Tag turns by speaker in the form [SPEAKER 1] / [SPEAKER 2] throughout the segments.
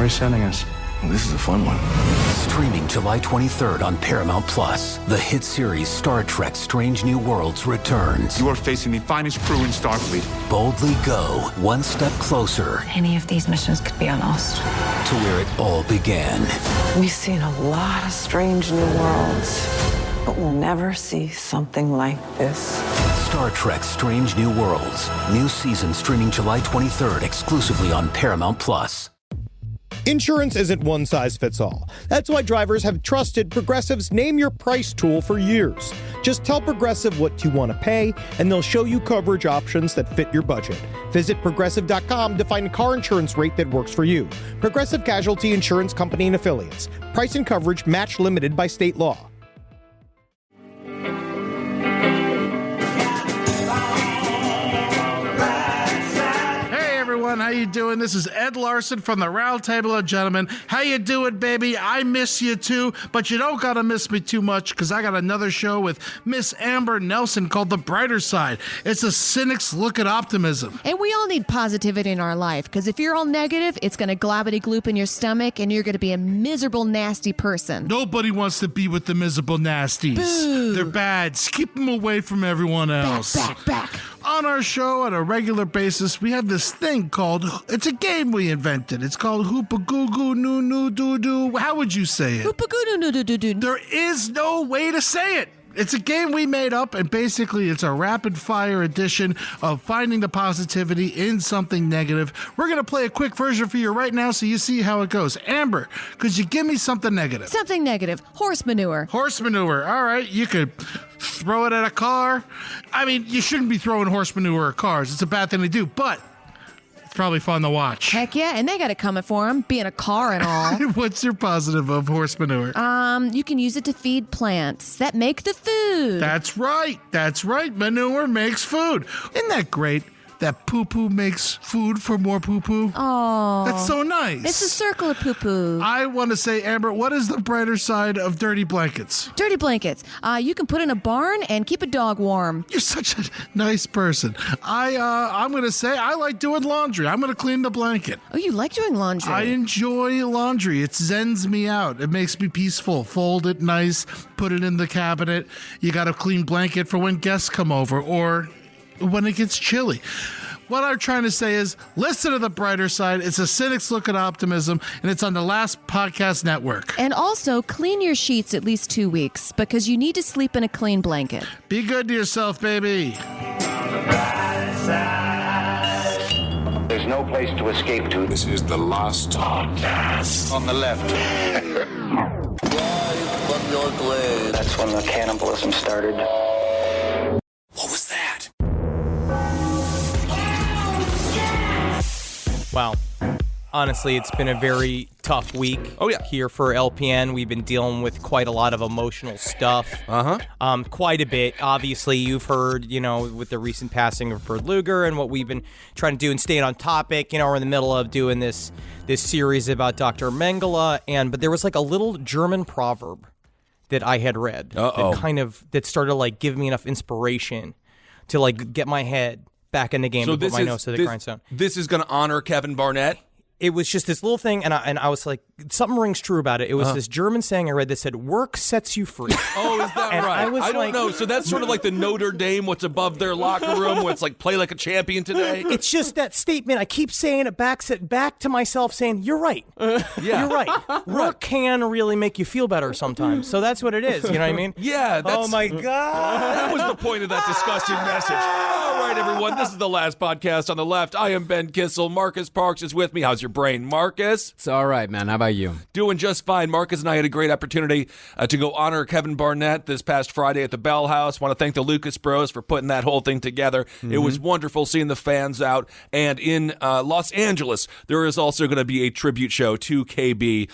[SPEAKER 1] Where are you sending us?
[SPEAKER 2] Well, this is a fun one.
[SPEAKER 3] Streaming July 23rd on Paramount+, the hit series Star Trek Strange New Worlds returns.
[SPEAKER 4] You are facing the finest crew in Starfleet.
[SPEAKER 3] Boldly go one step closer
[SPEAKER 5] Any of these missions could be lost.
[SPEAKER 3] to where it all began.
[SPEAKER 6] We've seen a lot of strange new worlds, but we'll never see something like this.
[SPEAKER 3] Star Trek Strange New Worlds. New season streaming July 23rd exclusively on Paramount+.
[SPEAKER 7] Insurance isn't one size fits all. That's why drivers have trusted Progressive's Name Your Price tool for years. Just tell Progressive what you want to pay, and they'll show you coverage options that fit your budget. Visit Progressive.com to find a car insurance rate that works for you. Progressive Casualty Insurance Company and Affiliates. Price and coverage match limited by state law.
[SPEAKER 8] How you doing? This is Ed Larson from the Round Table of Gentlemen. How you doing, baby? I miss you too, but you don't gotta miss me too much because I got another show with Miss Amber Nelson called The Brighter Side. It's a cynic's look at optimism.
[SPEAKER 9] And we all need positivity in our life because if you're all negative, it's going to globbity-gloop in your stomach and you're going to be a miserable, nasty person.
[SPEAKER 8] Nobody wants to be with the miserable nasties.
[SPEAKER 9] Boo.
[SPEAKER 8] They're bad. Keep them away from everyone else.
[SPEAKER 9] Back.
[SPEAKER 8] On our show on a regular basis, we have this thing called, it's a game we invented. It's called Hoopagoo Noo Noo Doo Doo. How would you say it?
[SPEAKER 9] Hoopagoo Noo Doo Doo Doo.
[SPEAKER 8] There is no way to say it. It's a game we made up, and basically it's a rapid-fire edition of finding the positivity in something negative. We're going to play a quick version for you right now so you see how it goes. Amber, could you give me something negative?
[SPEAKER 9] Something negative. Horse manure.
[SPEAKER 8] Horse manure. All right, you could throw it at a car. I mean, you shouldn't be throwing horse manure at cars. It's a bad thing to do, but it's probably fun to watch.
[SPEAKER 9] Heck yeah, and they got it coming for them, being a car and all.
[SPEAKER 8] What's your positive of horse manure?
[SPEAKER 9] You can use it to feed plants that make the food.
[SPEAKER 8] That's right. Manure makes food. Isn't that great? That poo-poo makes food for more poo-poo.
[SPEAKER 9] Oh.
[SPEAKER 8] That's so nice.
[SPEAKER 9] It's a circle of poo-poo.
[SPEAKER 8] I want to say, Amber, what is the brighter side of dirty blankets?
[SPEAKER 9] Dirty blankets. You can put in a barn and keep a dog warm.
[SPEAKER 8] You're such a nice person. I'm going to say I like doing laundry. I'm going to clean the blanket.
[SPEAKER 9] Oh, you like doing laundry?
[SPEAKER 8] I enjoy laundry. It zens me out. It makes me peaceful. Fold it nice, put it in the cabinet. You got a clean blanket for when guests come over or when it gets chilly. What I'm trying to say is, listen to the brighter side. It's a cynic's look at optimism, and it's on the Last Podcast Network.
[SPEAKER 9] And also, clean your sheets at least 2 weeks, because you need to sleep in a clean blanket.
[SPEAKER 8] Be good to yourself, baby.
[SPEAKER 10] There's no place to escape to.
[SPEAKER 2] This is the Last Podcast.
[SPEAKER 10] On the left.
[SPEAKER 2] From your grave.
[SPEAKER 10] That's when the cannibalism started.
[SPEAKER 2] What was that?
[SPEAKER 11] Wow. Honestly, it's been a very tough week here for LPN. We've been dealing with quite a lot of emotional stuff. Quite a bit. Obviously, you've heard, with the recent passing of Bert Luger and what we've been trying to do and staying on topic. We're in the middle of doing this series about Dr. Mengele, but there was like a little German proverb that I had read that started like give me enough inspiration to like get my head back in the game, to put my nose to the grindstone.
[SPEAKER 12] This is going to honor Kevin Barnett?
[SPEAKER 11] It was just this little thing, and I was like, something rings true about it. It was this German saying I read that said, "Work sets you free."
[SPEAKER 12] Oh, is that right? I don't know. So that's sort of like the Notre Dame, what's above their locker room, where it's like, play like a champion today?
[SPEAKER 11] It's just that statement. I keep saying it back to myself, saying, you're right. You're right. Work can really make you feel better sometimes. So that's what it is. You know what I mean?
[SPEAKER 12] Yeah.
[SPEAKER 11] Oh, my God.
[SPEAKER 12] That was the point of that disgusting message. All right, everyone. This is the Last Podcast on the left. I am Ben Kissel. Marcus Parks is with me. How's your brain, Marcus?
[SPEAKER 13] It's all right, man. How about you?
[SPEAKER 12] Doing just fine. Marcus and I had a great opportunity to go honor Kevin Barnett this past Friday at the Bell House. Want to thank the Lucas Bros for putting that whole thing together. It was wonderful seeing the fans out. And in Los Angeles, there is also going to be a tribute show to KB.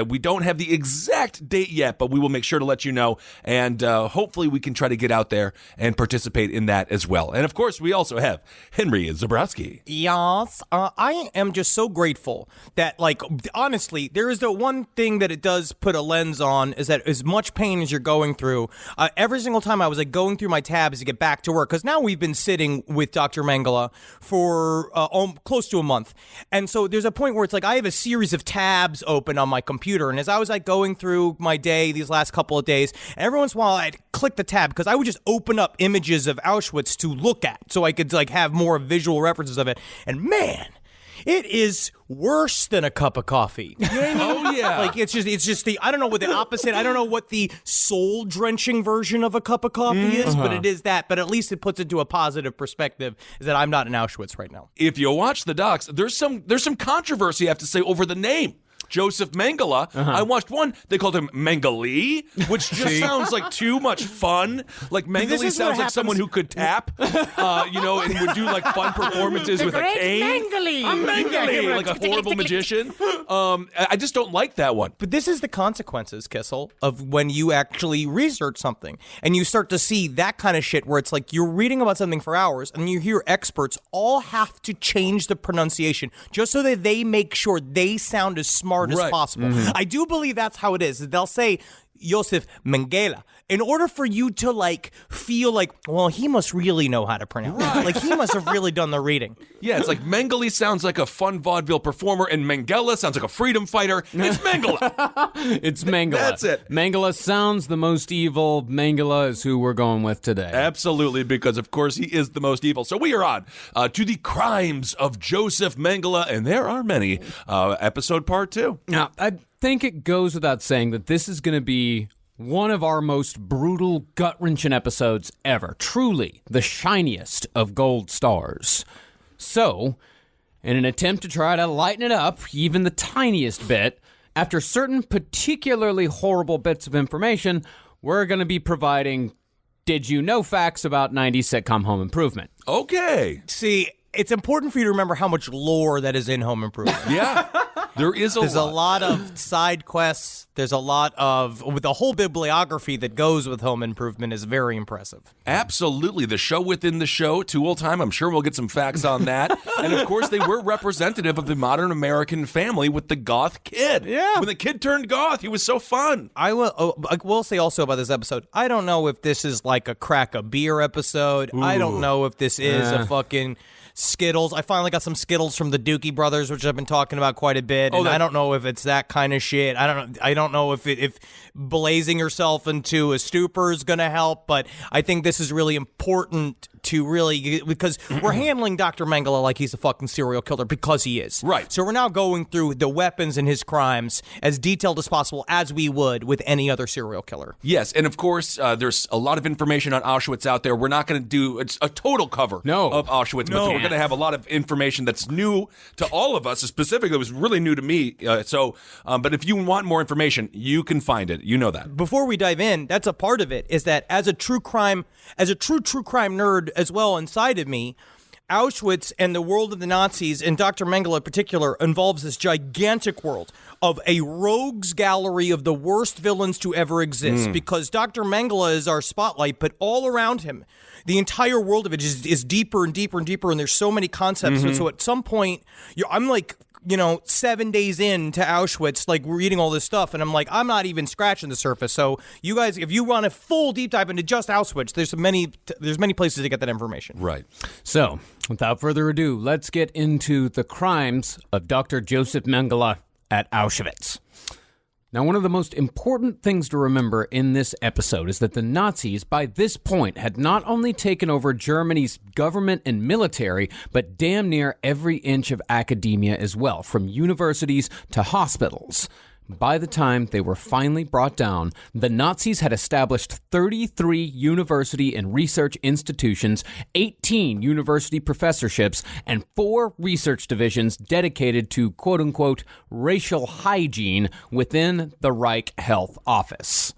[SPEAKER 12] We don't have the exact date yet, but we will make sure to let you know. And hopefully we can try to get out there and participate in that as well. And of course, we also have Henry Zabrowski.
[SPEAKER 11] Yes. I am just so grateful grateful that, like, honestly, there is the one thing that it does put a lens on is that as much pain as you're going through, every single time I was like going through my tabs to get back to work, because now we've been sitting with Dr. Mengele for close to a month. And so there's a point where it's like I have a series of tabs open on my computer. And as I was like going through my day these last couple of days, every once in a while I'd click the tab because I would just open up images of Auschwitz to look at so I could like have more visual references of it. And man, it is worse than a cup of coffee. You know what I mean?
[SPEAKER 12] Oh, yeah.
[SPEAKER 11] Like, it's just the, I don't know what the opposite, I don't know what the soul-drenching version of a cup of coffee is, but it is that. But at least it puts it to a positive perspective, is that I'm not in Auschwitz right now.
[SPEAKER 12] If you watch the docs, there's some controversy, I have to say, over the name. Josef Mengele. I watched one, they called him Mengele, which just sounds like too much fun. Like Mengele sounds like someone who could tap, and would do like fun performances with a cane.
[SPEAKER 11] Mengele!
[SPEAKER 12] I'm Mengele, like a horrible magician. I just don't like that one.
[SPEAKER 11] But this is the consequences, Kissel, of when you actually research something and you start to see that kind of shit where it's like you're reading about something for hours and you hear experts all have to change the pronunciation just so that they make sure they sound as smart as possible. I do believe that's how it is. They'll say Josef Mengele in order for you to like feel like, well, he must really know how to pronounce it. Like he must have really done the reading.
[SPEAKER 12] Yeah, it's like Mengele sounds like a fun vaudeville performer and Mengele sounds like a freedom fighter. It's Mengele.
[SPEAKER 1] It's Mengele.
[SPEAKER 12] That's it.
[SPEAKER 1] Mengele sounds the most evil. Mengele is who we're going with today.
[SPEAKER 12] Absolutely, because of course he is the most evil. So we are on to the crimes of Josef Mengele, and there are many. Episode part 2.
[SPEAKER 1] Now, I think it goes without saying that this is going to be one of our most brutal, gut-wrenching episodes ever. Truly, the shiniest of gold stars. So, in an attempt to try to lighten it up, even the tiniest bit, after certain particularly horrible bits of information, we're going to be providing did you know facts about 90s sitcom Home Improvement.
[SPEAKER 12] Okay.
[SPEAKER 11] See, it's important for you to remember how much lore that is in Home Improvement.
[SPEAKER 12] Yeah. There's
[SPEAKER 11] a lot of side quests. There's a lot of, with the whole bibliography that goes with Home Improvement is very impressive.
[SPEAKER 12] Absolutely. The show within the show, Tool Time. I'm sure we'll get some facts on that. And of course, they were representative of the modern American family with the goth kid.
[SPEAKER 11] Yeah.
[SPEAKER 12] When the kid turned goth, he was so fun.
[SPEAKER 11] I will say also about this episode, I don't know if this is like a crack a beer episode. Ooh. I don't know if this is a fucking Skittles. I finally got some Skittles from the Dookie Brothers, which I've been talking about quite a bit. And I don't know if it's that kind of shit. I don't know if blazing yourself into a stupor is going to help, but I think this is really important to really, because we're handling Dr. Mengele like he's a fucking serial killer, because he is.
[SPEAKER 12] Right.
[SPEAKER 11] So we're now going through the weapons and his crimes as detailed as possible, as we would with any other serial killer.
[SPEAKER 12] Yes, and of course, there's a lot of information on Auschwitz out there. We're not going to do a total cover of Auschwitz, but we're going to have a lot of information that's new to all of us. Specifically, it was really new to me. But if you want more information, you can find it. You know that.
[SPEAKER 11] Before we dive in, that's a part of it, is that as a true crime nerd as well inside of me, Auschwitz and the world of the Nazis, and Dr. Mengele in particular, involves this gigantic world of a rogues gallery of the worst villains to ever exist, because Dr. Mengele is our spotlight, but all around him, the entire world of it is deeper and deeper and deeper, and there's so many concepts. So at some point, I'm like, 7 days into Auschwitz, like we're reading all this stuff, and I'm like, I'm not even scratching the surface. So you guys, if you want a full deep dive into just Auschwitz, there's many places to get that information.
[SPEAKER 12] Right.
[SPEAKER 1] So, without further ado, let's get into the crimes of Dr. Josef Mengele at Auschwitz. Now, one of the most important things to remember in this episode is that the Nazis, by this point, had not only taken over Germany's government and military, but damn near every inch of academia as well, from universities to hospitals. By the time they were finally brought down, the Nazis had established 33 university and research institutions, 18 university professorships, and 4 research divisions dedicated to quote-unquote racial hygiene within the Reich Health Office.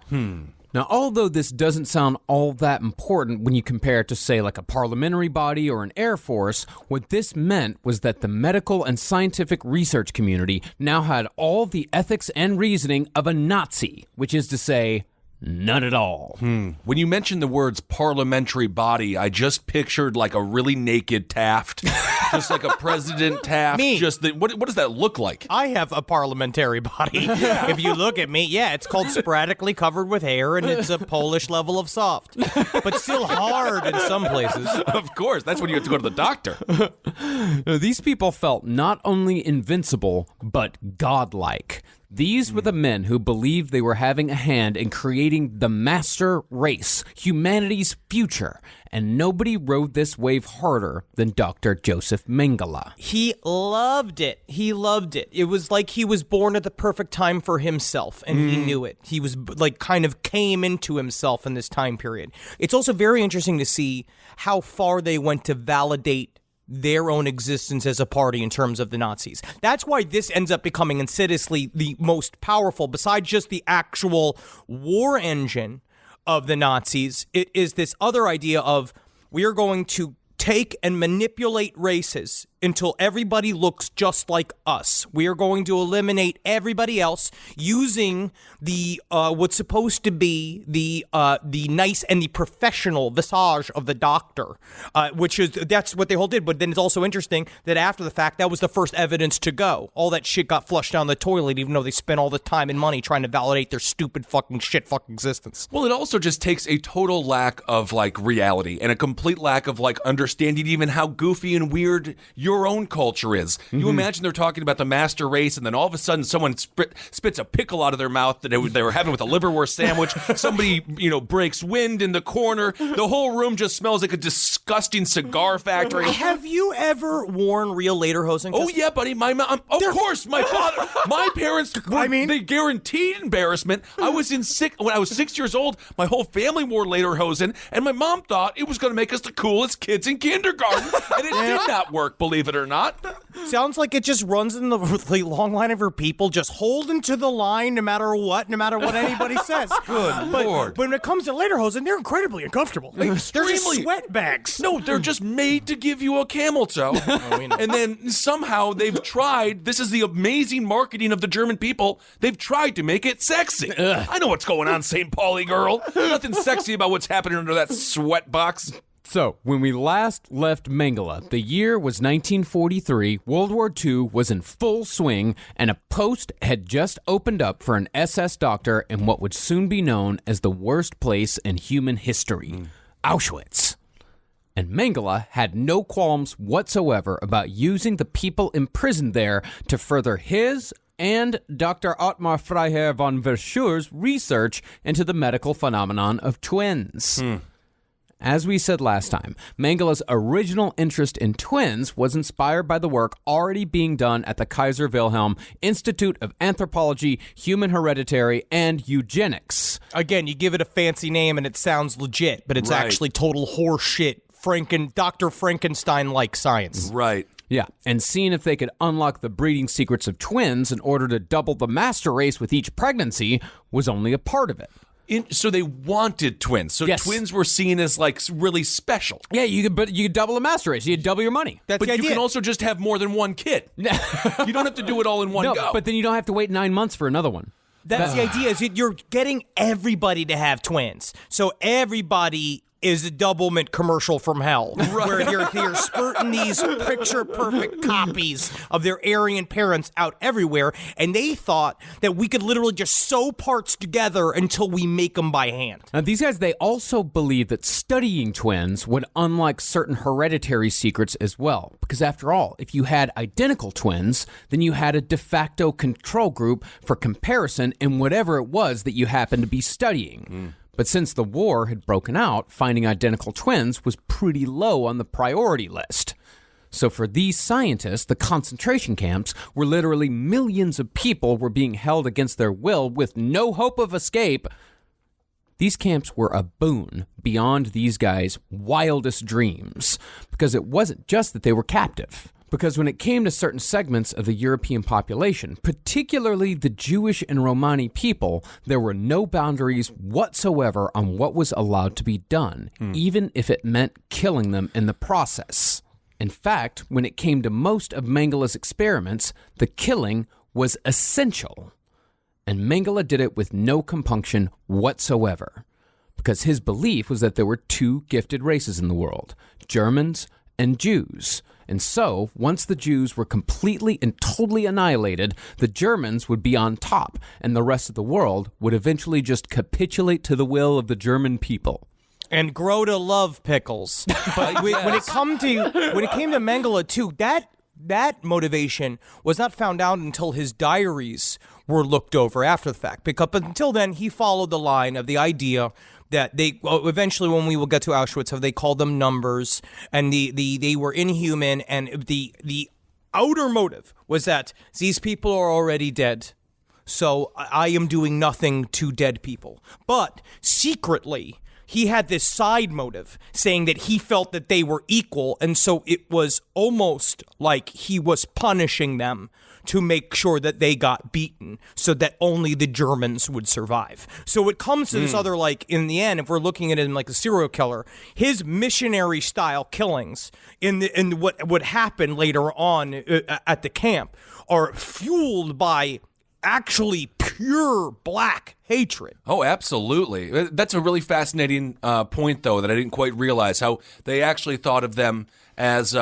[SPEAKER 1] Now, although this doesn't sound all that important when you compare it to, say, like a parliamentary body or an air force, what this meant was that the medical and scientific research community now had all the ethics and reasoning of a Nazi, which is to say, none at all.
[SPEAKER 12] When you mentioned the words parliamentary body, I just pictured like a really naked Taft Just like a President Taft.
[SPEAKER 11] Me.
[SPEAKER 12] What does that look like?
[SPEAKER 11] I have a parliamentary body. If you look at me, it's called sporadically covered with hair, and it's a Polish level of soft, but still hard in some places.
[SPEAKER 12] Of course, that's when you have to go to the doctor.
[SPEAKER 1] These people felt not only invincible, but godlike. These were the men who believed they were having a hand in creating the master race, humanity's future, and nobody rode this wave harder than Dr. Josef Mengele.
[SPEAKER 11] He loved it. He loved it. It was like he was born at the perfect time for himself, and he knew it. He was like kind of came into himself in this time period. It's also very interesting to see how far they went to validate their own existence as a party in terms of the Nazis. That's why this ends up becoming insidiously the most powerful, besides just the actual war engine of the Nazis. It is this other idea of we are going to take and manipulate races until everybody looks just like us. We are going to eliminate everybody else using the what's supposed to be the nice and the professional visage of the doctor, that's what they all did. But then it's also interesting that after the fact, that was the first evidence to go. All that shit got flushed down the toilet, even though they spent all the time and money trying to validate their stupid fucking shit fucking existence.
[SPEAKER 12] Well, it also just takes a total lack of like reality and a complete lack of like understanding even how goofy and weird your own culture is. You imagine they're talking about the master race, and then all of a sudden someone spits a pickle out of their mouth that they were having with a liverwurst sandwich. Somebody, breaks wind in the corner. The whole room just smells like a disgusting cigar factory.
[SPEAKER 11] Have you ever worn real lederhosen?
[SPEAKER 12] Oh yeah, buddy. Of course, my father, my parents. They guaranteed embarrassment. When I was 6 years old, my whole family wore lederhosen, and my mom thought it was going to make us the coolest kids in kindergarten, and it did not work. Believe it or not.
[SPEAKER 11] Sounds like it just runs in the long line of her people, just holding to the line no matter what anybody says.
[SPEAKER 12] Good Lord.
[SPEAKER 11] But when it comes to lederhosen, they're incredibly uncomfortable. They're just sweat bags.
[SPEAKER 12] No, they're just made to give you a camel toe. And then somehow they've tried, this is the amazing marketing of the German people, they've tried to make it sexy. I know what's going on, St. Pauli girl. Nothing sexy about what's happening under that sweat box.
[SPEAKER 1] So, when we last left Mengele, the year was 1943, World War II was in full swing, and a post had just opened up for an SS doctor in what would soon be known as the worst place in human history, Auschwitz. And Mengele had no qualms whatsoever about using the people imprisoned there to further his and Dr. Ottmar Freiherr von Verschuur's research into the medical phenomenon of twins. As we said last time, Mengele's original interest in twins was inspired by the work already being done at the Kaiser Wilhelm Institute of Anthropology, Human Hereditary, and Eugenics.
[SPEAKER 11] Again, you give it a fancy name and it sounds legit, but it's actually total horse shit, Dr. Frankenstein-like science.
[SPEAKER 12] Right.
[SPEAKER 1] Yeah, and seeing if they could unlock the breeding secrets of twins in order to double the master race with each pregnancy was only a part of it.
[SPEAKER 12] So they wanted twins. So twins were seen as like really special.
[SPEAKER 1] Yeah, you could double the master race. You could double your money.
[SPEAKER 11] That's
[SPEAKER 12] but
[SPEAKER 11] the idea.
[SPEAKER 12] You can also just have more than one kid. You don't have to do it all in one go.
[SPEAKER 1] But then you don't have to wait 9 months for another one.
[SPEAKER 11] That's the idea. Is you're getting everybody to have twins. So everybody is a Doublemint commercial from hell, where you're spurting these picture-perfect copies of their Aryan parents out everywhere, and they thought that we could literally just sew parts together until we make them by hand.
[SPEAKER 1] Now, these guys, they also believed that studying twins would unlock certain hereditary secrets as well, because after all, if you had identical twins, then you had a de facto control group for comparison in whatever it was that you happened to be studying. But since the war had broken out, finding identical twins was pretty low on the priority list. So for these scientists, the concentration camps where literally millions of people were being held against their will with no hope of escape, these camps were a boon beyond these guys' wildest dreams, because it wasn't just that they were captive. Because when it came to certain segments of the European population, particularly the Jewish and Romani people, there were no boundaries whatsoever on what was allowed to be done, even if it meant killing them in the process. In fact, when it came to most of Mengele's experiments, the killing was essential. And Mengele did it with no compunction whatsoever, because his belief was that there were two gifted races in the world, Germans and Jews. And so, once the Jews were completely and totally annihilated, the Germans would be on top, and the rest of the world would eventually just capitulate to the will of the German people.
[SPEAKER 11] And grow to love pickles. But when it came to Mengele too, that motivation was not found out until his diaries were looked over after the fact. But until then, he followed the line of the idea that eventually, when we will get to Auschwitz, how they called them numbers, and they were inhuman, and the outer motive was that these people are already dead, so I am doing nothing to dead people. But secretly, he had this side motive saying that he felt that they were equal, and so it was almost like he was punishing them to make sure that they got beaten so that only the Germans would survive. So it comes to this other, like, in the end, if we're looking at him like a serial killer, his missionary style killings in what would happen later on at the camp are fueled by actually pure black hatred.
[SPEAKER 12] Oh, absolutely. That's a really fascinating point, though, that I didn't quite realize, how they actually thought of them as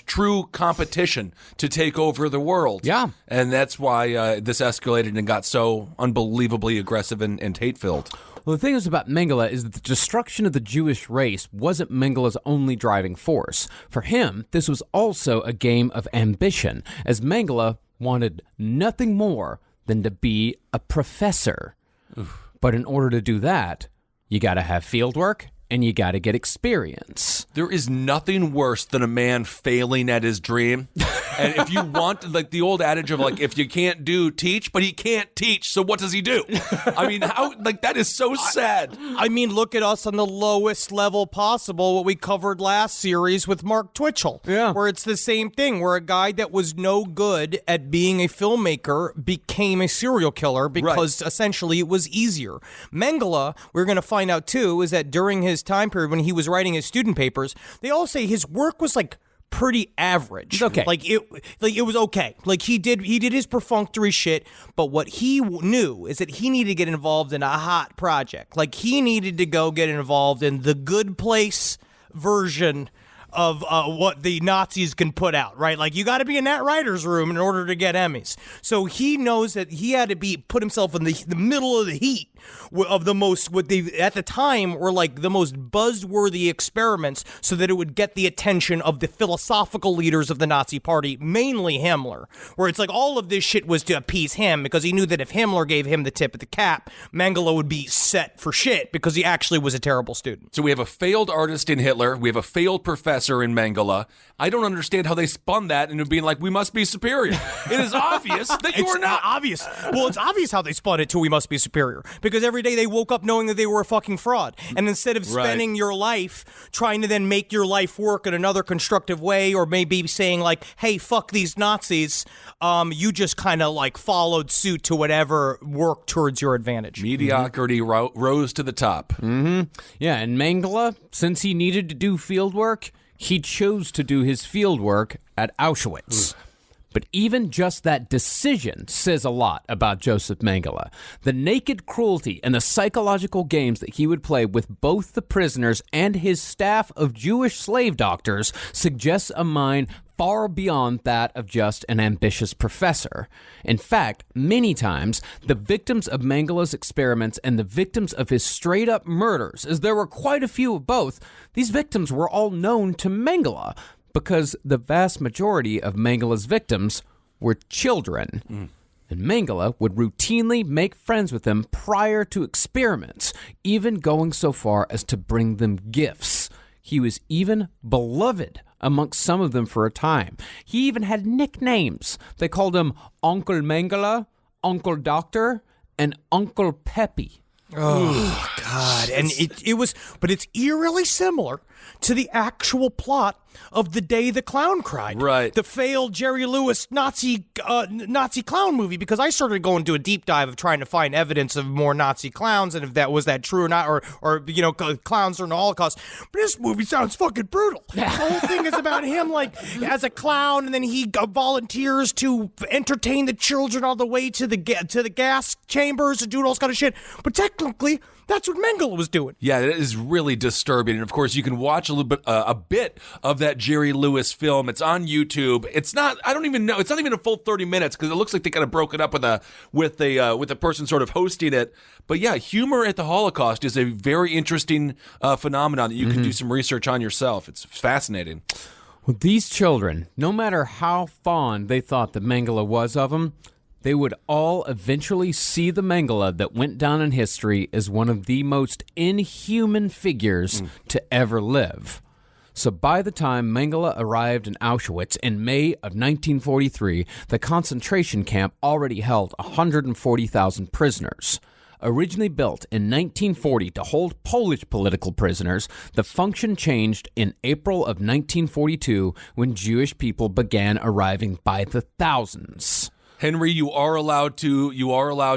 [SPEAKER 12] true competition to take over the world.
[SPEAKER 1] Yeah.
[SPEAKER 12] And that's why this escalated and got so unbelievably aggressive and hate-filled.
[SPEAKER 1] Well, the thing is about Mengele is that the destruction of the Jewish race wasn't Mengele's only driving force. For him, this was also a game of ambition, as Mengele wanted nothing more than to be a professor. Oof. But in order to do that, you got to have field work and you got to get experience.
[SPEAKER 12] There is nothing worse than a man failing at his dream. And if you want, like the old adage of, like, if you can't do, teach, but he can't teach, so what does he do? I mean, how, like, that is so sad.
[SPEAKER 11] I mean, look at us on the lowest level possible, what we covered last series with Mark Twitchell.
[SPEAKER 1] Yeah.
[SPEAKER 11] Where it's the same thing, where a guy that was no good at being a filmmaker became a serial killer because essentially it was easier. Mengele, we're going to find out too, is that during his time period when he was writing his student papers, they all say his work was like pretty average.
[SPEAKER 1] Okay.
[SPEAKER 11] Like it was okay. Like he did his perfunctory shit, but what he knew is that he needed to get involved in a hot project. Like he needed to go get involved in the Good Place version of what the Nazis can put out, right? Like you got to be in that writer's room in order to get Emmys. So he knows that he had to put himself in the middle of the heat of the most, what they at the time were like the most buzzworthy experiments, so that it would get the attention of the philosophical leaders of the Nazi Party, mainly Himmler. Where it's like all of this shit was to appease him, because he knew that if Himmler gave him the tip of the cap, Mengele would be set for shit because he actually was a terrible student.
[SPEAKER 12] So we have a failed artist in Hitler. We have a failed professor in Mengele. I don't understand how they spun that into being like, we must be superior. It is obvious that you are not.
[SPEAKER 11] Obvious. Well, it's obvious how they spun it to we must be superior, because every day they woke up knowing that they were a fucking fraud. And instead of spending your life trying to then make your life work in another constructive way, or maybe saying like, hey, fuck these Nazis, you just kind of like followed suit to whatever worked towards your advantage.
[SPEAKER 12] Mediocrity rose to the top.
[SPEAKER 1] Mm-hmm. Yeah, and Mengele, since he needed to do field work, he chose to do his field work at Auschwitz. But even just that decision says a lot about Josef Mengele. The naked cruelty and the psychological games that he would play with both the prisoners and his staff of Jewish slave doctors suggests a mind far beyond that of just an ambitious professor. In fact, many times, the victims of Mengele's experiments and the victims of his straight-up murders, as there were quite a few of both, these victims were all known to Mengele, because the vast majority of Mengele's victims were children. And Mengele would routinely make friends with them prior to experiments, even going so far as to bring them gifts. He was even beloved amongst some of them for a time. He even had nicknames. They called him Uncle Mengele, Uncle Doctor, and Uncle Peppy.
[SPEAKER 11] Oh, God. And it was, but it's eerily similar to the actual plot of The Day the Clown Cried.
[SPEAKER 12] Right.
[SPEAKER 11] The failed Jerry Lewis Nazi clown movie, because I started going to a deep dive of trying to find evidence of more Nazi clowns and if that was true or not, or you know, clowns during the Holocaust. But this movie sounds fucking brutal. The whole thing is about him like as a clown, and then he volunteers to entertain the children all the way to the gas chambers and doing all this kind of shit. But technically, That's what Mengele was doing.
[SPEAKER 12] Yeah, it is really disturbing. And of course, you can watch a bit of that Jerry Lewis film. It's on YouTube. It's not. I don't even know. It's not even a full 30 minutes because it looks like they kind of broke it up with the person sort of hosting it. But yeah, humor at the Holocaust is a very interesting phenomenon that you can do some research on yourself. It's fascinating.
[SPEAKER 1] Well, these children, no matter how fond they thought that Mengele was of them, they would all eventually see the Mengele that went down in history as one of the most inhuman figures to ever live. So by the time Mengele arrived in Auschwitz in May of 1943, the concentration camp already held 140,000 prisoners. Originally built in 1940 to hold Polish political prisoners, the function changed in April of 1942 when Jewish people began arriving by the thousands.
[SPEAKER 12] Henry, you are allowed to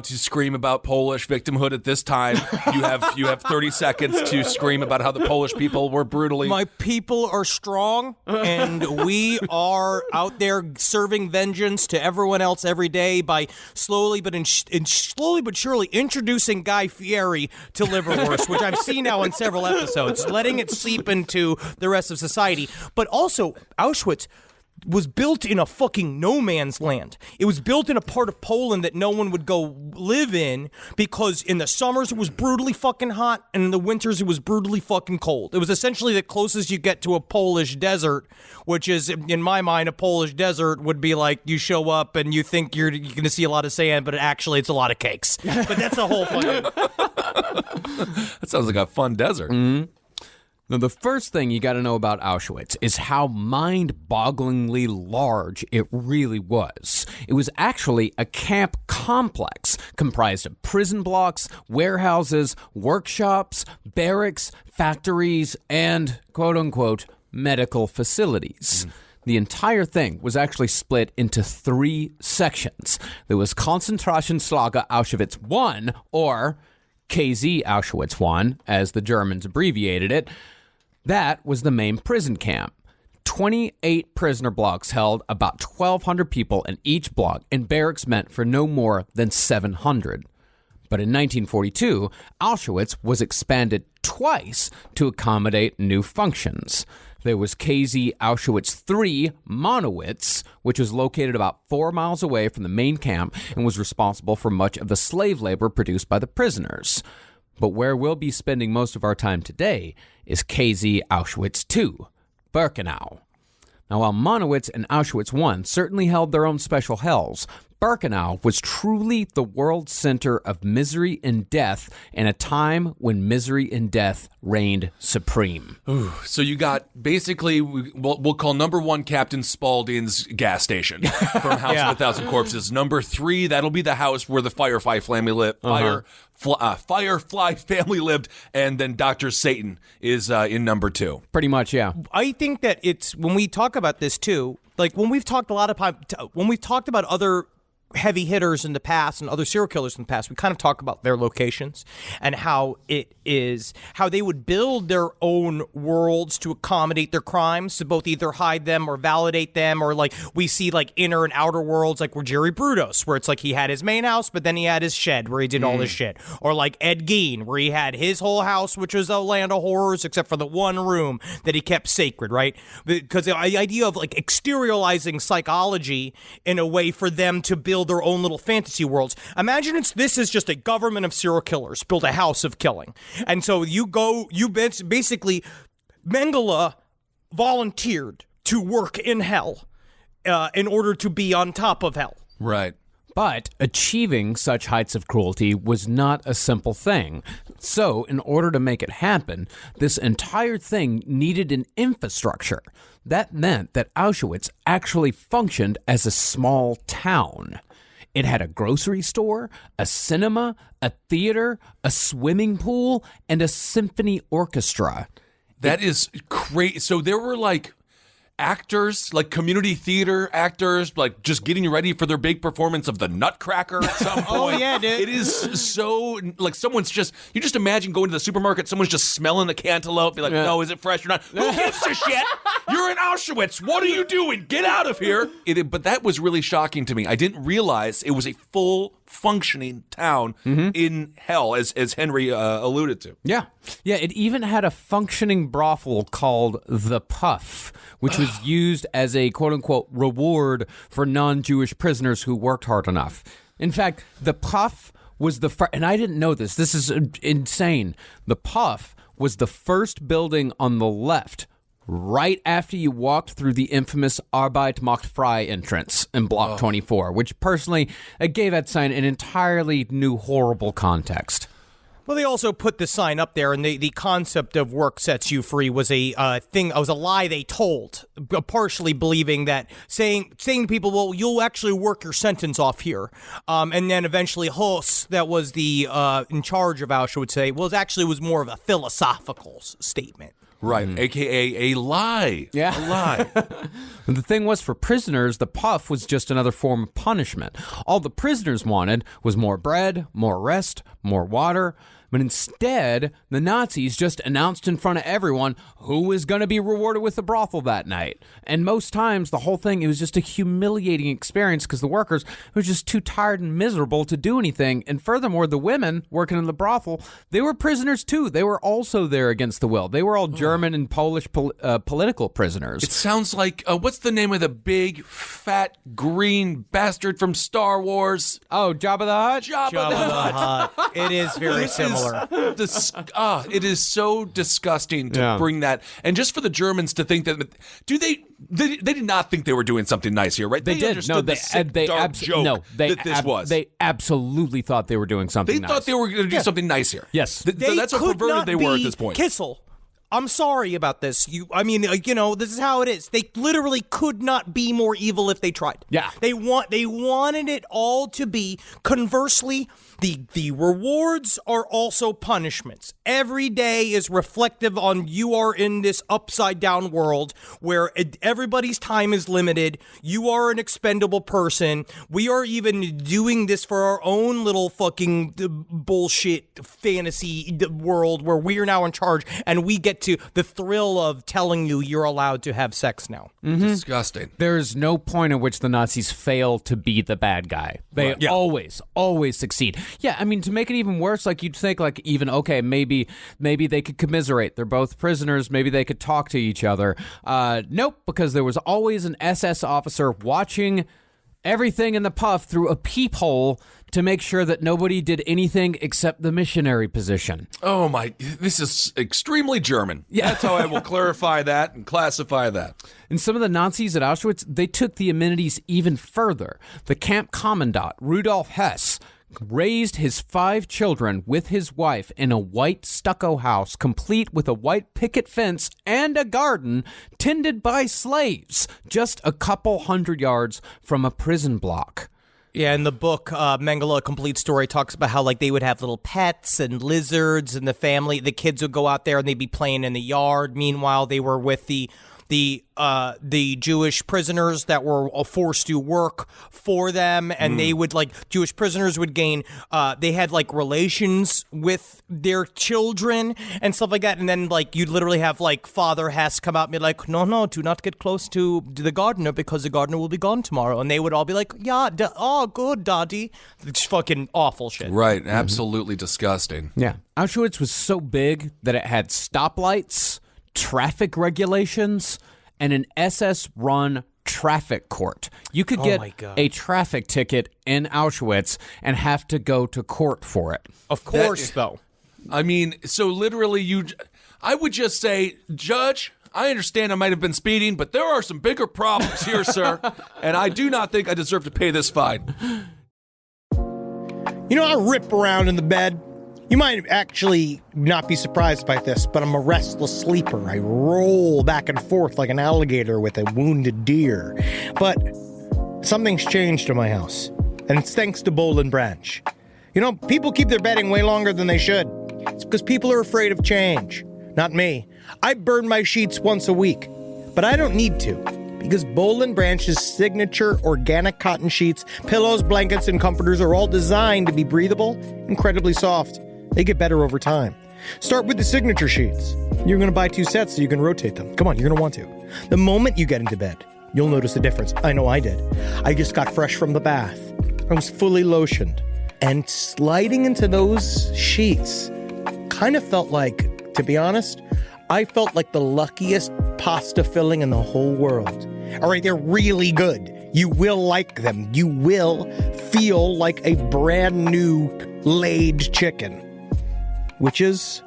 [SPEAKER 12] scream about Polish victimhood at this time. You have 30 seconds to scream about how the Polish people were brutally.
[SPEAKER 11] My people are strong, and we are out there serving vengeance to everyone else every day by slowly but surely introducing Guy Fieri to liverwurst, which I've seen now in several episodes, letting it seep into the rest of society. But also, Auschwitz was built in a fucking no man's land. It was built in a part of Poland that no one would go live in because in the summers it was brutally fucking hot and in the winters it was brutally fucking cold. It was essentially the closest you get to a Polish desert, which is, in my mind, a Polish desert would be like you show up and you think you're going to see a lot of sand, but actually it's a lot of cakes. But that's a whole fucking...
[SPEAKER 12] That sounds like a fun desert.
[SPEAKER 1] Mm-hmm. Now, the first thing you got to know about Auschwitz is how mind-bogglingly large it really was. It was actually a camp complex comprised of prison blocks, warehouses, workshops, barracks, factories, and, quote-unquote, medical facilities. The entire thing was actually split into 3 sections. There was Konzentrationslager Auschwitz I, or KZ Auschwitz I, as the Germans abbreviated it. That was the main prison camp. 28 prisoner blocks held about 1,200 people in each block, and barracks meant for no more than 700. But in 1942, Auschwitz was expanded twice to accommodate new functions. There was KZ Auschwitz III Monowitz, which was located about 4 miles away from the main camp and was responsible for much of the slave labor produced by the prisoners. But where we'll be spending most of our time today is KZ Auschwitz II, Birkenau. Now, while Monowitz and Auschwitz I certainly held their own special hells, Birkenau was truly the world center of misery and death in a time when misery and death reigned supreme.
[SPEAKER 12] Ooh, so you got basically, we'll call number 1 Captain Spaulding's gas station from House of a Thousand Corpses. Number 3, that'll be the house where the Firefly family lived. Firefly family lived, and then Dr. Satan is in number 2.
[SPEAKER 1] Pretty much, yeah.
[SPEAKER 11] I think that it's, when we talk about this too, like when we've talked about other heavy hitters in the past and other serial killers in the past, we kind of talk about their locations and how they would build their own worlds to accommodate their crimes, to both either hide them or validate them, or like we see like inner and outer worlds, like where Jerry Brudos, where it's like he had his main house, but then he had his shed where he did all this shit, or like Ed Gein, where he had his whole house, which was a land of horrors, except for the one room that he kept sacred, right? Because the idea of like exteriorizing psychology in a way for them to build their own little fantasy worlds. Imagine this is just a government of serial killers built a house of killing. And so basically, Mengele volunteered to work in hell in order to be on top of hell.
[SPEAKER 12] Right.
[SPEAKER 1] But achieving such heights of cruelty was not a simple thing. So, in order to make it happen, this entire thing needed an infrastructure. That meant that Auschwitz actually functioned as a small town. It had a grocery store, a cinema, a theater, a swimming pool, and a symphony orchestra.
[SPEAKER 12] That is crazy. So there were like actors, like community theater actors, like just getting ready for their big performance of the Nutcracker at some point.
[SPEAKER 11] Oh, yeah, dude.
[SPEAKER 12] It is so, like you just imagine going to the supermarket, someone's just smelling the cantaloupe, be like, no, is it fresh or not? Who gives a shit? You're in Auschwitz. What are you doing? Get out of here. But that was really shocking to me. I didn't realize it was a functioning town in hell, as Henry alluded to.
[SPEAKER 1] Yeah. It even had a functioning brothel called the Puff, which was used as a quote-unquote reward for non-Jewish prisoners who worked hard enough. In fact, the Puff was the first, and I didn't know this. This is insane. The Puff was the first building on the left right after you walked through the infamous Arbeit macht frei entrance in Block 24, which personally gave that sign an entirely new, horrible context.
[SPEAKER 11] Well, they also put the sign up there, and the concept of work sets you free was a lie they told, partially believing that saying to people, well, you'll actually work your sentence off here, and then eventually Hoss, that was the in charge of Auschwitz, would say, well, it actually was more of a philosophical statement.
[SPEAKER 12] Right, a.k.a. a lie.
[SPEAKER 1] Yeah.
[SPEAKER 12] A lie.
[SPEAKER 1] The thing was, for prisoners, the Puff was just another form of punishment. All the prisoners wanted was more bread, more rest, more water. But instead, the Nazis just announced in front of everyone who was going to be rewarded with the brothel that night. And most times, the whole thing, it was just a humiliating experience because the workers were just too tired and miserable to do anything. And furthermore, the women working in the brothel, they were prisoners too. They were also there against the will. They were all German and Polish political prisoners.
[SPEAKER 12] It sounds like, what's the name of the big, fat, green bastard from Star Wars?
[SPEAKER 1] Oh, Jabba the Hutt?
[SPEAKER 11] Jabba the Hutt. It is very similar.
[SPEAKER 12] It is so disgusting to bring that, and just for the Germans to think that they did not think they were doing something nice here, right?
[SPEAKER 1] They did.
[SPEAKER 12] Understood
[SPEAKER 1] No,
[SPEAKER 12] the sick, dark joke that this was.
[SPEAKER 1] They absolutely thought they were doing something nice.
[SPEAKER 12] They thought they were going to do something nice here.
[SPEAKER 1] Yes.
[SPEAKER 12] That's how perverted they were at this point.
[SPEAKER 11] Kissel. I'm sorry about this. This is how it is. They literally could not be more evil if they tried.
[SPEAKER 1] Yeah.
[SPEAKER 11] They wanted it all to be. Conversely, the rewards are also punishments. Every day is reflective on you are in this upside down world where everybody's time is limited. You are an expendable person. We are even doing this for our own little fucking bullshit fantasy world where we are now in charge and we get to the thrill of telling you you're allowed to have sex now.
[SPEAKER 12] Disgusting.
[SPEAKER 1] There's no point at which the Nazis fail to be the bad guy. They always succeed. Yeah, I mean, to make it even worse, like you'd think, like even, okay, maybe they could commiserate. They're both prisoners. Maybe they could talk to each other. Nope, because there was always an SS officer watching everything in the Puff through a peephole to make sure that nobody did anything except the missionary position.
[SPEAKER 12] Oh my, this is extremely German.
[SPEAKER 1] Yeah.
[SPEAKER 12] That's how I will clarify that and classify that.
[SPEAKER 1] And some of the Nazis at Auschwitz, they took the amenities even further. The camp commandant, Rudolf Hess, raised his 5 children with his wife in a white stucco house, complete with a white picket fence and a garden tended by slaves, just a couple hundred yards from a prison block.
[SPEAKER 11] Yeah, in the book, Mengele, A Complete Story, talks about how, like, they would have little pets and lizards, and the kids would go out there and they'd be playing in the yard. Meanwhile, they were with the Jewish prisoners that were forced to work for them, and they would, like, Jewish prisoners would gain, they had, like, relations with their children and stuff like that, and then, like, you'd literally have, like, Father Hess come out and be like, no, do not get close to the gardener because the gardener will be gone tomorrow, and they would all be like, yeah, good, Daddy. It's fucking awful shit.
[SPEAKER 12] Right, absolutely disgusting.
[SPEAKER 1] Yeah. Auschwitz was so big that it had stoplights, traffic regulations, and an SS-run traffic court. You could get a traffic ticket in Auschwitz and have to go to court for it.
[SPEAKER 11] Of course, though.
[SPEAKER 12] I mean, so literally I would just say, Judge, I understand I might have been speeding, but there are some bigger problems here, sir, and I do not think I deserve to pay this fine.
[SPEAKER 7] I rip around in the bed. You might actually not be surprised by this, but I'm a restless sleeper. I roll back and forth like an alligator with a wounded deer. But something's changed in my house, and it's thanks to Boll and Branch. People keep their bedding way longer than they should. It's because people are afraid of change. Not me. I burn my sheets once a week, but I don't need to, because Boll and Branch's signature organic cotton sheets, pillows, blankets, and comforters are all designed to be breathable, incredibly soft. They get better over time. Start with the signature sheets. You're going to buy 2 sets so you can rotate them. Come on, you're going to want to. The moment you get into bed, you'll notice the difference. I know I did. I just got fresh from the bath. I was fully lotioned. And sliding into those sheets kind of felt like, to be honest, I felt like the luckiest pasta filling in the whole world. All right, they're really good. You will like them. You will feel like a brand new laid chicken, which is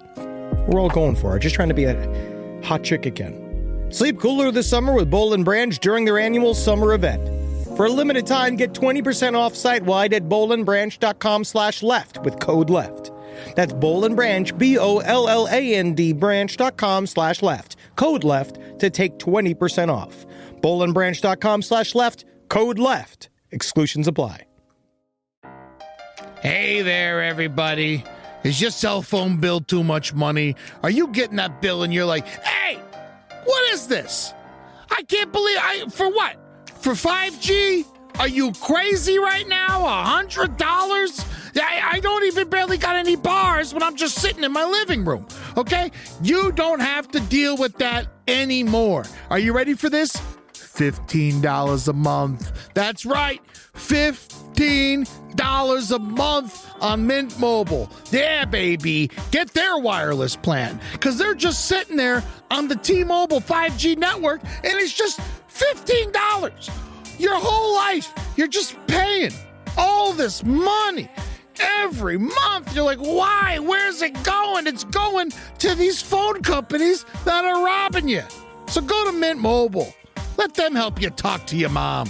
[SPEAKER 7] we're all going for. Just trying to be a hot chick again. Sleep cooler this summer with Boll & Branch during their annual summer event. For a limited time, get 20% off site-wide at bollandbranch.com/left with code LEFT. That's Boll & Branch, BOLLAND branch.com/left. Code LEFT to take 20% off. bollandbranch.com/left. Code LEFT. Exclusions apply.
[SPEAKER 8] Hey there, everybody. Is your cell phone bill too much money? Are you getting that bill and you're like, hey, what is this? I can't believe for what? For 5G? Are you crazy right now? $100? I don't even barely got any bars when I'm just sitting in my living room, okay? You don't have to deal with that anymore. Are you ready for this? $15 a month. That's right, $15 a month on Mint Mobile. Yeah, baby. Get their wireless plan, because they're just sitting there on the T-Mobile 5G network, and it's just $15. Your whole life, you're just paying all this money every month. You're like, why? Where's it going? It's going to these phone companies that are robbing you. So go to Mint Mobile. Let them help you talk to your mom.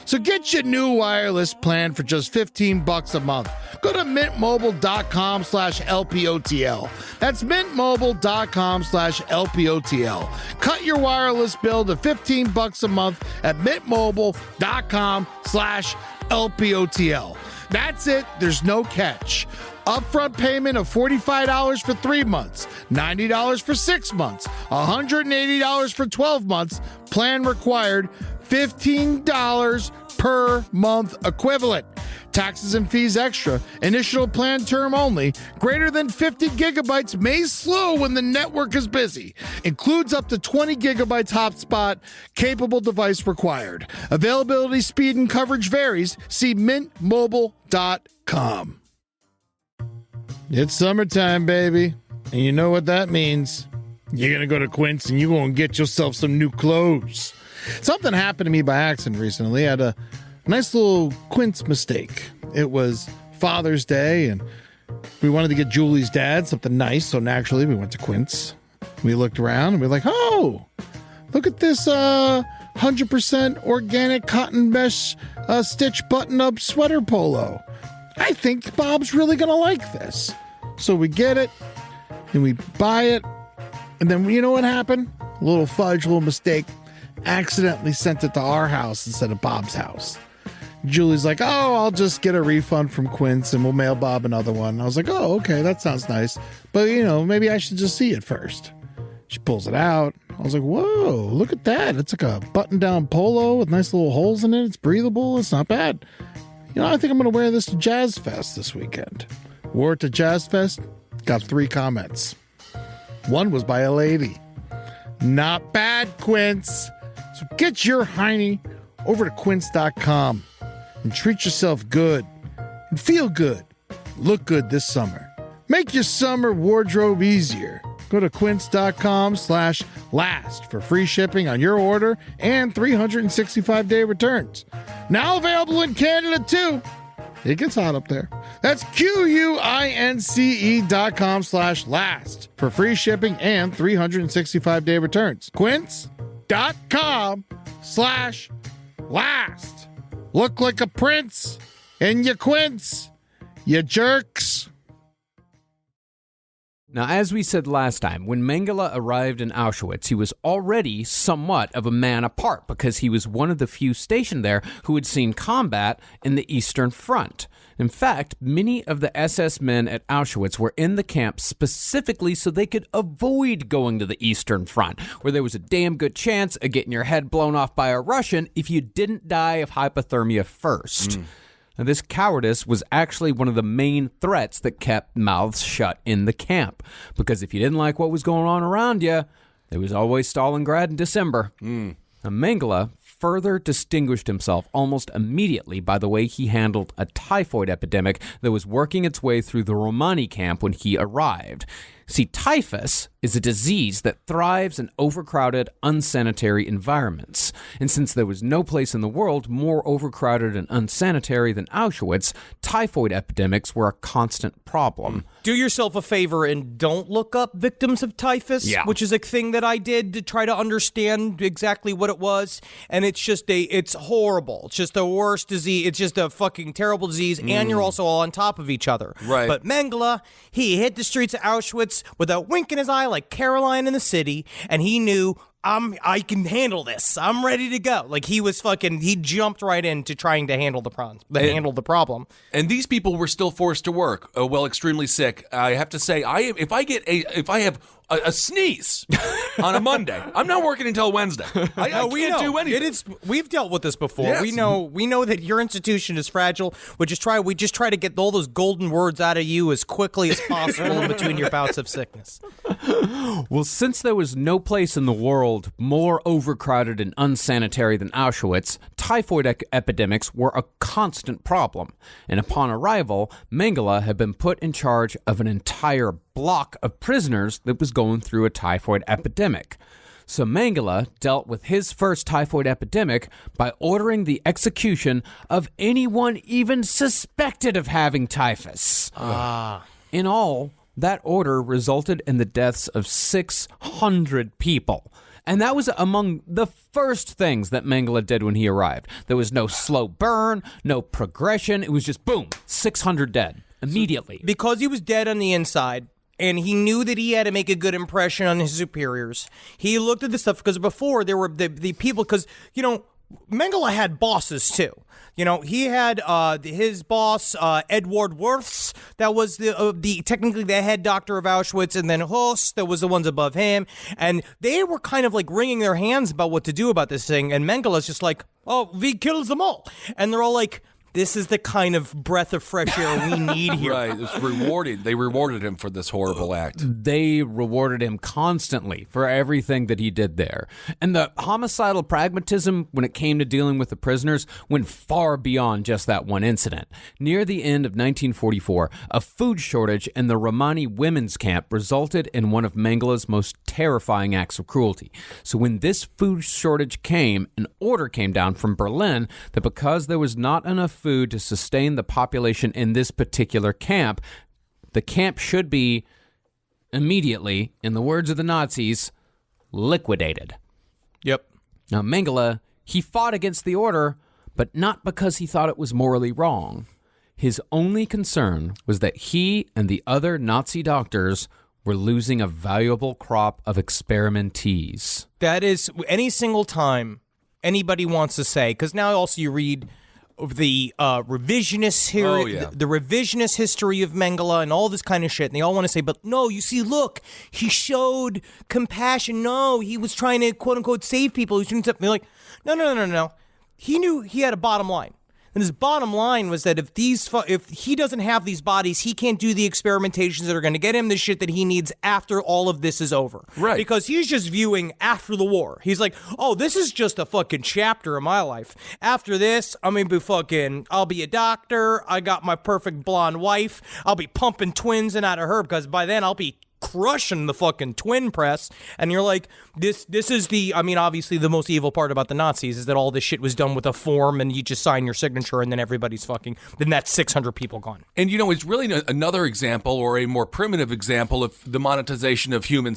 [SPEAKER 8] So get your new wireless plan for just $15 a month. Go to mintmobile.com/LPOTL. That's mintmobile.com/LPOTL. Cut your wireless bill to $15 a month at mintmobile.com/LPOTL. That's it. There's no catch. Upfront payment of $45 for 3 months, $90 for 6 months, $180 for 12 months. Plan required, $15 per month equivalent. Taxes and fees extra. Initial plan term only. Greater than 50 gigabytes may slow when the network is busy. Includes up to 20 gigabytes hotspot. Capable device required. Availability, speed, and coverage varies. See mintmobile.com. It's summertime, baby. And you know what that means. You're going to go to Quince and you're going to get yourself some new clothes. Something happened to me by accident recently. I had a nice little Quince mistake. It was Father's Day, and we wanted to get Julie's dad something nice, so naturally we went to Quince. We looked around, and we were like, oh, look at this 100% organic cotton mesh stitch button-up sweater polo. I think Bob's really going to like this. So we get it, and we buy it, and then you know what happened? A little fudge, a little mistake. Accidentally sent it to our house instead of Bob's house. Julie's like, oh, I'll just get a refund from Quince and we'll mail Bob another one. I was like, oh, okay, that sounds nice. But, maybe I should just see it first. She pulls it out. I was like, whoa, look at that. It's like a button-down polo with nice little holes in it. It's breathable. It's not bad. I think I'm going to wear this to Jazz Fest this weekend. Wore it to Jazz Fest. Got 3 comments. One was by a lady. Not bad, Quince. So get your hiney over to quince.com and treat yourself good and feel good. Look good this summer. Make your summer wardrobe easier. Go to quince.com/last for free shipping on your order and 365-day returns. Now available in Canada too. It gets hot up there. That's QUINCE.com/last for free shipping and 365-day returns. Quince.com/last. Look like a prince in your Quince, you jerks.
[SPEAKER 1] Now, as we said last time, when Mengele arrived in Auschwitz, he was already somewhat of a man apart because he was one of the few stationed there who had seen combat in the Eastern Front. In fact, many of the SS men at Auschwitz were in the camp specifically so they could avoid going to the Eastern Front, where there was a damn good chance of getting your head blown off by a Russian if you didn't die of hypothermia first. Now, this cowardice was actually one of the main threats that kept mouths shut in the camp, because if you didn't like what was going on around you, there was always Stalingrad in December. Now, Mengele further distinguished himself almost immediately by the way he handled a typhoid epidemic that was working its way through the Romani camp when he arrived. See, typhus is a disease that thrives in overcrowded, unsanitary environments. And since there was no place in the world more overcrowded and unsanitary than Auschwitz, typhoid epidemics were a constant problem.
[SPEAKER 11] Do yourself a favor and don't look up victims of typhus, which is a thing that I did to try to understand exactly what it was. And it's just it's horrible. It's just the worst disease. It's just a fucking terrible disease. And you're also all on top of each other.
[SPEAKER 12] Right.
[SPEAKER 11] But Mengele, he hit the streets of Auschwitz with a wink in his eye like Caroline in the City, and he knew, I can handle this. I'm ready to go. Like he jumped right into trying to handle the problem.
[SPEAKER 12] And these people were still forced to work, extremely sick. I have to say, if I have a sneeze on a Monday, I'm not working until Wednesday. I can't do anything.
[SPEAKER 11] We've dealt with this before.
[SPEAKER 12] Yes.
[SPEAKER 11] We know that your institution is fragile. We just try to get all those golden words out of you as quickly as possible in between your bouts of sickness.
[SPEAKER 1] Well, since there was no place in the world more overcrowded and unsanitary than Auschwitz, typhoid epidemics were a constant problem. And upon arrival, Mengele had been put in charge of an entire block of prisoners that was going through a typhoid epidemic. So Mengele dealt with his first typhoid epidemic by ordering the execution of anyone even suspected of having typhus. In all, that order resulted in the deaths of 600 people. And that was among the first things that Mengele did when he arrived. There was no slow burn, no progression. It was just boom, 600 dead immediately.
[SPEAKER 11] Because he was dead on the inside, and he knew that he had to make a good impression on his superiors, he looked at this stuff, because before there were the people, because, Mengele had bosses too. He had his boss, Edward Worths, that was technically the head doctor of Auschwitz, and then Host, that was the ones above him, and they were kind of like wringing their hands about what to do about this thing, and Mengele's just like, oh, we kills them all, and they're all like, this is the kind of breath of fresh air we need here.
[SPEAKER 12] Right, it's rewarded. They rewarded him for this horrible act.
[SPEAKER 1] They rewarded him constantly for everything that he did there. And the homicidal pragmatism when it came to dealing with the prisoners went far beyond just that one incident. Near the end of 1944, a food shortage in the Romani women's camp resulted in one of Mengele's most terrifying acts of cruelty. So when this food shortage came, an order came down from Berlin that because there was not enough food to sustain the population in this particular camp, the camp should be immediately, in the words of the Nazis, liquidated.
[SPEAKER 11] Yep.
[SPEAKER 1] Now, Mengele, he fought against the order, but not because he thought it was morally wrong. His only concern was that he and the other Nazi doctors were losing a valuable crop of experimentees.
[SPEAKER 11] That is, any single time anybody wants to say, because now also you read the revisionist the revisionist history of Mengele and all this kind of shit, and they all want to say, but no, you see, look, he showed compassion. No, he was trying to quote unquote save people. He was doing something. They're like, no. He knew he had a bottom line. And his bottom line was that if he doesn't have these bodies, he can't do the experimentations that are going to get him the shit that he needs after all of this is over.
[SPEAKER 12] Right.
[SPEAKER 11] Because he's just viewing after the war. He's like, oh, this is just a fucking chapter of my life. After this, I'll be a doctor. I got my perfect blonde wife. I'll be pumping twins in out of her, because by then I'll be crushing the fucking twin press. And you're like, this is obviously the most evil part about the Nazis is that all this shit was done with a form and you just sign your signature and then everybody's then that's 600 people gone.
[SPEAKER 12] And it's really another example, or a more primitive example, of the monetization of human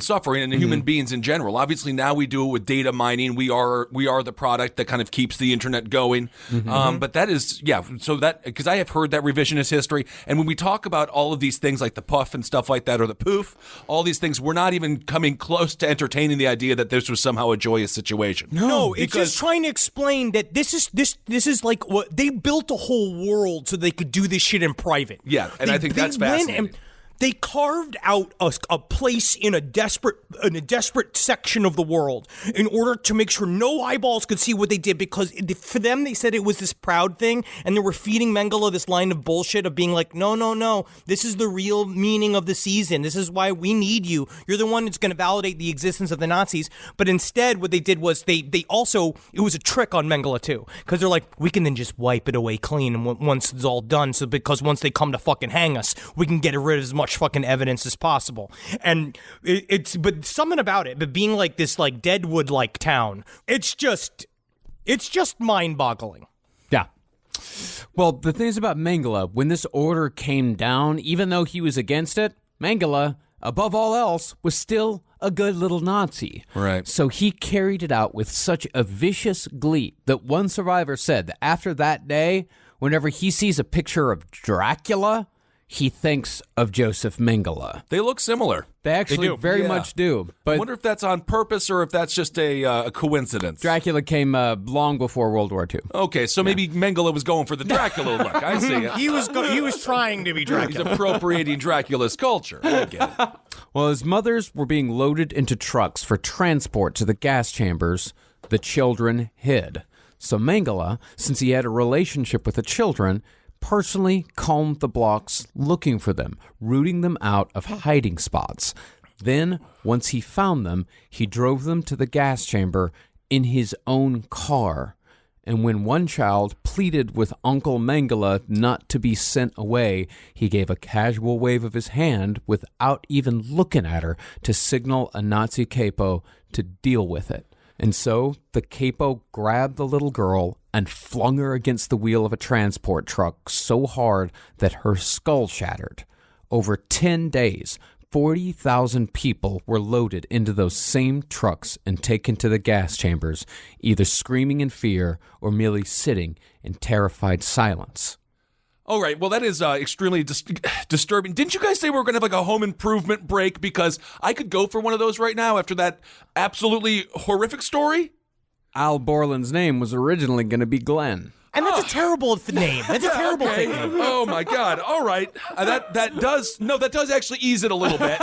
[SPEAKER 12] suffering and human beings in general. Obviously now we do it with data mining. We are the product that kind of keeps the internet going. But that is, so that, because I have heard that revisionist history, and when we talk about all of these things like the puff and stuff like that, or the poof, all these things, we're not even coming close to entertaining the idea that this was somehow a joyous situation.
[SPEAKER 11] No, it's just trying to explain that this is like what they built a whole world so they could do this shit in private.
[SPEAKER 12] Yeah, and I think that's fascinating.
[SPEAKER 13] They carved out a place in a desperate section of the world in order to make sure no eyeballs could see what they did, because for them, they said it was this proud thing, and they were feeding Mengele this line of bullshit of being like, no, this is the real meaning of the season. This is why we need you. You're the one that's going to validate the existence of the Nazis. But instead, what they did was they also, it was a trick on Mengele too, because they're like, we can then just wipe it away clean once it's all done. So because once they come to fucking hang us, we can get rid of as much fucking evidence as possible. And but something about it, but being like this like Deadwood like town, it's just mind-boggling.
[SPEAKER 1] Yeah. Well, the thing is about Mengele, when this order came down, even though he was against it, Mengele, above all else, was still a good little Nazi.
[SPEAKER 12] Right.
[SPEAKER 1] So he carried it out with such a vicious glee that one survivor said that after that day, whenever he sees a picture of Dracula, he thinks of Josef Mengele.
[SPEAKER 12] They look similar.
[SPEAKER 1] They actually very much do. But
[SPEAKER 12] I wonder if that's on purpose or if that's just a coincidence.
[SPEAKER 1] Dracula came long before World War II.
[SPEAKER 12] Okay, so maybe Mengele was going for the Dracula look. I see it.
[SPEAKER 13] He was trying to be Dracula.
[SPEAKER 12] He's appropriating Dracula's culture. I get it.
[SPEAKER 1] Well, as mothers were being loaded into trucks for transport to the gas chambers, the children hid. So Mengele, since he had a relationship with the children, personally combed the blocks looking for them, rooting them out of hiding spots. Then, once he found them, he drove them to the gas chamber in his own car. And when one child pleaded with Uncle Mengele not to be sent away, he gave a casual wave of his hand without even looking at her to signal a Nazi capo to deal with it. And so the capo grabbed the little girl and flung her against the wheel of a transport truck so hard that her skull shattered. Over 10 days, 40,000 people were loaded into those same trucks and taken to the gas chambers, either screaming in fear or merely sitting in terrified silence.
[SPEAKER 12] All right, well, that is extremely disturbing. Didn't you guys say we were going to have like a home improvement break? Because I could go for one of those right now after that absolutely horrific story.
[SPEAKER 1] Al Borland's name was originally going to be Glenn.
[SPEAKER 13] And that's a terrible name. That's a terrible thing.
[SPEAKER 12] Oh my God! All right, that does actually ease it a little bit.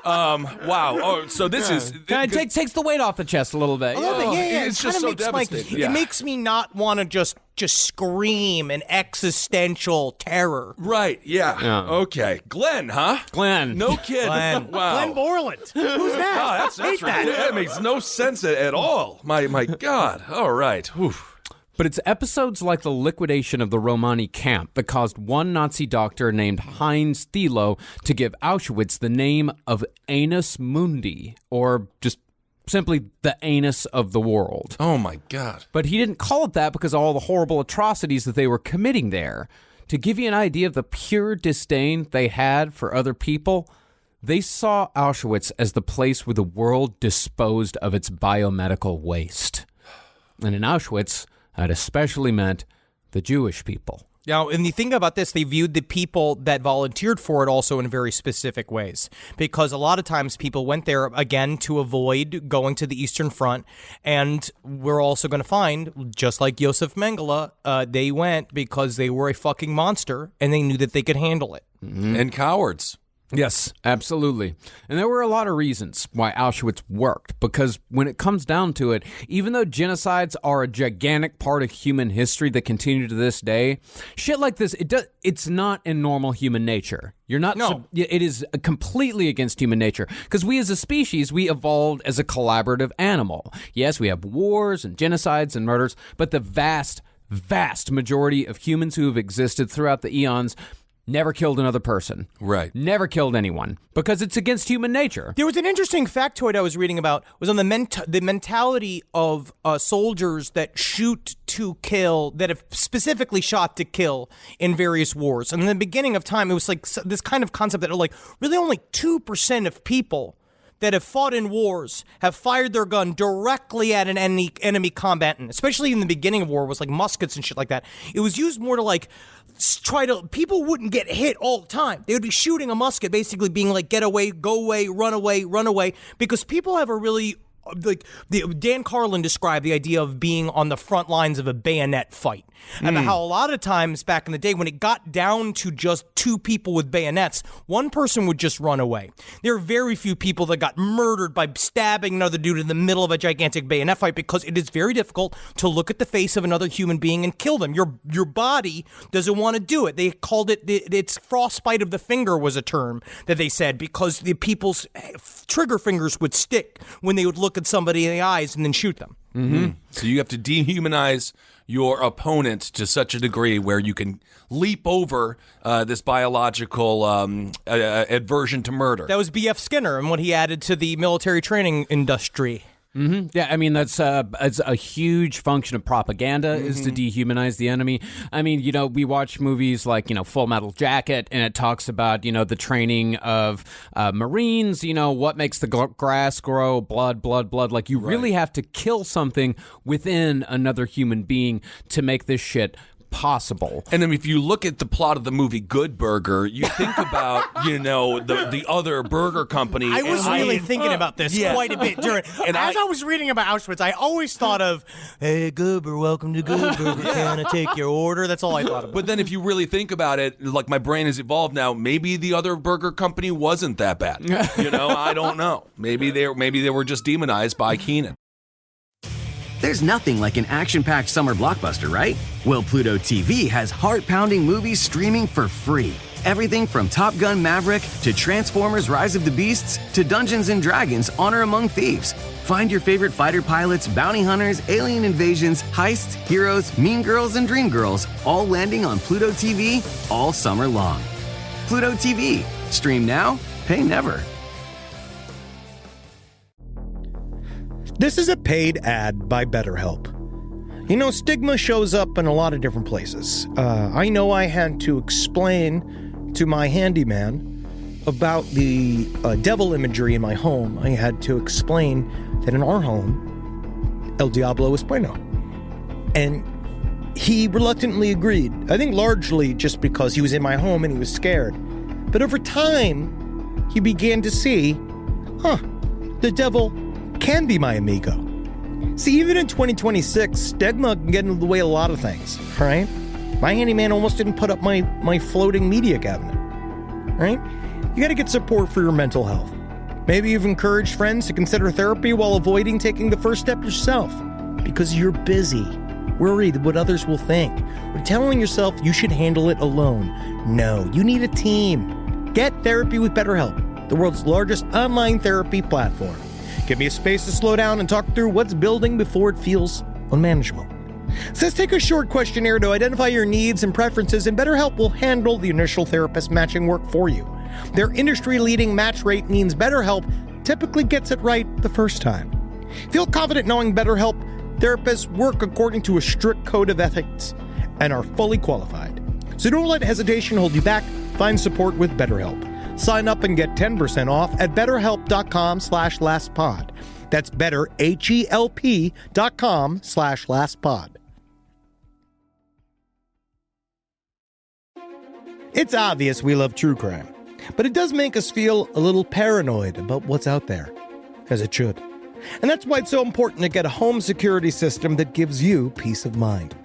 [SPEAKER 12] Wow. Oh, so this is
[SPEAKER 1] kind of takes the weight off the chest a little bit.
[SPEAKER 13] Yeah.
[SPEAKER 12] It's just so devastating.
[SPEAKER 13] It makes me not want to just scream in existential terror.
[SPEAKER 12] Right. Yeah. Okay. Glenn, huh?
[SPEAKER 1] Glenn.
[SPEAKER 12] No kid.
[SPEAKER 13] Glenn.
[SPEAKER 12] Wow.
[SPEAKER 13] Glenn Borland. Who's that?
[SPEAKER 12] Oh, that's right. That makes no sense at all. My God. All right. Whew.
[SPEAKER 1] But it's episodes like the liquidation of the Romani camp that caused one Nazi doctor named Heinz Thilo to give Auschwitz the name of Anus Mundi, or just simply the anus of the world.
[SPEAKER 12] Oh my God.
[SPEAKER 1] But he didn't call it that because of all the horrible atrocities that they were committing there. To give you an idea of the pure disdain they had for other people, they saw Auschwitz as the place where the world disposed of its biomedical waste. And in Auschwitz, that especially meant the Jewish people.
[SPEAKER 13] Now, and you think about this, they viewed the people that volunteered for it also in very specific ways, because a lot of times people went there, again, to avoid going to the Eastern Front, and we're also going to find, just like Josef Mengele, they went because they were a fucking monster, and they knew that they could handle it.
[SPEAKER 12] Mm-hmm. And cowards.
[SPEAKER 1] Yes, absolutely. And there were a lot of reasons why Auschwitz worked, because when it comes down to it, even though genocides are a gigantic part of human history that continue to this day, shit like this, it's not in normal human nature. You're not.
[SPEAKER 13] No.
[SPEAKER 1] It is completely against human nature, because we as a species, we evolved as a collaborative animal. Yes, we have wars and genocides and murders, but the vast majority of humans who have existed throughout the eons never killed another person.
[SPEAKER 12] Right.
[SPEAKER 1] Never killed anyone, because it's against human nature.
[SPEAKER 13] There was an interesting factoid I was reading about, was on the mentality of soldiers that shoot to kill, that have specifically shot to kill in various wars. And in the beginning of time, it was like this kind of concept that like really only 2% of people that have fought in wars have fired their gun directly at an enemy combatant, especially in the beginning of war, was like muskets and shit like that. It was used more to like people wouldn't get hit all the time. They would be shooting a musket, basically being like, get away, go away, run away, because people have a really Dan Carlin described the idea of being on the front lines of a bayonet fight. And how a lot of times back in the day when it got down to just two people with bayonets, one person would just run away. There are very few people that got murdered by stabbing another dude in the middle of a gigantic bayonet fight because it is very difficult to look at the face of another human being and kill them. Your body doesn't want to do it. They called it's frostbite of the finger was a term that they said because the people's trigger fingers would stick when they would look at somebody in the eyes and then shoot them.
[SPEAKER 12] Mm-hmm. So you have to dehumanize your opponent to such a degree where you can leap over this biological aversion to murder.
[SPEAKER 13] That was B.F. Skinner and what he added to the military training industry.
[SPEAKER 1] Mm-hmm. Yeah, I mean, that's it's a huge function of propaganda is to dehumanize the enemy. I mean, we watch movies like, Full Metal Jacket, and it talks about, the training of Marines, what makes the grass grow, blood. Like, you really have to kill something within another human being to make this shit possible.
[SPEAKER 12] And then if you look at the plot of the movie Good Burger, you think about, the other burger company.
[SPEAKER 13] I was really thinking about this quite a bit during. And as I was reading about Auschwitz, I always thought of, hey, Goober, welcome to Good Burger. Can I take your order? That's all I thought about.
[SPEAKER 12] But then if you really think about it, like my brain has evolved now, maybe the other burger company wasn't that bad. I don't know. Maybe they were just demonized by Keenan.
[SPEAKER 14] There's nothing like an action-packed summer blockbuster, right? Well, Pluto TV has heart-pounding movies streaming for free. Everything from Top Gun: Maverick to Transformers: Rise of the Beasts to Dungeons & Dragons: Honor Among Thieves. Find your favorite fighter pilots, bounty hunters, alien invasions, heists, heroes, mean girls, and dream girls all landing on Pluto TV all summer long. Pluto TV. Stream now, pay never.
[SPEAKER 7] This is a paid ad by BetterHelp. Stigma shows up in a lot of different places. I know I had to explain to my handyman about the devil imagery in my home. I had to explain that in our home, El Diablo es bueno. And he reluctantly agreed. I think largely just because he was in my home and he was scared. But over time, he began to see, the devil can be my amigo. See, even in 2026, stigma can get in the way of a lot of things, right? My handyman almost didn't put up my floating media cabinet, right? You got to get support for your mental health. Maybe you've encouraged friends to consider therapy while avoiding taking the first step yourself because you're busy, worried what others will think, or telling yourself you should handle it alone. No, you need a team. Get therapy with BetterHelp, the world's largest online therapy platform. Give me a space to slow down and talk through what's building before it feels unmanageable. So let's take a short questionnaire to identify your needs and preferences, and BetterHelp will handle the initial therapist matching work for you. Their industry-leading match rate means BetterHelp typically gets it right the first time. Feel confident knowing BetterHelp therapists work according to a strict code of ethics and are fully qualified. So don't let hesitation hold you back. Find support with BetterHelp. Sign up and get 10% off at betterhelp.com/lastpod. That's betterhelp.com/lastpod. It's obvious we love true crime, but it does make us feel a little paranoid about what's out there, as it should. And that's why it's so important to get a home security system that gives you peace of mind.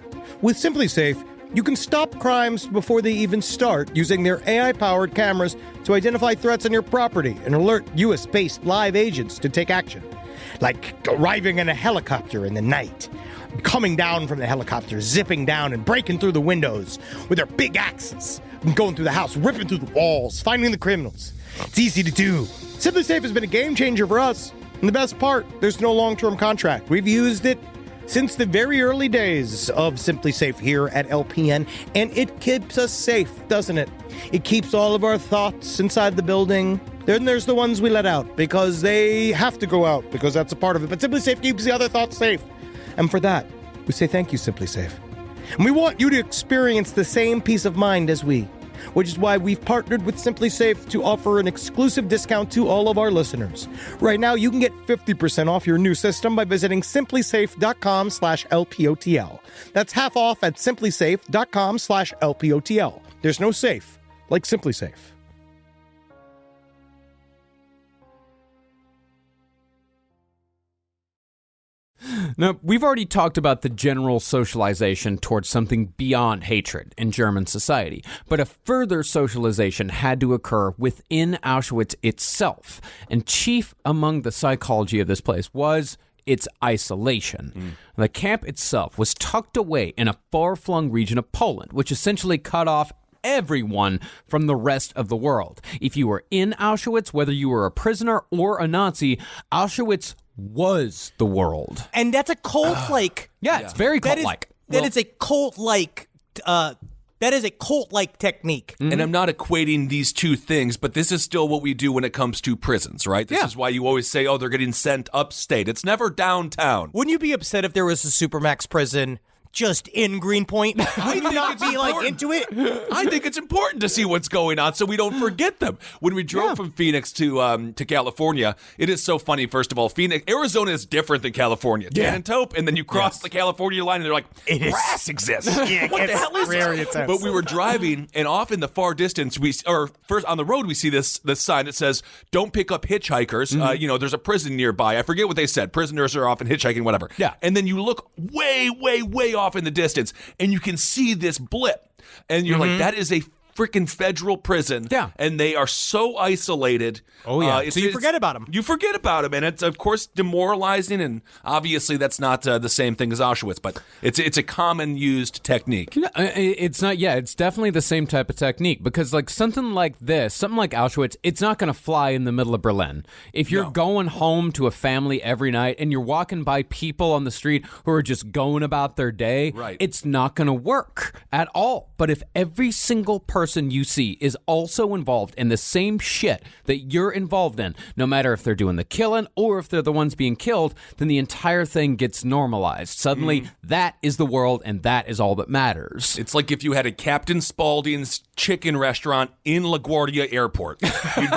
[SPEAKER 7] With SimpliSafe, you can stop crimes before they even start using their AI-powered cameras to identify threats on your property and alert US-based live agents to take action. Like arriving in a helicopter in the night, coming down from the helicopter, zipping down and breaking through the windows with their big axes, and going through the house, ripping through the walls, finding the criminals. It's easy to do. SimpliSafe has been a game changer for us. And the best part, there's no long-term contract. We've used it since the very early days of SimpliSafe here at LPN, and it keeps us safe, doesn't it? It keeps all of our thoughts inside the building. Then there's the ones we let out because they have to go out because that's a part of it. But SimpliSafe keeps the other thoughts safe. And for that, we say thank you, SimpliSafe. And we want you to experience the same peace of mind as we, which is why we've partnered with SimpliSafe to offer an exclusive discount to all of our listeners. Right now, you can get 50% off your new system by visiting simplisafe.com/LPOTL. That's half off at simplisafe.com/LPOTL. There's no safe like SimpliSafe.
[SPEAKER 1] Now, we've already talked about the general socialization towards something beyond hatred in German society, but a further socialization had to occur within Auschwitz itself. And chief among the psychology of this place was its isolation. The camp itself was tucked away in a far-flung region of Poland, which essentially cut off everyone from the rest of the world. If you were in Auschwitz, whether you were a prisoner or a Nazi, Auschwitz was the world.
[SPEAKER 13] And that's a cult-like...
[SPEAKER 1] It's very cult-like.
[SPEAKER 13] That is a cult-like... that is a cult-like technique.
[SPEAKER 12] And I'm not equating these two things, but this is still what we do when it comes to prisons, right? This is why you always say, they're getting sent upstate. It's never downtown.
[SPEAKER 13] Wouldn't you be upset if there was a Supermax prison just in Greenpoint? Would you not be into it?
[SPEAKER 12] I think it's important to see what's going on so we don't forget them. When we drove from Phoenix to California, it is so funny. First of all, Arizona is different than California. Dan and Taupe, and then you cross the California line, and they're like, grass exists. What the hell is this? But we were driving, and off in the far distance, first on the road, we see this sign that says, "Don't pick up hitchhikers." There's a prison nearby. I forget what they said. Prisoners are often hitchhiking, whatever. Yeah. And then you look way, way, way off in the distance, and you can see this blip, and you're like, that is a freaking federal prison. Yeah. And they are so isolated.
[SPEAKER 13] Oh, yeah. So you forget about them.
[SPEAKER 12] You forget about them, and it's, of course, demoralizing, and obviously that's not the same thing as Auschwitz, but it's a common used technique.
[SPEAKER 1] It's not, it's definitely the same type of technique, because like something like Auschwitz, it's not going to fly in the middle of Berlin. If you're going home to a family every night, and you're walking by people on the street who are just going about their day, it's not going to work at all. But if every single person you see is also involved in the same shit that you're involved in, no matter if they're doing the killing or if they're the ones being killed, then the entire thing gets normalized. Suddenly, that is the world, and that is all that matters.
[SPEAKER 12] It's like if you had a Captain Spaulding's chicken restaurant in LaGuardia Airport.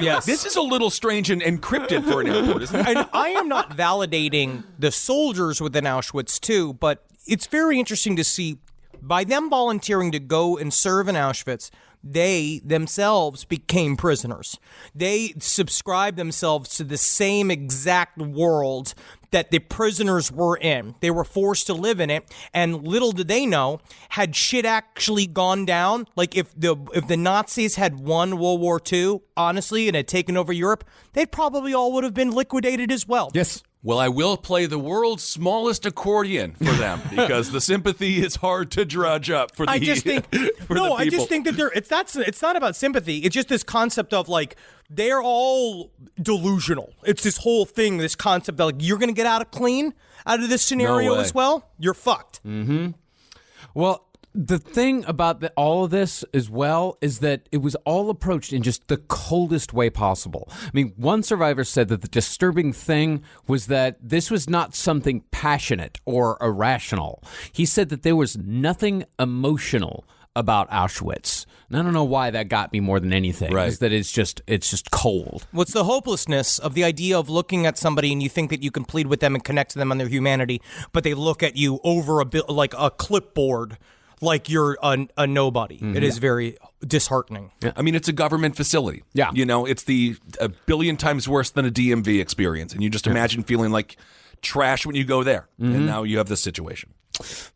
[SPEAKER 12] Yes. This is a little strange and encrypted for an airport, isn't it?
[SPEAKER 13] And I am not validating the soldiers within Auschwitz, too, but it's very interesting to see, by them volunteering to go and serve in Auschwitz, they themselves became prisoners. They subscribed themselves to the same exact world that the prisoners were in. They were forced to live in it, and little did they know, had shit actually gone down, like if the Nazis had won World War II, honestly, and had taken over Europe, they probably all would have been liquidated as well.
[SPEAKER 1] Yes.
[SPEAKER 12] Well, I will play the world's smallest accordion for them because the sympathy is hard to drudge up for the people.
[SPEAKER 13] I just think that it's not about sympathy. It's just this concept of like they're all delusional. It's this whole thing, this concept that like you're going to get out of this scenario as well. You're fucked.
[SPEAKER 1] Mm-hmm. Well, the thing about all of this as well is that it was all approached in just the coldest way possible. I mean, one survivor said that the disturbing thing was that this was not something passionate or irrational. He said that there was nothing emotional about Auschwitz. And I don't know why that got me more than anything. Right. Is that it's just cold.
[SPEAKER 13] What's the hopelessness of the idea of looking at somebody and you think that you can plead with them and connect to them on their humanity, but they look at you over like a clipboard, like you're a nobody. Mm-hmm. It is very disheartening.
[SPEAKER 12] Yeah. I mean, it's a government facility. Yeah. It's a billion times worse than a DMV experience. And you just imagine feeling like trash when you go there. Mm-hmm. And now you have this situation.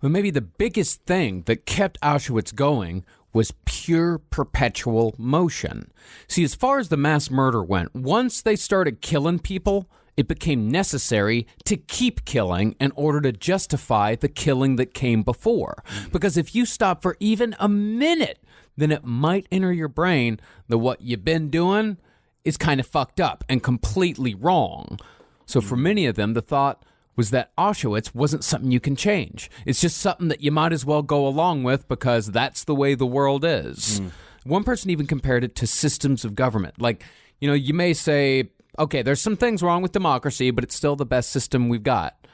[SPEAKER 1] But maybe the biggest thing that kept Auschwitz going was pure perpetual motion. See, as far as the mass murder went, once they started killing people, it became necessary to keep killing in order to justify the killing that came before. Because if you stop for even a minute, then it might enter your brain that what you've been doing is kind of fucked up and completely wrong. So for many of them, the thought was that Auschwitz wasn't something you can change. It's just something that you might as well go along with because that's the way the world is. One person even compared it to systems of government. Like, you may say, okay, there's some things wrong with democracy, but it's still the best system we've got.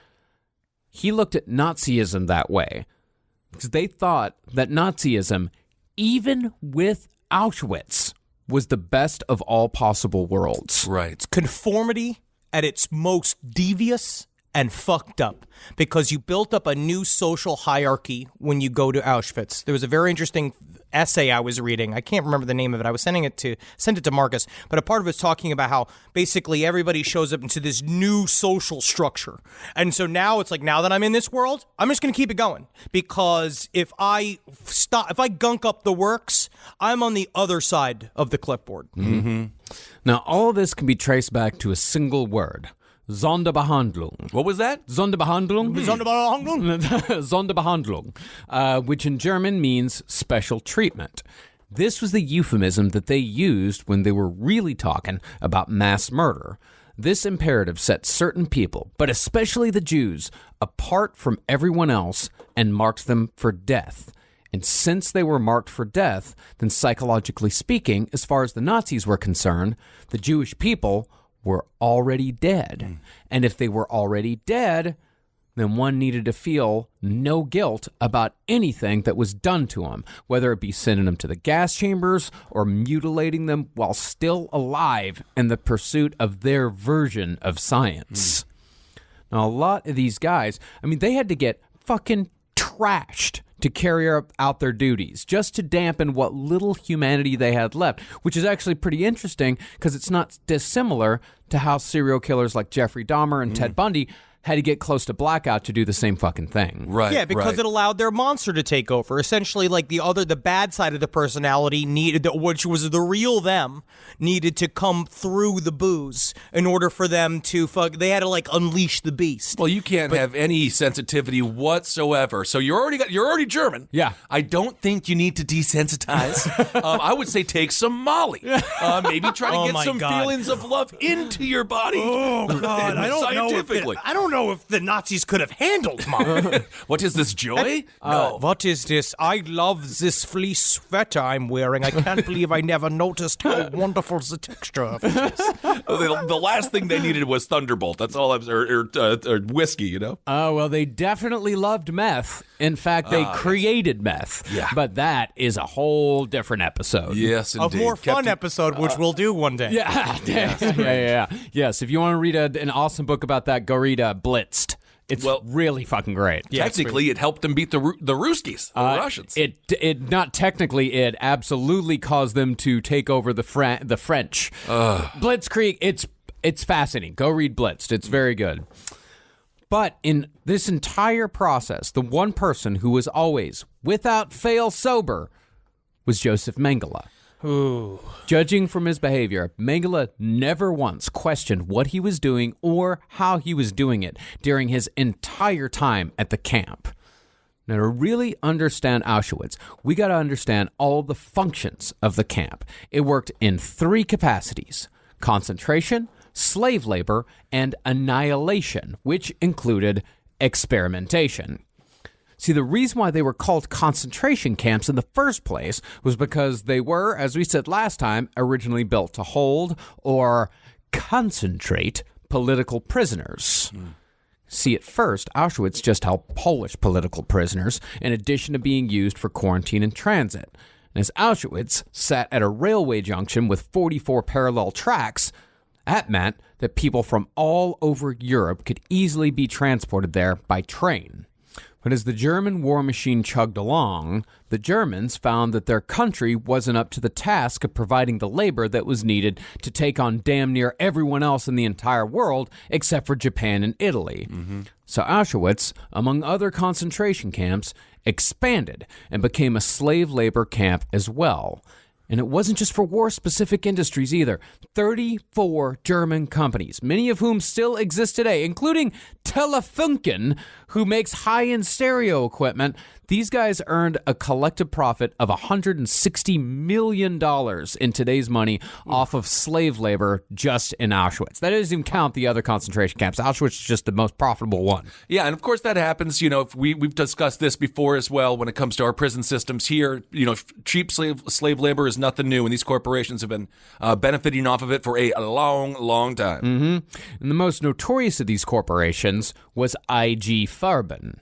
[SPEAKER 1] He looked at Nazism that way because they thought that Nazism, even with Auschwitz, was the best of all possible worlds.
[SPEAKER 12] Right.
[SPEAKER 13] Conformity at its most devious and fucked up because you built up a new social hierarchy when you go to Auschwitz. There was a very interesting essay I was reading. I can't remember the name of it. I was sent it to Marcus, but a part of it's talking about how basically everybody shows up into this new social structure. And so now it's like, now that I'm in this world, I'm just going to keep it going, because if I gunk up the works, I'm on the other side of the clipboard.
[SPEAKER 1] Mm-hmm. Now, all of this can be traced back to a single word. Sonderbehandlung.
[SPEAKER 12] What was that?
[SPEAKER 1] Sonderbehandlung? Sonderbehandlung, which in German means special treatment. This was the euphemism that they used when they were really talking about mass murder. This imperative set certain people, but especially the Jews, apart from everyone else and marked them for death. And since they were marked for death, then psychologically speaking, as far as the Nazis were concerned, the Jewish people were already dead. And if they were already dead, then one needed to feel no guilt about anything that was done to them, whether it be sending them to the gas chambers or mutilating them while still alive in the pursuit of their version of science. Now, a lot of these guys, I mean, they had to get fucking trashed to carry out their duties, just to dampen what little humanity they had left, which is actually pretty interesting because it's not dissimilar to how serial killers like Jeffrey Dahmer and Ted Bundy had to get close to blackout to do the same fucking thing.
[SPEAKER 12] Right.
[SPEAKER 13] Yeah, because it allowed their monster to take over. Essentially, like the bad side of the personality needed, which was the real them, needed to come through the booze in order for them to they had to like unleash the beast.
[SPEAKER 12] Well, you can't have any sensitivity whatsoever. So you're already German.
[SPEAKER 1] Yeah.
[SPEAKER 12] I don't think you need to desensitize. I would say take some Molly. Maybe try to get some feelings of love into your body.
[SPEAKER 13] Oh God, I don't know if the Nazis could have handled mine.
[SPEAKER 12] What is this, joy?
[SPEAKER 13] No. What is this? I love this fleece sweater I'm wearing. I can't believe I never noticed how wonderful the texture of it is.
[SPEAKER 12] The last thing they needed was Thunderbolt. That's all or whiskey, you know?
[SPEAKER 1] Oh, well, they definitely loved meth. In fact, they created meth.
[SPEAKER 12] Yeah.
[SPEAKER 1] But that is a whole different episode.
[SPEAKER 12] Yes, indeed.
[SPEAKER 13] A more fun episode, which we'll do one day.
[SPEAKER 1] Yeah. Yeah. Yes, if you want to read an awesome book about that, go read Blitzed. It's really fucking great.
[SPEAKER 12] Yeah, technically, it helped them beat the Ruskies, the Russians.
[SPEAKER 1] It not technically, it absolutely caused them to take over the French. Blitzkrieg, it's fascinating. Go read Blitzed. It's very good. But in this entire process, the one person who was always, without fail, sober was Josef Mengele.
[SPEAKER 13] Ooh.
[SPEAKER 1] Judging from his behavior, Mengele never once questioned what he was doing or how he was doing it during his entire time at the camp. Now, to really understand Auschwitz, we got to understand all the functions of the camp. It worked in 3 capacities: concentration, slave labor, and annihilation, which included experimentation. See, the reason why they were called concentration camps in the first place was because they were, as we said last time, originally built to hold or concentrate political prisoners. See, at first, Auschwitz just held Polish political prisoners, in addition to being used for quarantine and transit. And as Auschwitz sat at a railway junction with 44 parallel tracks, that meant that people from all over Europe could easily be transported there by train. But as the German war machine chugged along, the Germans found that their country wasn't up to the task of providing the labor that was needed to take on damn near everyone else in the entire world except for Japan and Italy. So Auschwitz, among other concentration camps, expanded and became a slave labor camp as well. And it wasn't just for war-specific industries either. 34 German companies, many of whom still exist today, including Telefunken, who makes high-end stereo equipment. These guys earned a collective profit of $160 million in today's money off of slave labor just in Auschwitz. That doesn't even count the other concentration camps. Auschwitz is just the most profitable one.
[SPEAKER 12] Yeah, and of course that happens, if we've discussed this before as well when it comes to our prison systems here. Cheap slave labor is nothing new, and these corporations have been benefiting off of it for a long, long time.
[SPEAKER 1] And the most notorious of these corporations was IG Farben.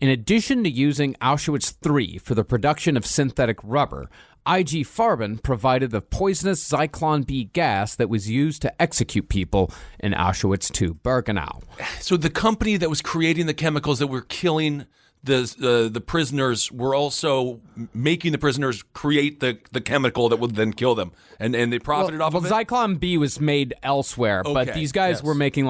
[SPEAKER 1] In addition to using Auschwitz III for the production of synthetic rubber, IG Farben provided the poisonous Zyklon B gas that was used to execute people in Auschwitz II-Birkenau.
[SPEAKER 12] So the company that was creating the chemicals that were killing the prisoners were also making the prisoners create the chemical that would then kill them, and they profited off of it.
[SPEAKER 1] Zyklon B was made elsewhere, but these guys were making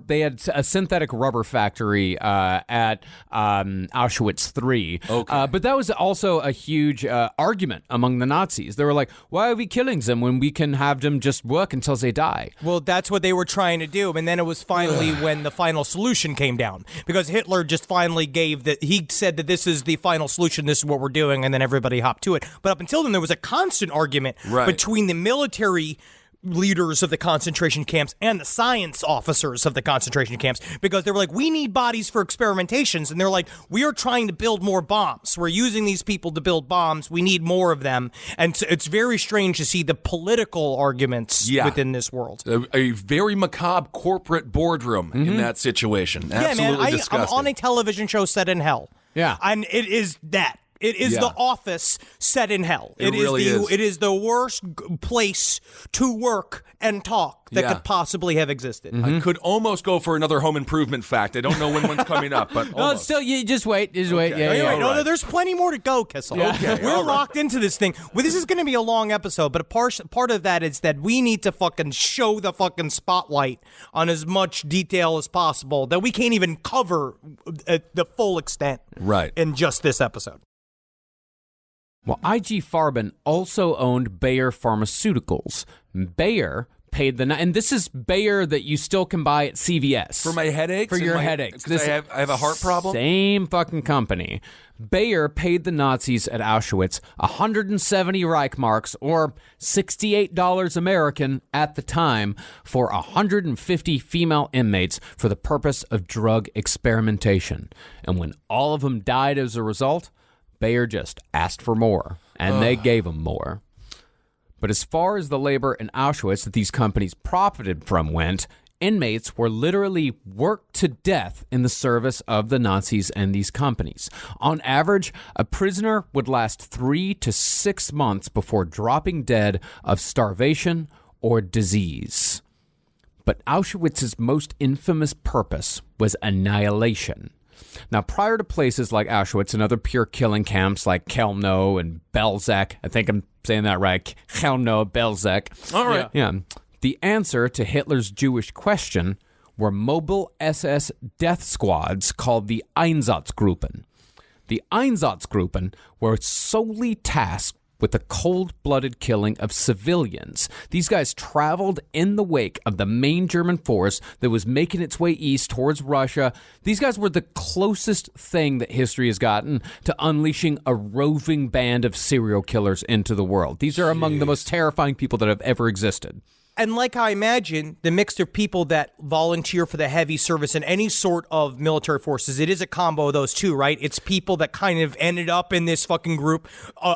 [SPEAKER 1] they had a synthetic rubber factory at Auschwitz III. But that was also a huge argument among the Nazis. They were like, "Why are we killing them when we can have them just work until they die?"
[SPEAKER 13] Well, that's what they were trying to do, and then it was finally when the final solution came down, because Hitler just finally gave that. He said that this is the final solution, this is what we're doing, and then everybody hopped to it. But up until then, there was a constant argument between the military leaders of the concentration camps and the science officers of the concentration camps, because they were like, we need bodies for experimentations, and they're like, we are trying to build more bombs. We're using these people to build bombs. We need more of them. And so it's very strange to see the political arguments within this world.
[SPEAKER 12] A very macabre corporate boardroom in that situation. Absolutely disgusting.
[SPEAKER 13] I'm on a television show set in hell.
[SPEAKER 1] Yeah.
[SPEAKER 13] And it is that. It is The Office set in hell.
[SPEAKER 12] It really is.
[SPEAKER 13] It is the worst place to work and talk that could possibly have existed.
[SPEAKER 12] I could almost go for another home improvement fact. I don't know when one's coming up, but
[SPEAKER 1] no, still, you just wait. Just wait. Yeah,
[SPEAKER 13] No, there's plenty more to go, Kissel. We're locked into this thing. Well, this is going to be a long episode, but a part of that is that we need to fucking show the fucking spotlight on as much detail as possible that we can't even cover the full extent in just this episode.
[SPEAKER 1] Well, IG Farben also owned Bayer Pharmaceuticals. Bayer paid and this is Bayer that you still can buy at CVS.
[SPEAKER 12] For my headaches?
[SPEAKER 1] For your headaches.
[SPEAKER 12] I have a heart problem?
[SPEAKER 1] Same fucking company. Bayer paid the Nazis at Auschwitz 170 Reichmarks, or $68 American at the time, for 150 female inmates for the purpose of drug experimentation. And when all of them died as a result, Bayer just asked for more, and they gave them more. But as far as the labor in Auschwitz that these companies profited from went, inmates were literally worked to death in the service of the Nazis and these companies. On average, a prisoner would last 3 to 6 months before dropping dead of starvation or disease. But Auschwitz's most infamous purpose was annihilation. Now, prior to places like Auschwitz and other pure killing camps like Chelmno and Belzec, I think I'm saying that right, Chelmno, Belzec.
[SPEAKER 12] All right.
[SPEAKER 1] Yeah. The answer to Hitler's Jewish question were mobile SS death squads called the Einsatzgruppen. The Einsatzgruppen were solely tasked with the cold-blooded killing of civilians. These guys traveled in the wake of the main German force that was making its way east towards Russia. These guys were the closest thing that history has gotten to unleashing a roving band of serial killers into the world. These are among the most terrifying people that have ever existed.
[SPEAKER 13] And like I imagine, the mix of people that volunteer for the heavy service in any sort of military forces, it is a combo of those two, right? It's people that kind of ended up in this fucking group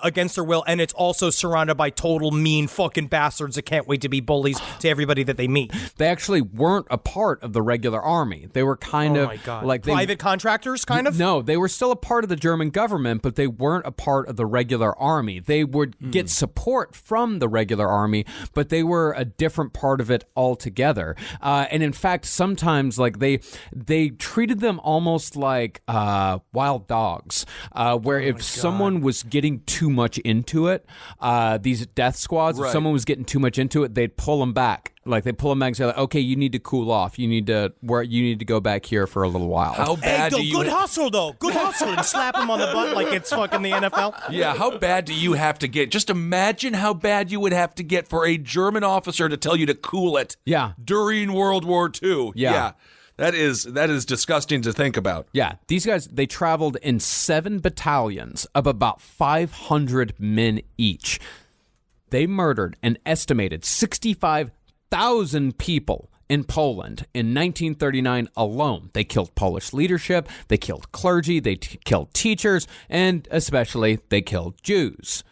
[SPEAKER 13] against their will, and it's also surrounded by total mean fucking bastards that can't wait to be bullies to everybody that they meet.
[SPEAKER 1] They actually weren't a part of the regular army. They were kind of like
[SPEAKER 13] private contractors, kind of?
[SPEAKER 1] No, they were still a part of the German government, but they weren't a part of the regular army. They would get support from the regular army, but they were a different part of it altogether. And in fact, sometimes like they treated them almost like wild dogs, where if someone was getting too much into it, these death squads, if someone was getting too much into it, they'd pull them back. Like they pull them back and say, like, "Okay, you need to cool off. You need to go back here for a little while."
[SPEAKER 12] How bad do you?
[SPEAKER 13] Good hustle, though. Good hustle, and slap him on the butt like it's fucking the NFL.
[SPEAKER 12] Yeah, how bad do you have to get? Just imagine how bad you would have to get for a German officer to tell you to cool it.
[SPEAKER 1] Yeah,
[SPEAKER 12] during World War II. Yeah. That is disgusting to think about.
[SPEAKER 1] Yeah, these guys, they traveled in 7 battalions of about 500 men each. They murdered an estimated 65,000 people in Poland in 1939 alone. They killed Polish leadership, they killed clergy, they killed teachers, and especially they killed Jews.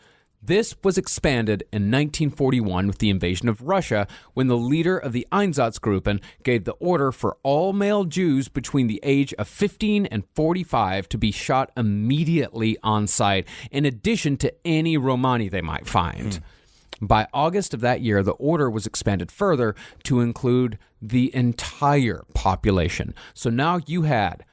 [SPEAKER 1] This was expanded in 1941 with the invasion of Russia, when the leader of the Einsatzgruppen gave the order for all male Jews between the age of 15 and 45 to be shot immediately on sight, in addition to any Romani they might find. By August of that year, the order was expanded further to include the entire population. So now you had,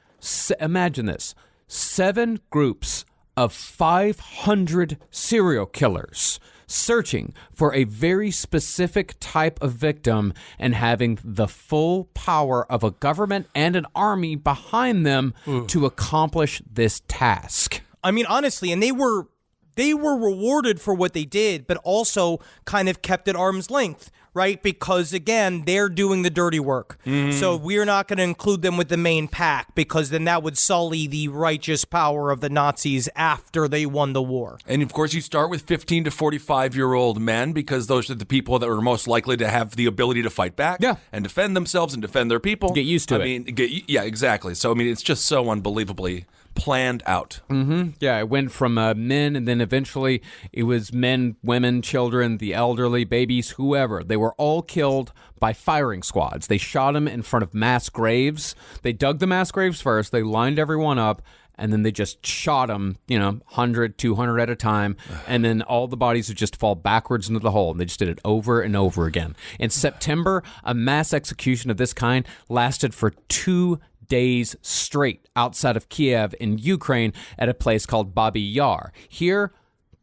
[SPEAKER 1] imagine this, 7 groups of 500 serial killers searching for a very specific type of victim and having the full power of a government and an army behind them to accomplish this task.
[SPEAKER 13] I mean, honestly, and they were rewarded for what they did, but also kind of kept at arm's length, right? Because, again, they're doing the dirty work. So we're not going to include them with the main pack, because then that would sully the righteous power of the Nazis after they won the war.
[SPEAKER 12] And, of course, you start with 15 to 45-year-old men, because those are the people that are most likely to have the ability to fight back and defend themselves and defend their people.
[SPEAKER 1] Get used to it.
[SPEAKER 12] Yeah, exactly. So, I mean, it's just so unbelievably planned out.
[SPEAKER 1] Yeah, it went from men, and then eventually it was men, women, children, the elderly, babies, whoever. They were all killed by firing squads. They shot them in front of mass graves. They dug the mass graves first. They lined everyone up, and then they just shot them, 100, 200 at a time, and then all the bodies would just fall backwards into the hole, and they just did it over and over again. In September, a mass execution of this kind lasted for 2 days straight outside of Kiev in Ukraine at a place called Babi Yar. Here,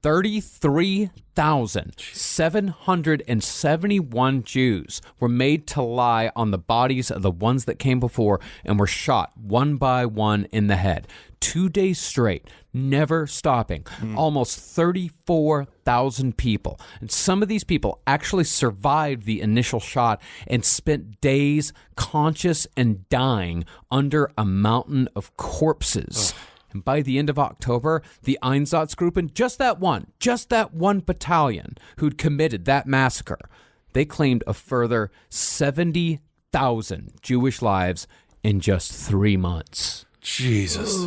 [SPEAKER 1] 33,771 Jews were made to lie on the bodies of the ones that came before and were shot one by one in the head. 2 days straight, never stopping. Almost 34,000 people. And some of these people actually survived the initial shot and spent days conscious and dying under a mountain of corpses. And by the end of October, the Einsatzgruppen, just that one battalion who'd committed that massacre, they claimed a further 70,000 Jewish lives in just 3 months.
[SPEAKER 12] Jesus.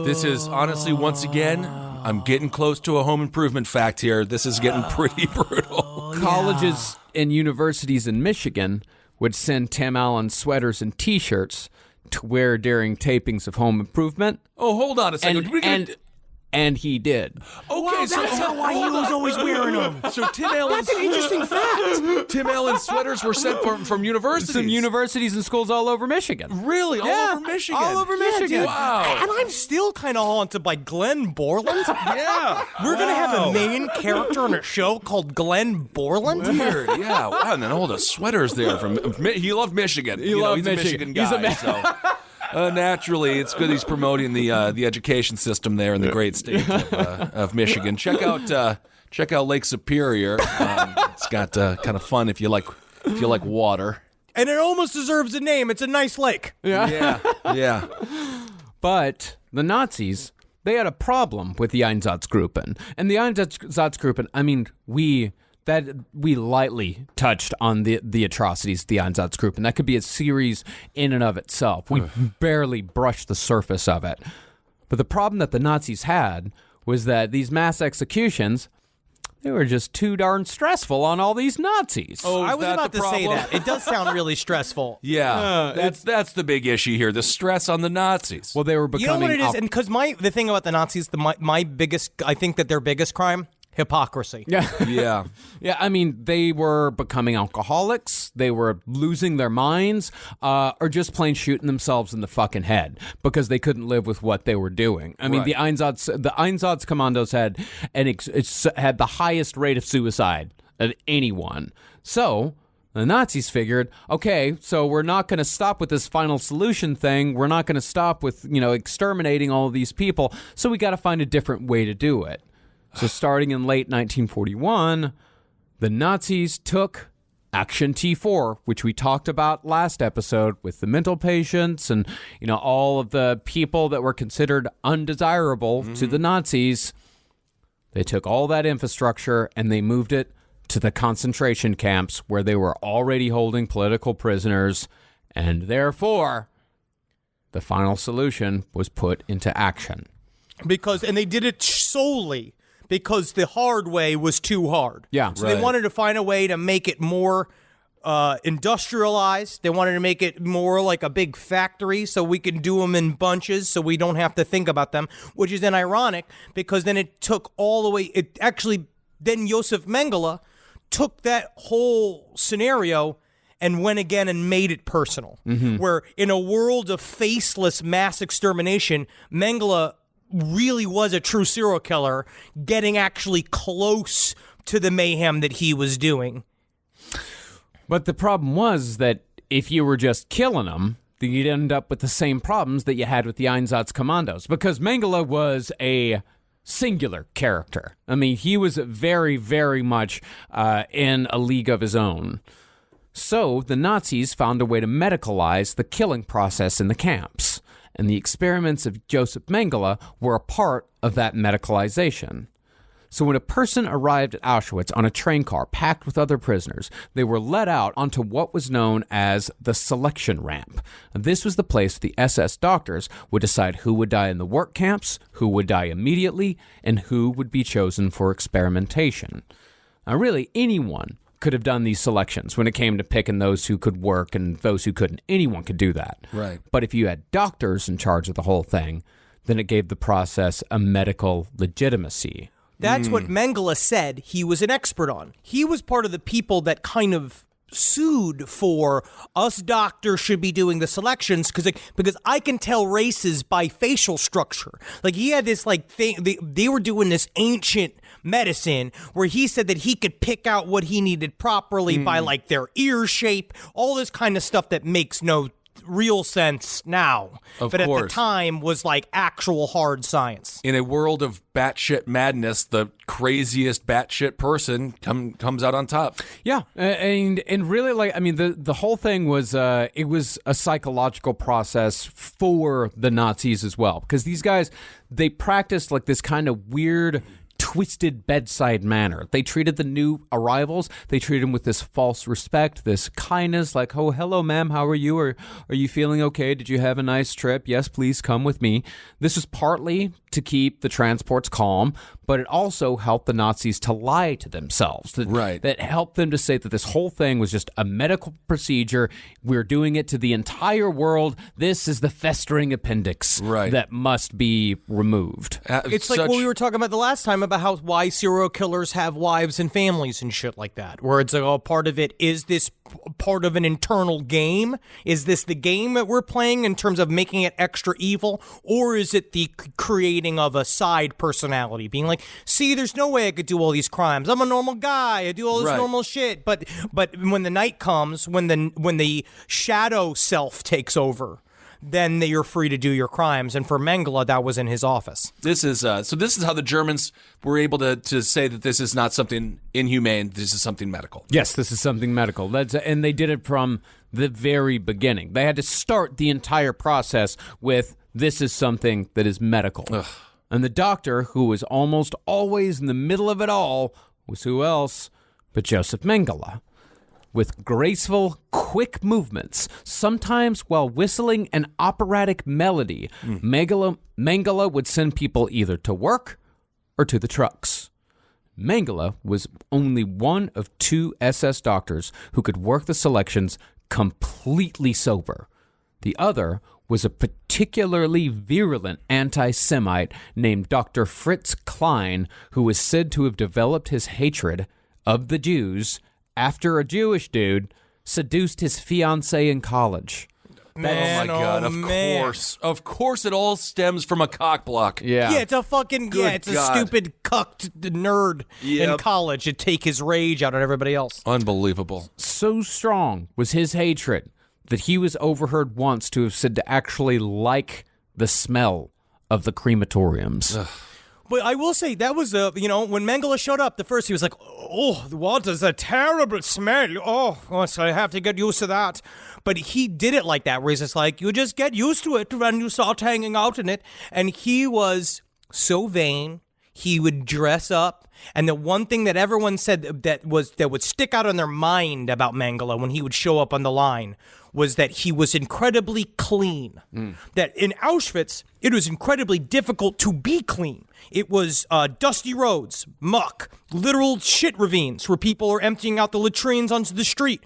[SPEAKER 12] This is honestly, once again, I'm getting close to a home improvement fact here. This is getting pretty brutal.
[SPEAKER 1] Colleges and universities in Michigan would send Tim Allen sweaters and T-shirts to wear during tapings of Home Improvement.
[SPEAKER 12] Oh, hold on a second.
[SPEAKER 1] And he did.
[SPEAKER 12] Okay,
[SPEAKER 13] wow,
[SPEAKER 12] so
[SPEAKER 13] that's why he was always wearing them.
[SPEAKER 12] So Tim Allen's...
[SPEAKER 13] That's an interesting fact.
[SPEAKER 12] Tim Allen's sweaters were sent from universities.
[SPEAKER 1] Some universities and schools all over Michigan.
[SPEAKER 12] Really? All over Michigan?
[SPEAKER 1] All over Michigan.
[SPEAKER 13] Dude.
[SPEAKER 12] Wow.
[SPEAKER 13] And I'm still kind of haunted by Glenn Borland.
[SPEAKER 12] Yeah.
[SPEAKER 13] We're going to have a main character on a show called Glenn Borland?
[SPEAKER 12] Weird, yeah. Wow, and then all the sweaters there. He loved Michigan.
[SPEAKER 1] He's a
[SPEAKER 12] Michigan guy. Naturally, it's good he's promoting the education system there in the great state of Michigan. Check out Lake Superior. It's got kind of fun if you like water.
[SPEAKER 13] And it almost deserves a name. It's a nice lake.
[SPEAKER 12] Yeah.
[SPEAKER 1] But the Nazis, they had a problem with the Einsatzgruppen. And the Einsatzgruppen, I mean, we lightly touched on the atrocities of the Einsatzgruppen. That could be a series in and of itself. We barely brushed the surface of it. But the problem that the Nazis had was that these mass executions, they were just too darn stressful on all these Nazis.
[SPEAKER 13] Oh, I was about to say that. It does sound really stressful.
[SPEAKER 12] Yeah, that's the big issue here, the stress on the Nazis.
[SPEAKER 1] Well, they were becoming...
[SPEAKER 13] You know what it is? And because the thing about the Nazis, my biggest, I think that their biggest crime... hypocrisy.
[SPEAKER 1] Yeah. I mean, they were becoming alcoholics. They were losing their minds, or just plain shooting themselves in the fucking head because they couldn't live with what they were doing. I mean, the Einsatz commandos had had the highest rate of suicide of anyone. So the Nazis figured, okay, so we're not going to stop with this final solution thing. We're not going to stop with exterminating all of these people. So we got to find a different way to do it. So starting in late 1941, the Nazis took Action T4, which we talked about last episode with the mental patients and, all of the people that were considered undesirable to the Nazis. They took all that infrastructure and they moved it to the concentration camps where they were already holding political prisoners, and therefore the final solution was put into action.
[SPEAKER 13] And they did it solely because the hard way was too hard.
[SPEAKER 1] Yeah.
[SPEAKER 13] So they wanted to find a way to make it more industrialized. They wanted to make it more like a big factory so we can do them in bunches so we don't have to think about them, which is then ironic because then it took all the way, then Josef Mengele took that whole scenario and went again and made it personal, where in a world of faceless mass extermination, Mengele really was a true serial killer, getting actually close to the mayhem that he was doing.
[SPEAKER 1] But the problem was that if you were just killing them, then you'd end up with the same problems that you had with the Einsatzkommandos, because Mengele was a singular character. I mean, he was very, very much in a league of his own. So the Nazis found a way to medicalize the killing process in the camps, and the experiments of Josef Mengele were a part of that medicalization. So when a person arrived at Auschwitz on a train car packed with other prisoners, they were led out onto what was known as the selection ramp. This was the place the SS doctors would decide who would die in the work camps, who would die immediately, and who would be chosen for experimentation. Now, really, anyone could have done these selections when it came to picking those who could work and those who couldn't. Anyone could do that.
[SPEAKER 12] Right.
[SPEAKER 1] But if you had doctors in charge of the whole thing, then it gave the process a medical legitimacy.
[SPEAKER 13] That's what Mengele said he was an expert on. He was part of the people that kind of sued for us doctors should be doing the selections because I can tell races by facial structure. Like he had this like thing, they were doing this ancient medicine where he said that he could pick out what he needed properly by like their ear shape, all this kind of stuff that makes no real sense now, but at the time was like actual hard science.
[SPEAKER 12] In a world of batshit madness, the craziest batshit person comes out on top.
[SPEAKER 1] Yeah, and really, like, I mean, the whole thing was it was a psychological process for the Nazis as well, because these guys, they practiced like this kind of weird, twisted bedside manner. They treated the new arrivals, they treated them with this false respect, this kindness, like, oh, hello, ma'am, how are you? Are you feeling okay? Did you have a nice trip? Yes, please come with me. This was partly to keep the transports calm, but it also helped the Nazis to lie to themselves. That helped them to say that this whole thing was just a medical procedure. We're doing it to the entire world. This is the festering appendix that must be removed.
[SPEAKER 13] It's like what we were talking about the last time about why serial killers have wives and families and shit like that, where it's like, oh, part of it, is this part of an internal game? Is this the game that we're playing in terms of making it extra evil? Or is it the creating of a side personality, being like, see, there's no way I could do all these crimes. I'm a normal guy. I do all this normal shit. But when the night comes, when the shadow self takes over, then you're free to do your crimes. And for Mengele, that was in his office.
[SPEAKER 12] This is how the Germans were able to say that this is not something inhumane. This is something medical.
[SPEAKER 1] Yes, this is something medical. And they did it from the very beginning. They had to start the entire process with, this is something that is medical. Ugh. And the doctor, who was almost always in the middle of it all, was who else but Josef Mengele. With graceful, quick movements, sometimes while whistling an operatic melody, Mengele would send people either to work or to the trucks. Mengele was only one of 2 SS doctors who could work the selections completely sober. The other was a particularly virulent anti-Semite named Dr. Fritz Klein, who was said to have developed his hatred of the Jews after a Jewish dude seduced his fiancée in college.
[SPEAKER 12] Man, oh my God! Of course, it all stems from a cock block.
[SPEAKER 1] Yeah,
[SPEAKER 13] it's a fucking it's a stupid cucked nerd in college to take his rage out on everybody else.
[SPEAKER 12] Unbelievable.
[SPEAKER 1] So strong was his hatred that he was overheard once to have said to actually like the smell of the crematoriums.
[SPEAKER 12] Ugh.
[SPEAKER 13] But I will say that was when Mengele showed up, the first he was like, oh, what is a terrible smell. Oh, so I have to get used to that. But he did it like that, where he's just like, you just get used to it when you start hanging out in it. And he was so vain. He would dress up. And the one thing that everyone said that would stick out on their mind about Mengele when he would show up on the line was that he was incredibly clean. That in Auschwitz, it was incredibly difficult to be clean. It was dusty roads, muck, literal shit ravines where people are emptying out the latrines onto the street.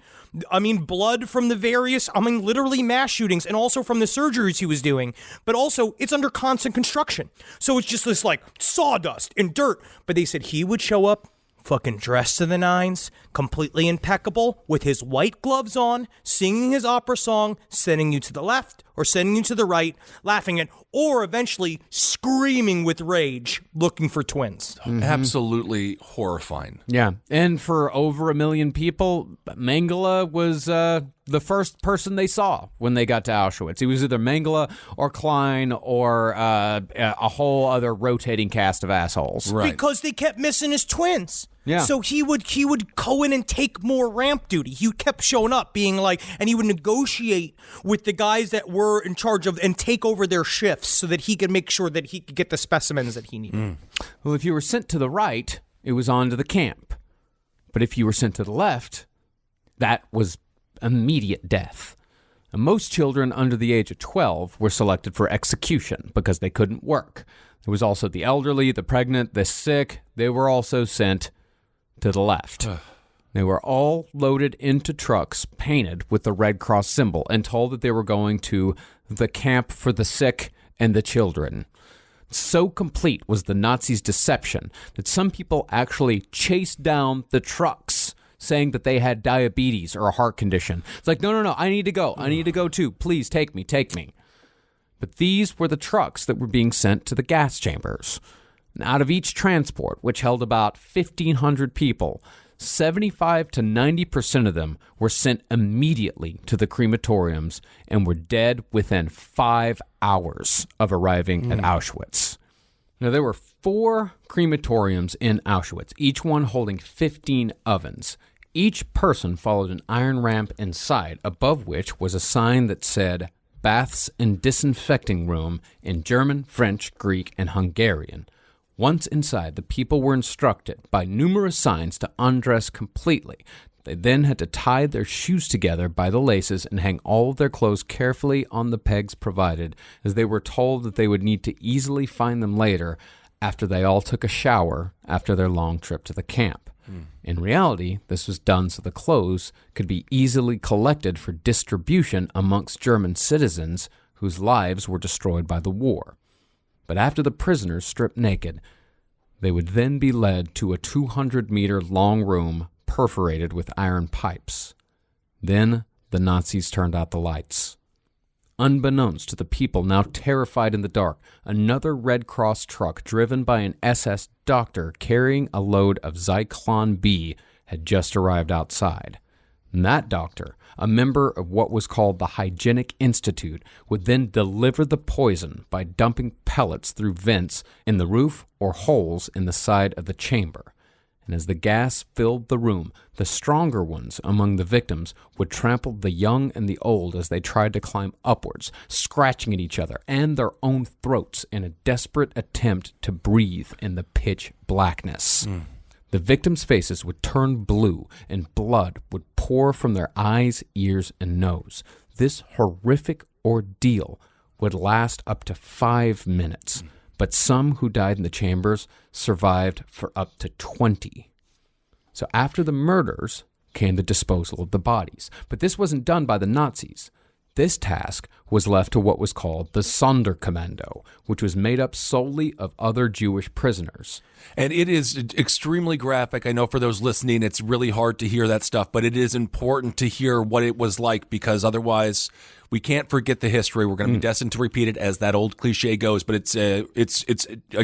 [SPEAKER 13] I mean, blood from the literally mass shootings, and also from the surgeries he was doing. But also, it's under constant construction. So it's just this like sawdust and dirt. But they said he would show up fucking dressed to the nines, completely impeccable, with his white gloves on, singing his opera song, sending you to the left or sending you to the right, laughing at, or eventually screaming with rage, looking for twins.
[SPEAKER 12] Absolutely horrifying.
[SPEAKER 1] Yeah, and for over 1 million people, Mengele was the first person they saw when they got to Auschwitz. He was either Mengele or Klein or a whole other rotating cast of assholes.
[SPEAKER 12] Right.
[SPEAKER 13] Because they kept missing his twins.
[SPEAKER 1] Yeah.
[SPEAKER 13] So he would go in and take more ramp duty. He kept showing up, being like, and he would negotiate with the guys that were in charge of and take over their shifts so that he could make sure that he could get the specimens that he needed.
[SPEAKER 1] Well, if you were sent to the right, it was on to the camp. But if you were sent to the left, that was immediate death. And most children under the age of 12 were selected for execution because they couldn't work. There was also the elderly, the pregnant, the sick. They were also sent to the left. They were all loaded into trucks painted with the Red Cross symbol and told that they were going to the camp for the sick and the children. So complete was the Nazis' deception that some people actually chased down the trucks saying that they had diabetes or a heart condition. It's like, no, I need to go. I need to go too. Please take me. But these were the trucks that were being sent to the gas chambers. And out of each transport, which held about 1,500 people, 75 to 90% of them were sent immediately to the crematoriums and were dead within 5 hours of arriving at Auschwitz. Now, there were 4 crematoriums in Auschwitz, each one holding 15 ovens. Each person followed an iron ramp inside, above which was a sign that said, "Baths and Disinfecting Room" in German, French, Greek, and Hungarian. Once inside, the people were instructed by numerous signs to undress completely. They then had to tie their shoes together by the laces and hang all of their clothes carefully on the pegs provided, as they were told that they would need to easily find them later after they all took a shower after their long trip to the camp. In reality, this was done so the clothes could be easily collected for distribution amongst German citizens whose lives were destroyed by the war. But after the prisoners stripped naked, they would then be led to a 200-meter long room perforated with iron pipes. Then the Nazis turned out the lights. Unbeknownst to the people now terrified in the dark, another Red Cross truck driven by an SS doctor carrying a load of Zyklon B had just arrived outside. And that doctor, a member of what was called the Hygienic Institute, would then deliver the poison by dumping pellets through vents in the roof or holes in the side of the chamber. And as the gas filled the room, the stronger ones among the victims would trample the young and the old as they tried to climb upwards, scratching at each other and their own throats in a desperate attempt to breathe in the pitch blackness. The victims' faces would turn blue and blood would pour from their eyes, ears, and nose. This horrific ordeal would last up to 5 minutes, but some who died in the chambers survived for up to 20. So after the murders came the disposal of the bodies. But this wasn't done by the Nazis. This task was left to what was called the Sonderkommando, which was made up solely of other Jewish prisoners.
[SPEAKER 12] And it is extremely graphic. I know for those listening, it's really hard to hear that stuff, but it is important to hear what it was like, because otherwise we can't forget the history. We're going to be destined to repeat it, as that old cliche goes, but it's a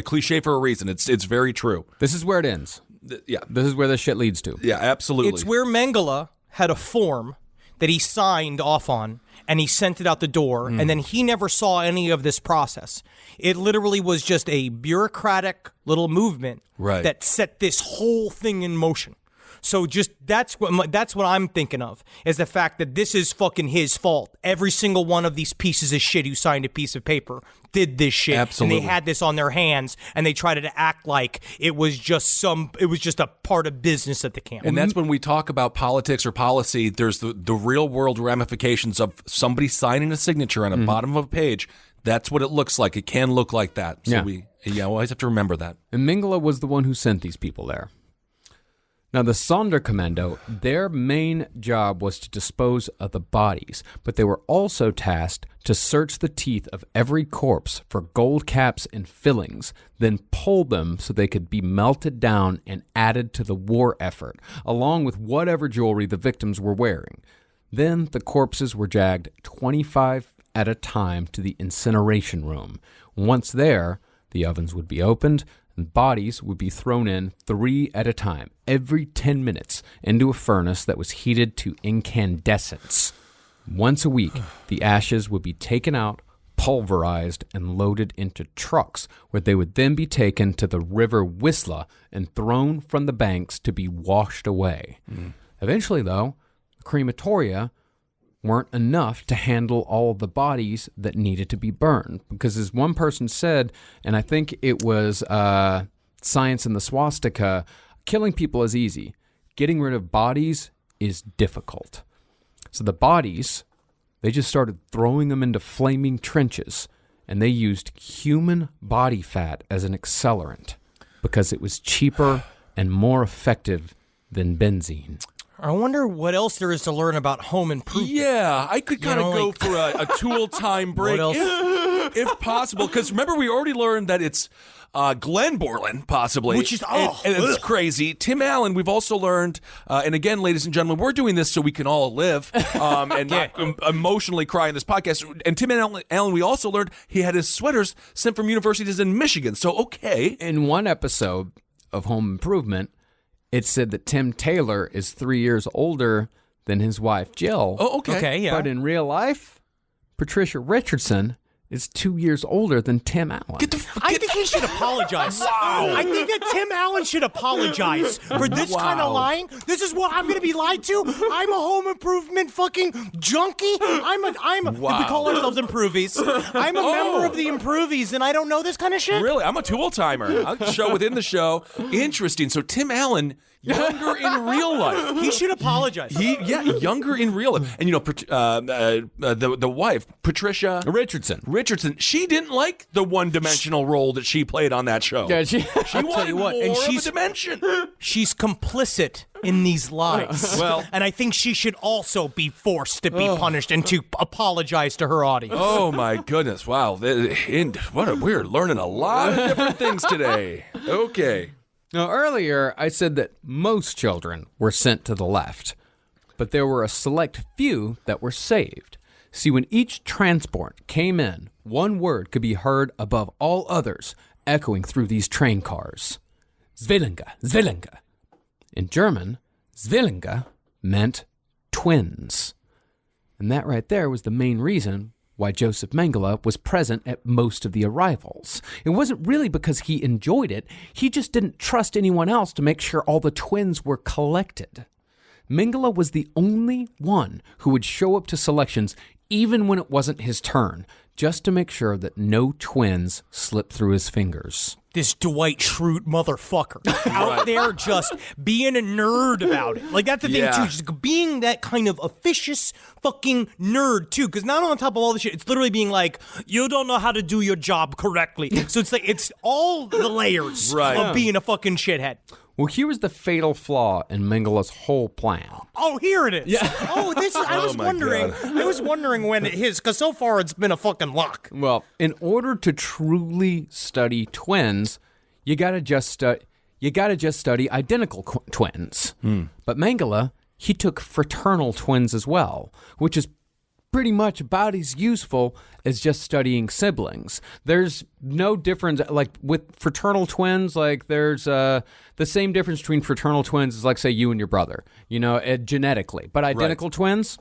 [SPEAKER 12] cliche for a reason. It's very true.
[SPEAKER 1] This is where it ends.
[SPEAKER 12] Yeah.
[SPEAKER 1] This is where this shit leads to.
[SPEAKER 12] Yeah, absolutely.
[SPEAKER 13] It's where Mengele had a form that he signed off on, and he sent it out the door, and then he never saw any of this process. It literally was just a bureaucratic little movement that set this whole thing in motion. So just that's what I'm thinking of, is the fact that this is fucking his fault. Every single one of these pieces of shit who signed a piece of paper did this shit.
[SPEAKER 12] Absolutely.
[SPEAKER 13] And they had this on their hands, and they tried to act like it was just a part of business at the camp.
[SPEAKER 12] And that's when we talk about politics or policy, there's the real world ramifications of somebody signing a signature on the bottom of a page. That's what it looks like. It can look like that. So we always have to remember that.
[SPEAKER 1] And Mengele was the one who sent these people there. Now, the Sonderkommando, their main job was to dispose of the bodies, but they were also tasked to search the teeth of every corpse for gold caps and fillings, then pull them so they could be melted down and added to the war effort, along with whatever jewelry the victims were wearing. Then the corpses were dragged 25 at a time to the incineration room. Once there, the ovens would be opened, and bodies would be thrown in 3 at a time, every 10 minutes, into a furnace that was heated to incandescence. Once a week, the ashes would be taken out, pulverized, and loaded into trucks, where they would then be taken to the river Wisla and thrown from the banks to be washed away. Eventually, though, crematoria weren't enough to handle all of the bodies that needed to be burned. Because as one person said, and I think it was Science and the Swastika, killing people is easy. Getting rid of bodies is difficult. So the bodies, they just started throwing them into flaming trenches, and they used human body fat as an accelerant because it was cheaper and more effective than benzene.
[SPEAKER 13] I wonder what else there is to learn about home improvement.
[SPEAKER 12] Yeah, I could kind of go for a tool time break if possible. Because remember, we already learned that it's Glenn Borland, possibly.
[SPEAKER 13] Which is,
[SPEAKER 12] and it's crazy. Tim Allen, we've also learned, and again, ladies and gentlemen, we're doing this so we can all live and not emotionally cry in this podcast. And Tim Allen, we also learned he had his sweaters sent from universities in Michigan. So, okay.
[SPEAKER 1] In one episode of Home Improvement, it said that Tim Taylor is 3 years older than his wife, Jill.
[SPEAKER 12] Oh, okay.
[SPEAKER 13] Okay, yeah.
[SPEAKER 1] But in real life, Patricia Richardson is 2 years older than Tim Allen.
[SPEAKER 13] I think he should apologize. Wow. I think that Tim Allen should apologize for this kind of lying. This is what I'm going to be lied to. I'm a home improvement fucking junkie. We call ourselves improvies. I'm a member of the improvies, and I don't know this kind of shit.
[SPEAKER 12] Really? I'm a tool timer. I'll show within the show. Interesting. So Tim Allen, younger in real life.
[SPEAKER 13] He should apologize.
[SPEAKER 12] Younger in real life. And the wife, Patricia Richardson, she didn't like the one-dimensional role that she played on that show.
[SPEAKER 1] Yeah, she
[SPEAKER 12] wanted more of a dimension.
[SPEAKER 13] She's complicit in these lies.
[SPEAKER 12] Well,
[SPEAKER 13] and I think she should also be forced to be punished and to apologize to her audience.
[SPEAKER 12] Oh my goodness! Wow, we're learning a lot of different things today. Okay.
[SPEAKER 1] Now, earlier, I said that most children were sent to the left, but there were a select few that were saved. See, when each transport came in, one word could be heard above all others, echoing through these train cars. Zwillinge, Zwillinge. In German, Zwillinge meant twins. And that right there was the main reason why Josef Mengele was present at most of the arrivals. It wasn't really because he enjoyed it. He just didn't trust anyone else to make sure all the twins were collected. Mengele was the only one who would show up to selections even when it wasn't his turn, just to make sure that no twins slipped through his fingers.
[SPEAKER 13] This Dwight Schrute motherfucker out there just being a nerd about it. Like, that's the thing, too. Just being that kind of officious fucking nerd, too. Because not on top of all this shit, it's literally being like, you don't know how to do your job correctly. So it's like, it's all the layers of being a fucking shithead.
[SPEAKER 1] Well, here was the fatal flaw in Mengele's whole plan.
[SPEAKER 13] Oh, here it is. Yeah. I was wondering when it is, because so far it's been a fucking lock.
[SPEAKER 1] Well, in order to truly study twins, you gotta just study identical twins. But Mengele, he took fraternal twins as well, which is pretty much about as useful as just studying siblings. There's no difference, like with fraternal twins, like there's the same difference between fraternal twins as, like, say, you and your brother, genetically. But identical twins,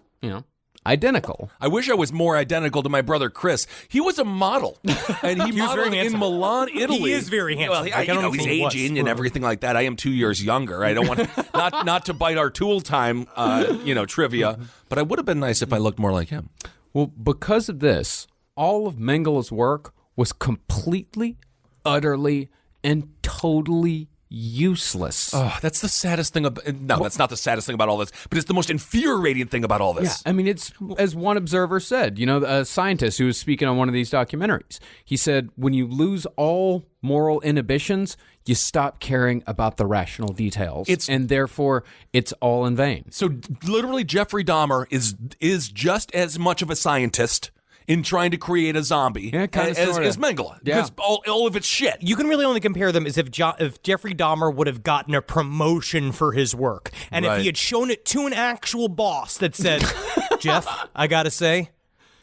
[SPEAKER 1] identical.
[SPEAKER 12] I wish I was more identical to my brother Chris. He was a model, and he
[SPEAKER 13] was very
[SPEAKER 12] modeled in
[SPEAKER 13] handsome.
[SPEAKER 12] Milan, Italy.
[SPEAKER 13] He is very handsome.
[SPEAKER 12] Well,
[SPEAKER 13] I don't know
[SPEAKER 12] he's
[SPEAKER 13] if he was.
[SPEAKER 12] aging and everything like that. I am 2 years younger. I don't want not to bite our tool time, trivia, but I would have been nice if I looked more like him.
[SPEAKER 1] Well, because of this, all of Mengele's work was completely, utterly, and totally useless.
[SPEAKER 12] Oh, that's the saddest thing. That's not the saddest thing about all this, but it's the most infuriating thing about all this.
[SPEAKER 1] Yeah, I mean, it's as one observer said, a scientist who was speaking on one of these documentaries. He said, when you lose all moral inhibitions, you stop caring about the rational details, and therefore it's all in vain.
[SPEAKER 12] So literally, Jeffrey Dahmer is just as much of a scientist in trying to create a zombie as Mengele. Because all of it's shit.
[SPEAKER 13] You can really only compare them as if Jeffrey Dahmer would have gotten a promotion for his work. And if he had shown it to an actual boss that said, Jeff, I gotta say,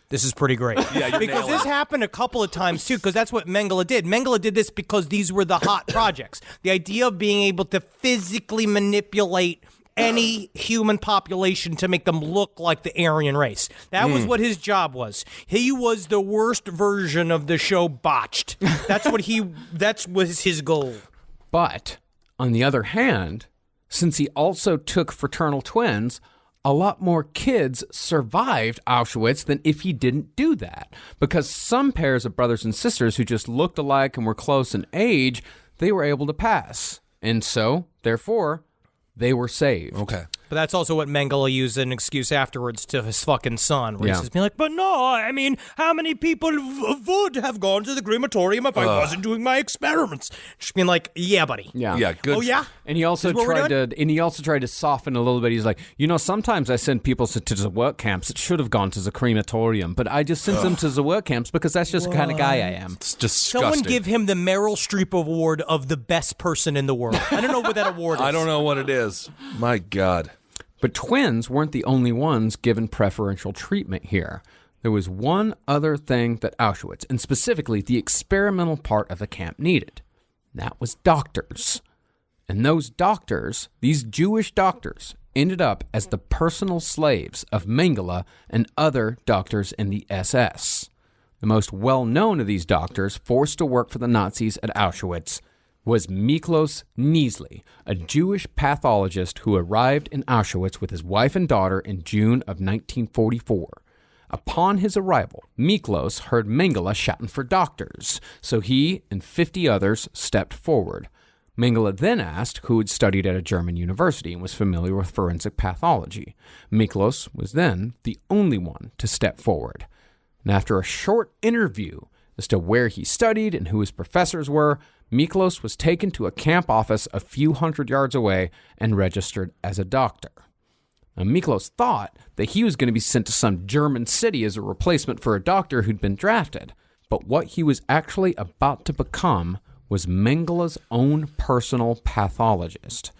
[SPEAKER 13] this is pretty great.
[SPEAKER 12] Yeah,
[SPEAKER 13] because this happened a couple of times, too, because that's what Mengele did. Mengele did this because these were the hot projects. The idea of being able to physically manipulate any human population to make them look like the Aryan race. That was what his job was. He was the worst version of the show Botched. That was his goal.
[SPEAKER 1] But on the other hand, since he also took fraternal twins, a lot more kids survived Auschwitz than if he didn't do that. Because some pairs of brothers and sisters who just looked alike and were close in age, they were able to pass. And so, therefore, they were saved.
[SPEAKER 12] Okay.
[SPEAKER 13] But that's also what Mengele used as an excuse afterwards to his fucking son, where he's just being like, but no, I mean, how many people would have gone to the crematorium if I wasn't doing my experiments? Just being like, yeah, buddy.
[SPEAKER 12] Yeah, good.
[SPEAKER 13] Oh, yeah?
[SPEAKER 1] And he also tried to soften a little bit. He's like, sometimes I send people to the work camps that should have gone to the crematorium, but I just send them to the work camps because that's just the kind of guy I am.
[SPEAKER 12] It's disgusting.
[SPEAKER 13] Someone give him the Meryl Streep Award of the best person in the world. I don't know what that award is.
[SPEAKER 12] I don't know what it is. My God.
[SPEAKER 1] But twins weren't the only ones given preferential treatment here. There was one other thing that Auschwitz, and specifically the experimental part of the camp, needed. That was doctors. And those doctors, these Jewish doctors, ended up as the personal slaves of Mengele and other doctors in the SS. The most well-known of these doctors forced to work for the Nazis at Auschwitz was Miklos Niesli, a Jewish pathologist who arrived in Auschwitz with his wife and daughter in June of 1944. Upon his arrival, Miklos heard Mengele shouting for doctors, so he and 50 others stepped forward. Mengele then asked who had studied at a German university and was familiar with forensic pathology. Miklos was then the only one to step forward. And after a short interview as to where he studied and who his professors were, Miklos was taken to a camp office a few hundred yards away and registered as a doctor. Now, Miklos thought that he was going to be sent to some German city as a replacement for a doctor who'd been drafted. But what he was actually about to become was Mengele's own personal pathologist.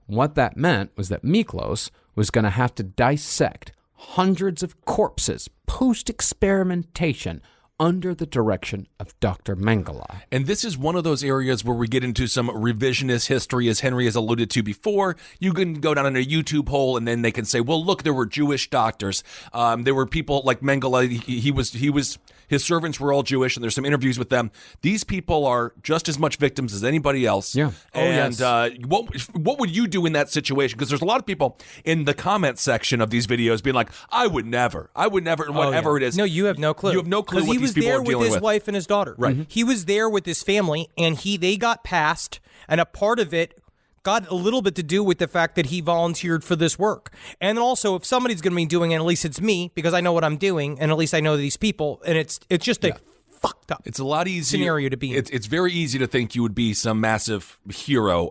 [SPEAKER 1] What that meant was that Miklos was going to have to dissect hundreds of corpses post-experimentation under the direction of Dr. Mengele.
[SPEAKER 12] And this is one of those areas where we get into some revisionist history, as Henry has alluded to before. You can go down in a YouTube hole and then they can say, well, look, there were Jewish doctors. There were people like Mengele. His servants were all Jewish, and there's some interviews with them. These people are just as much victims as anybody else.
[SPEAKER 1] Yeah.
[SPEAKER 12] And what would you do in that situation? Because there's a lot of people in the comment section of these videos being like, I would never, whatever it is.
[SPEAKER 13] No, you have no clue.
[SPEAKER 12] You have no clue what these people are dealing with.
[SPEAKER 13] He was there with his wife and his daughter.
[SPEAKER 12] Right.
[SPEAKER 13] He was there with his family, and they got passed, and a part of it got a little bit to do with the fact that he volunteered for this work. And also, if somebody's going to be doing it, at least it's me, because I know what I'm doing, and at least I know these people, and it's just a fucked up
[SPEAKER 12] It's a lot easier
[SPEAKER 13] scenario to be in.
[SPEAKER 12] It's very easy to think you would be some massive hero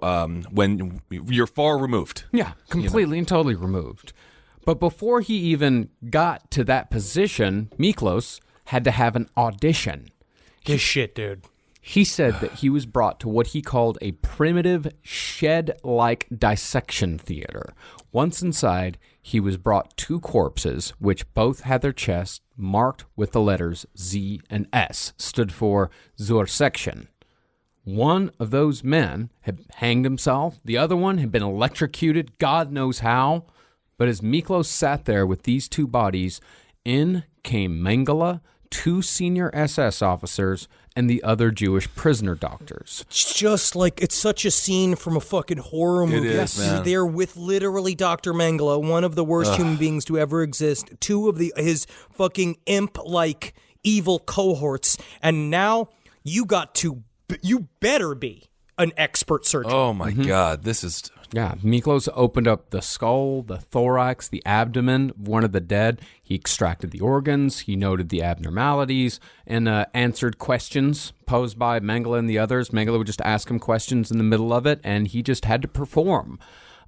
[SPEAKER 12] when you're far removed.
[SPEAKER 1] Yeah, completely and totally removed. But before he even got to that position, Miklos had to have an audition.
[SPEAKER 13] His shit, dude.
[SPEAKER 1] He said that he was brought to what he called a primitive shed-like dissection theater. Once inside, he was brought two corpses, which both had their chests marked with the letters Z and S, stood for zur section. One of those men had hanged himself. The other one had been electrocuted, God knows how. But as Miklos sat there with these two bodies, in came Mengele, 2 senior SS officers, and the other Jewish prisoner doctors.
[SPEAKER 13] It's just like, it's such a scene from a fucking horror movie.
[SPEAKER 12] It is, man.
[SPEAKER 13] You're there with literally Dr. Mengele, one of the worst human beings to ever exist, 2 of his fucking imp-like evil cohorts, and now you better be an expert surgeon.
[SPEAKER 12] Oh my God, this is...
[SPEAKER 1] Yeah, Miklos opened up the skull, the thorax, the abdomen of one of the dead. He extracted the organs, he noted the abnormalities, and answered questions posed by Mengele and the others. Mengele would just ask him questions in the middle of it, and he just had to perform.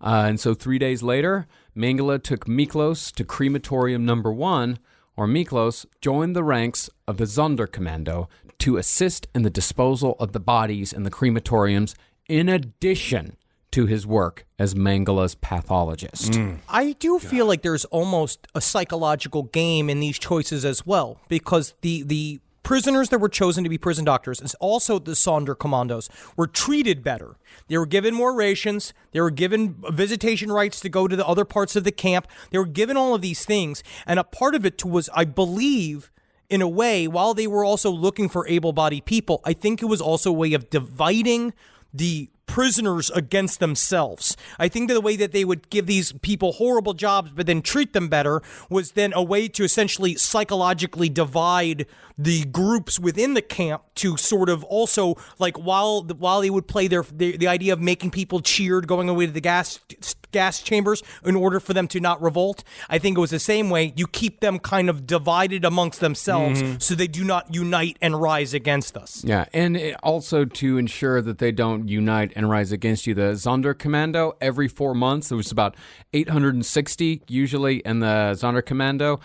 [SPEAKER 1] And so 3 days later, Mengele took Miklos to crematorium number 1, or Miklos joined the ranks of the Sonderkommando to assist in the disposal of the bodies in the crematoriums, in addition to his work as Mengele's pathologist.
[SPEAKER 13] I do feel like there's almost a psychological game in these choices as well, because the prisoners that were chosen to be prison doctors, and also the Sonderkommandos, were treated better. They were given more rations. They were given visitation rights to go to the other parts of the camp. They were given all of these things. And a part of it was, I believe, in a way, while they were also looking for able-bodied people, I think it was also a way of dividing the prisoners against themselves. I think that the way that they would give these people horrible jobs but then treat them better was then a way to essentially psychologically divide the groups within the camp, to sort of also, like, while they would play the idea of making people cheered going away to the gas chambers in order for them to not revolt. I think it was the same way. You keep them kind of divided amongst themselves so they do not unite and rise against us.
[SPEAKER 1] Yeah, and also to ensure that they don't unite and rise against you, the Sonderkommando, every 4 months, there was about 860 usually in the Sonderkommando.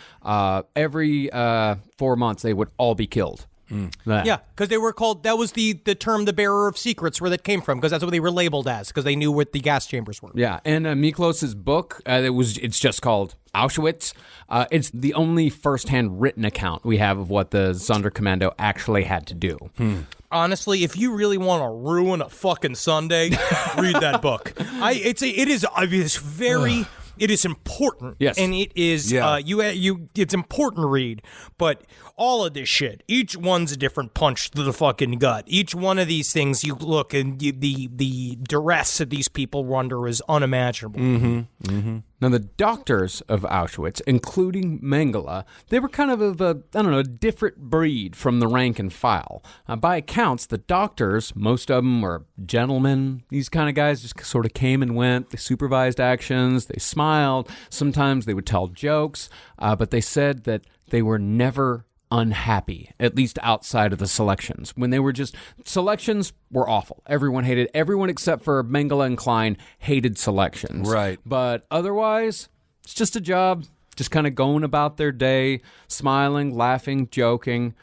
[SPEAKER 1] Every 4 months, they would all be killed.
[SPEAKER 13] Yeah, because they were called, that was the term, the bearer of secrets, where that came from, because that's what they were labeled as, because they knew what the gas chambers were.
[SPEAKER 1] Yeah, and Miklos's book, it's just called Auschwitz. It's the only first-hand written account we have of what the Sonderkommando actually had to do.
[SPEAKER 13] Honestly, if you really want to ruin a fucking Sunday, read that book. It is important.
[SPEAKER 1] Yes.
[SPEAKER 13] And it is, it's important to read, but all of this shit, each one's a different punch to the fucking gut. Each one of these things, you look and the duress that these people were under is unimaginable.
[SPEAKER 1] Now, the doctors of Auschwitz, including Mengele, they were kind of a different breed from the rank and file. By accounts, the doctors, most of them were gentlemen. These kind of guys just sort of came and went. They supervised actions. They smiled. Sometimes they would tell jokes, but they said that they were never unhappy, at least outside of the selections. When they were selections were awful. Everyone except for Mengele and Klein hated selections.
[SPEAKER 12] Right.
[SPEAKER 1] But otherwise, it's just a job, just kind of going about their day, smiling, laughing, joking.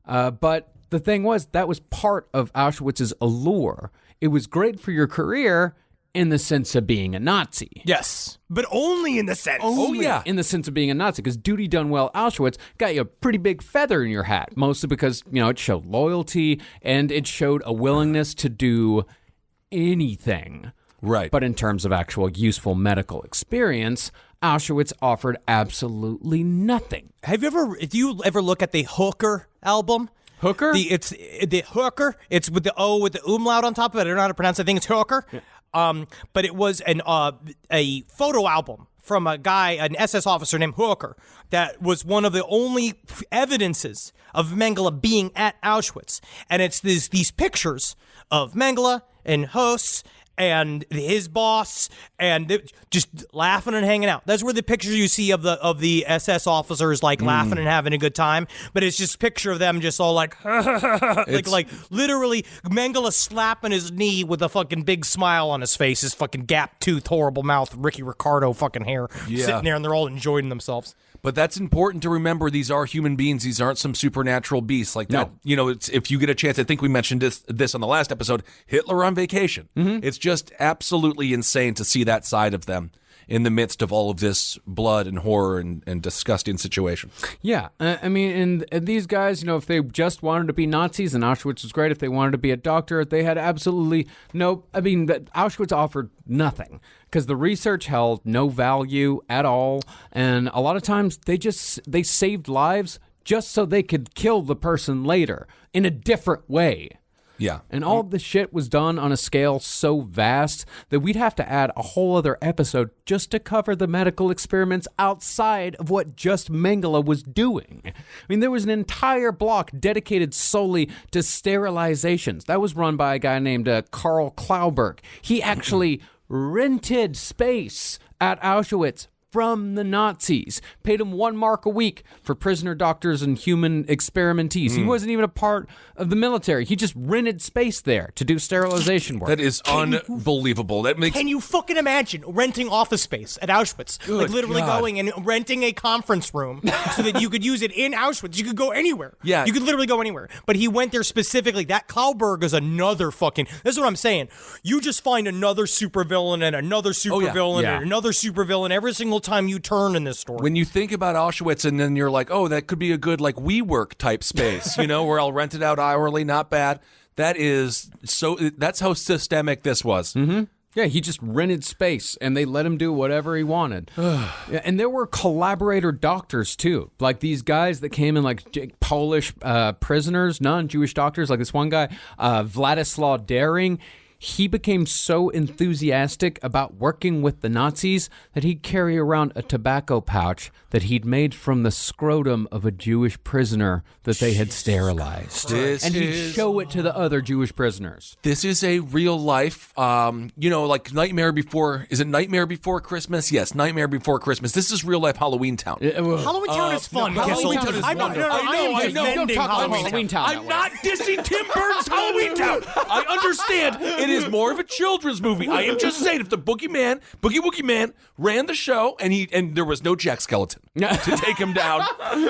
[SPEAKER 1] But the thing was, that was part of Auschwitz's allure. It was great for your career in the sense of being a Nazi.
[SPEAKER 13] Yes, but only in the sense.
[SPEAKER 1] In the sense of being a Nazi, because duty done well Auschwitz got you a pretty big feather in your hat, mostly because, it showed loyalty and it showed a willingness to do anything.
[SPEAKER 12] Right.
[SPEAKER 1] But in terms of actual useful medical experience, Auschwitz offered absolutely nothing.
[SPEAKER 13] Do you ever look at the Hooker album?
[SPEAKER 1] Hooker?
[SPEAKER 13] It's the Hooker. It's with the O with the umlaut on top of it. I don't know how to pronounce it. I think it's Hooker. Yeah. But it was a photo album from a guy, an SS officer named Hooker, that was one of the only evidences of Mengele being at Auschwitz. And it's these pictures of Mengele and Höss and his boss, and just laughing and hanging out. That's where the pictures you see of the SS officers laughing and having a good time. But it's just a picture of them just all like literally Mengele slapping his knee with a fucking big smile on his face, his fucking gap tooth, horrible mouth, Ricky Ricardo fucking hair, sitting there, and they're all enjoying themselves.
[SPEAKER 12] But that's important to remember. These are human beings. These aren't some supernatural beasts like that. If you get a chance, I think we mentioned this on the last episode, Hitler on vacation. It's just absolutely insane to see that side of them. in the midst of all of this blood and horror and disgusting situation.
[SPEAKER 1] Yeah, I mean, and these guys, if they just wanted to be Nazis, and Auschwitz was great. If they wanted to be a doctor, they had absolutely no. I mean, Auschwitz offered nothing because the research held no value at all, and a lot of times they saved lives just so they could kill the person later in a different way.
[SPEAKER 12] Yeah.
[SPEAKER 1] And all of the shit was done on a scale so vast that we'd have to add a whole other episode just to cover the medical experiments outside of what just Mengele was doing. I mean, there was an entire block dedicated solely to sterilizations. That was run by a guy named Karl Klauberg. He actually rented space at Auschwitz from the Nazis, paid him $1 a week for prisoner doctors and human experimentees. He wasn't even a part of the military. He just rented space there to do sterilization work.
[SPEAKER 12] That is unbelievable.
[SPEAKER 13] Can you fucking imagine renting office space at Auschwitz?
[SPEAKER 12] Good
[SPEAKER 13] literally
[SPEAKER 12] God.
[SPEAKER 13] going and renting a conference room so that you could use it in Auschwitz. You could go anywhere.
[SPEAKER 12] Yeah.
[SPEAKER 13] You could literally go anywhere. But he went there specifically. That Klauberg is another fucking... This is what I'm saying. You just find another supervillain and another supervillain and another supervillain every single time you turn in this story.
[SPEAKER 12] When you think about Auschwitz and then you're like, oh, that could be a good like WeWork type space, where I'll rent it out hourly, not bad. That's how systemic this was.
[SPEAKER 1] Mm-hmm. Yeah, he just rented space, and they let him do whatever he wanted. Yeah, and there were collaborator doctors, too. Like these guys that came in, like Polish prisoners, non-Jewish doctors, like this one guy, Vladislav Daring. He became so enthusiastic about working with the Nazis that he'd carry around a tobacco pouch that he'd made from the scrotum of a Jewish prisoner that they had sterilized. And he'd show it to the other Jewish prisoners.
[SPEAKER 12] This is a real life, like Nightmare Before... Is it Nightmare Before Christmas? Yes, Nightmare Before Christmas. This is real life Halloween Town.
[SPEAKER 13] Halloween Town is fun.
[SPEAKER 12] Halloween Town is wonderful. I know.
[SPEAKER 13] Halloween Town.
[SPEAKER 12] I'm not dissing Tim Burton's Halloween Town. I understand. It is more of a children's movie. I am just saying, if the Boogie Woogie Man ran the show and there was no Jack Skeleton to take him down,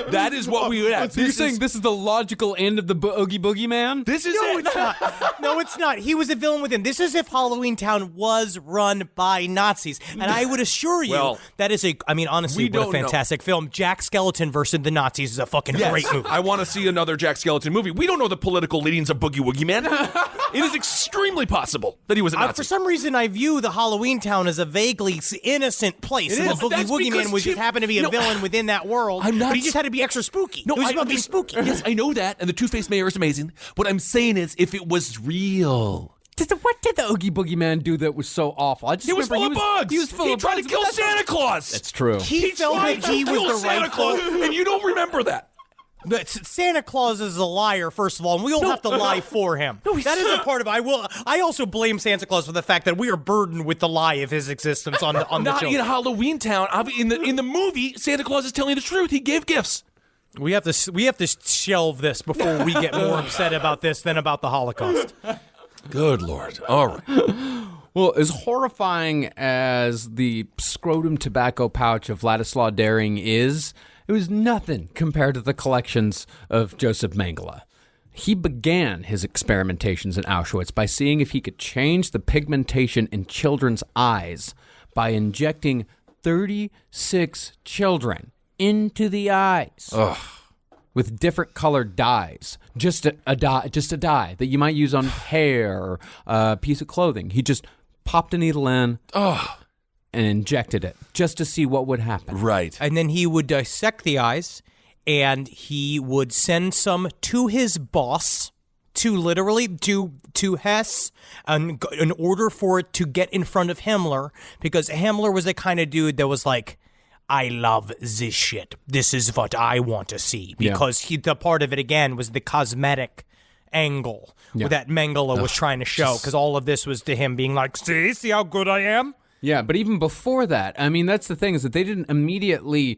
[SPEAKER 12] that is what we would have.
[SPEAKER 1] So you're saying this is the logical end of the Oogie Boogie Man?
[SPEAKER 12] This is it.
[SPEAKER 13] It's not. No, it's not. He was a villain with him. This is if Halloween Town was run by Nazis. And I would assure you that is honestly, what a fantastic film. Jack Skeleton versus the Nazis is a fucking great movie.
[SPEAKER 12] I want to see another Jack Skeleton movie. We don't know the political leanings of Boogie Woogie Man. It is extremely possible that he was a Nazi.
[SPEAKER 13] For some reason, I view the Halloween Town as a vaguely innocent place. And the Boogie Woogie Man was just happened to be a villain within that world. But he just had to be extra spooky.
[SPEAKER 12] No,
[SPEAKER 13] it was about being spooky.
[SPEAKER 12] Yes, I know that. And the Two-Faced Mayor is amazing. What I'm saying is, if it was real...
[SPEAKER 1] What did the Oogie Boogie Man do that was so awful?
[SPEAKER 12] He was full of bugs. He tried to kill Santa Claus.
[SPEAKER 1] That's true.
[SPEAKER 13] He felt that he was the
[SPEAKER 12] Santa Claus, and you don't remember that.
[SPEAKER 13] But Santa Claus is a liar, first of all, and we all have to lie for him. That is a part of it. I also blame Santa Claus for the fact that we are burdened with the lie of his existence on the children.
[SPEAKER 12] Not in Halloween Town. In the movie, Santa Claus is telling the truth. He gave gifts.
[SPEAKER 13] We have to shelve this before we get more upset about this than about the Holocaust.
[SPEAKER 12] Good Lord. All right.
[SPEAKER 1] Well, as horrifying as the scrotum tobacco pouch of Vladislav Daring is, it was nothing compared to the collections of Josef Mengele. He began his experimentations in Auschwitz by seeing if he could change the pigmentation in children's eyes by injecting 36 children into the eyes.
[SPEAKER 12] Ugh.
[SPEAKER 1] With different colored dyes, just a dye that you might use on hair or a piece of clothing. He just popped a needle in and injected it just to see what would happen.
[SPEAKER 12] Right.
[SPEAKER 13] And then he would dissect the eyes, and he would send some to his boss, to Hess, in order for it to get in front of Himmler, because Himmler was the kind of dude that was like, I love this shit. This is what I want to see. Because the part of it, again, was the cosmetic angle that Mengele was trying to show. Because all of this was to him being like, see how good I am?
[SPEAKER 1] Yeah, but even before that, I mean, that's the thing, is that they didn't immediately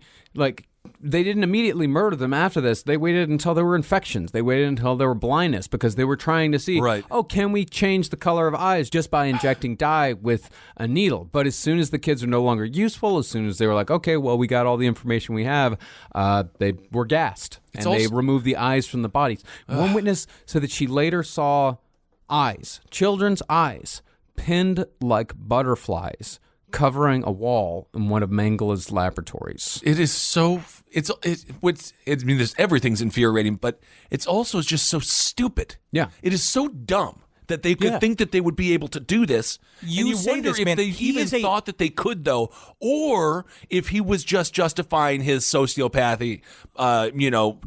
[SPEAKER 1] murder them after this. They waited until there were infections. They waited until there were blindness, because they were trying to see, can we change the color of eyes just by injecting dye with a needle? But as soon as the kids are no longer useful, as soon as they were like, okay, well, we got all the information we have, they were gassed. They removed the eyes from the bodies. One witness said that she later saw children's eyes, pinned like butterflies covering a wall in one of Mengele's laboratories.
[SPEAKER 12] It is so. I mean, everything's infuriating, but it's also just so stupid.
[SPEAKER 1] Yeah.
[SPEAKER 12] It is so dumb that they could think that they would be able to do this.
[SPEAKER 13] You
[SPEAKER 12] and
[SPEAKER 13] say
[SPEAKER 12] wonder
[SPEAKER 13] this,
[SPEAKER 12] if
[SPEAKER 13] man.
[SPEAKER 12] they even thought that they could, though, or if he was just justifying his sociopathy,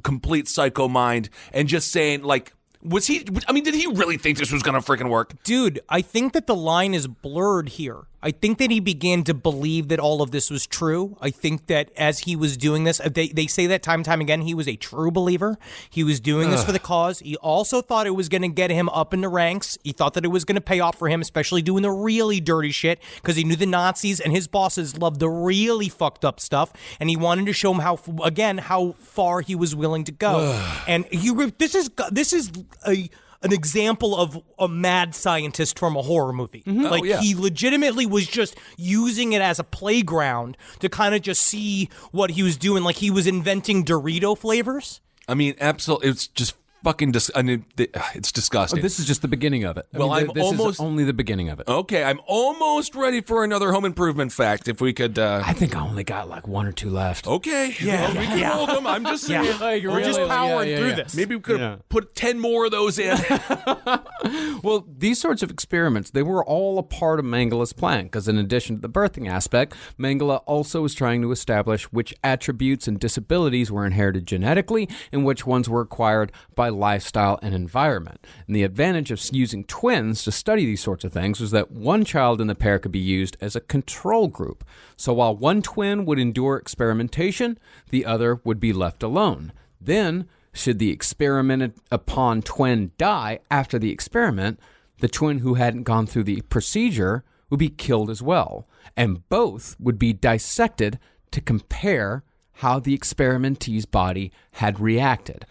[SPEAKER 12] complete psycho mind, and just saying, like, was he? I mean, did he really think this was going to freaking work?
[SPEAKER 13] Dude, I think that the line is blurred here. I think that he began to believe that all of this was true. I think that as he was doing this, they say that time and time again, he was a true believer. He was doing this for the cause. He also thought it was going to get him up in the ranks. He thought that it was going to pay off for him, especially doing the really dirty shit, because he knew the Nazis and his bosses loved the really fucked up stuff, and he wanted to show him how far he was willing to go. And this is an example of a mad scientist from a horror movie. He legitimately was just using it as a playground to kind of just see what he was doing. Like he was inventing Dorito flavors.
[SPEAKER 12] I mean, absolutely. It's just fucking it's disgusting.
[SPEAKER 1] Oh, this is just the beginning of it. This is only the beginning of it.
[SPEAKER 12] Okay, I'm almost ready for another home improvement fact. If we could,
[SPEAKER 1] I think I only got like one or two left.
[SPEAKER 12] Okay, we can hold them. I'm just saying,
[SPEAKER 13] we're just powering through this.
[SPEAKER 12] Maybe we could have put 10 more of those in.
[SPEAKER 1] Well, these sorts of experiments, they were all a part of Mengele's plan, because in addition to the birthing aspect, Mengele also was trying to establish which attributes and disabilities were inherited genetically and which ones were acquired by lifestyle and environment. And the advantage of using twins to study these sorts of things was that one child in the pair could be used as a control group. So while one twin would endure experimentation, the other would be left alone. Then, should the experimented upon twin die after the experiment, the twin who hadn't gone through the procedure would be killed as well. And both would be dissected to compare how the experimentee's body had reacted.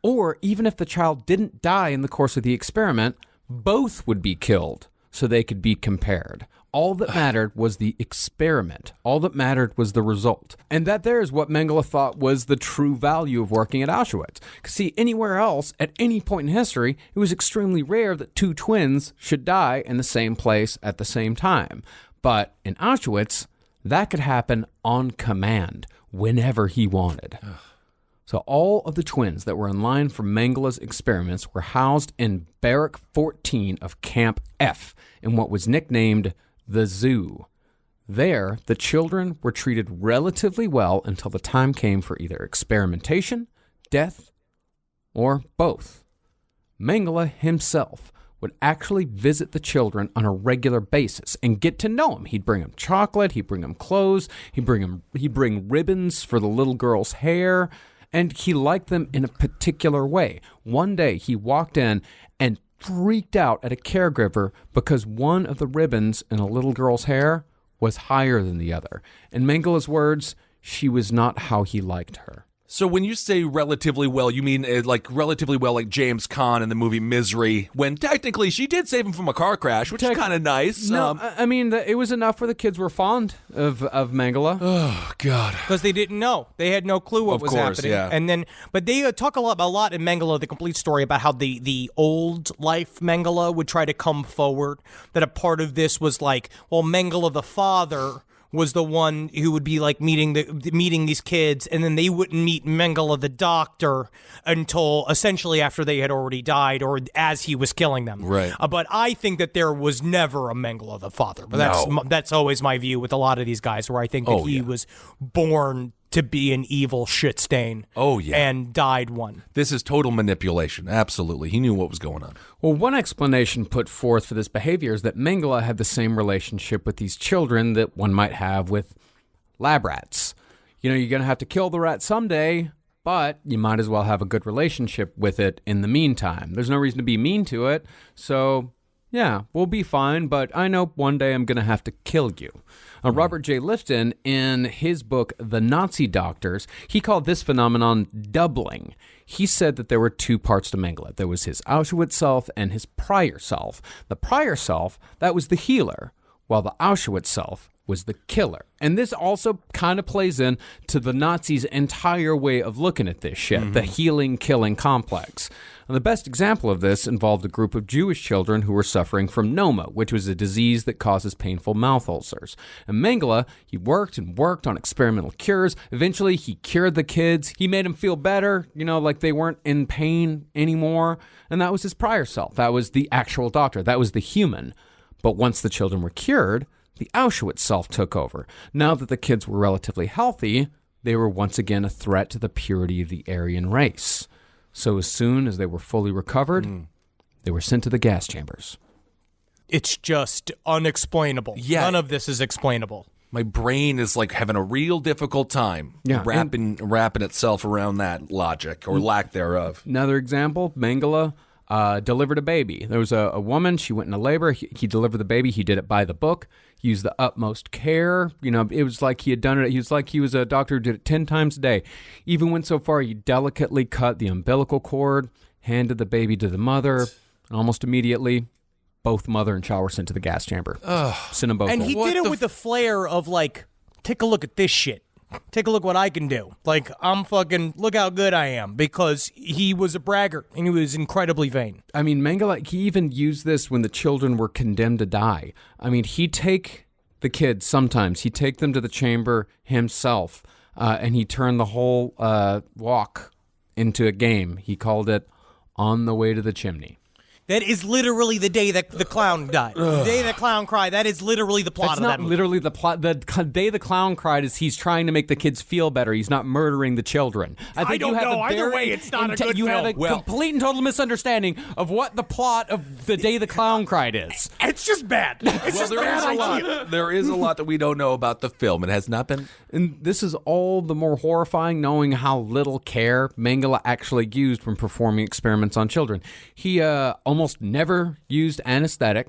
[SPEAKER 1] Or even if the child didn't die in the course of the experiment, both would be killed so they could be compared. All that mattered was the experiment. All that mattered was the result. And that there is what Mengele thought was the true value of working at Auschwitz. Because see, anywhere else, at any point in history, it was extremely rare that two twins should die in the same place at the same time. But in Auschwitz, that could happen on command, whenever he wanted. So all of the twins that were in line for Mengele's experiments were housed in Barrack 14 of Camp F in what was nicknamed the Zoo. There, the children were treated relatively well until the time came for either experimentation, death, or both. Mengele himself would actually visit the children on a regular basis and get to know them. He'd bring them chocolate, he'd bring them clothes, he'd bring ribbons for the little girl's hair, and he liked them in a particular way. One day, he walked in and freaked out at a caregiver because one of the ribbons in a little girl's hair was higher than the other. In Mengele's words, she was not how he liked her.
[SPEAKER 12] So when you say relatively well, you mean like relatively well like James Caan in the movie Misery, when technically she did save him from a car crash, which is kind of nice.
[SPEAKER 1] No, I mean, it was enough where the kids were fond of Mengele.
[SPEAKER 12] Oh, God.
[SPEAKER 13] Because they didn't know. They had no clue what was happening.
[SPEAKER 12] Yeah.
[SPEAKER 13] And then, but they talk a lot in Mengele, the complete story, about how the old life Mengele would try to come forward, that a part of this was like, well, Mengele the father was the one who would be like meeting these kids, and then they wouldn't meet Mengele the doctor until essentially after they had already died or as he was killing them.
[SPEAKER 12] Right.
[SPEAKER 13] But I think that there was never a Mengele the father. But that's always my view with a lot of these guys, where I think that he was born to be an evil shit stain.
[SPEAKER 12] Oh, yeah.
[SPEAKER 13] And died one.
[SPEAKER 12] This is total manipulation. Absolutely. He knew what was going on.
[SPEAKER 1] Well, one explanation put forth for this behavior is that Mengele had the same relationship with these children that one might have with lab rats. You know, you're going to have to kill the rat someday, but you might as well have a good relationship with it in the meantime. There's no reason to be mean to it, so yeah, we'll be fine, but I know one day I'm going to have to kill you. Robert J. Lifton, in his book, The Nazi Doctors, he called this phenomenon doubling. He said that there were two parts to Mengele. There was his Auschwitz self and his prior self. The prior self, that was the healer, while the Auschwitz self was the killer. And this also kind of plays in to the Nazis' entire way of looking at this shit, the healing, killing complex. And the best example of this involved a group of Jewish children who were suffering from noma, which was a disease that causes painful mouth ulcers. And Mengele, he worked and worked on experimental cures. Eventually, he cured the kids. He made them feel better, like they weren't in pain anymore. And that was his prior self. That was the actual doctor. That was the human. But once the children were cured, the Auschwitz self took over. Now that the kids were relatively healthy, they were once again a threat to the purity of the Aryan race. So as soon as they were fully recovered, they were sent to the gas chambers.
[SPEAKER 13] It's just unexplainable.
[SPEAKER 12] Yeah.
[SPEAKER 13] None of this is explainable.
[SPEAKER 12] My brain is like having a real difficult time wrapping itself around that logic or lack thereof.
[SPEAKER 1] Another example, Mengele delivered a baby. There was a woman, she went into labor, he delivered the baby, he did it by the book, used the utmost care. It was like he had done it, he was like he was a doctor who did it 10 times a day. Even went so far, he delicately cut the umbilical cord, handed the baby to the mother, and almost immediately, both mother and child were sent to the gas chamber. Sent them both
[SPEAKER 13] And
[SPEAKER 1] home.
[SPEAKER 13] he did it with the flair of like, take a look at this shit. Take a look what I can do. Like, look how good I am. Because he was a braggart and he was incredibly vain.
[SPEAKER 1] I mean, Mengele, he even used this when the children were condemned to die. I mean, he'd take the kids sometimes, he'd take them to the chamber himself, and he turned the whole walk into a game. He called it On the Way to the Chimney.
[SPEAKER 13] That is literally the day that the clown died. The day the clown cried. That is literally the plot of that movie.
[SPEAKER 1] That's not literally the plot. The day the clown cried is he's trying to make the kids feel better. He's not murdering the children.
[SPEAKER 13] I don't know. Either way, it's not a good
[SPEAKER 1] You
[SPEAKER 13] film.
[SPEAKER 1] have a complete and total misunderstanding of what the plot of the day the clown cried is.
[SPEAKER 13] It's just bad. It's just bad idea.
[SPEAKER 12] There is a lot that we don't know about the film. It has not been.
[SPEAKER 1] And this is all the more horrifying knowing how little care Mengele actually used when performing experiments on children. He almost never used anesthetic.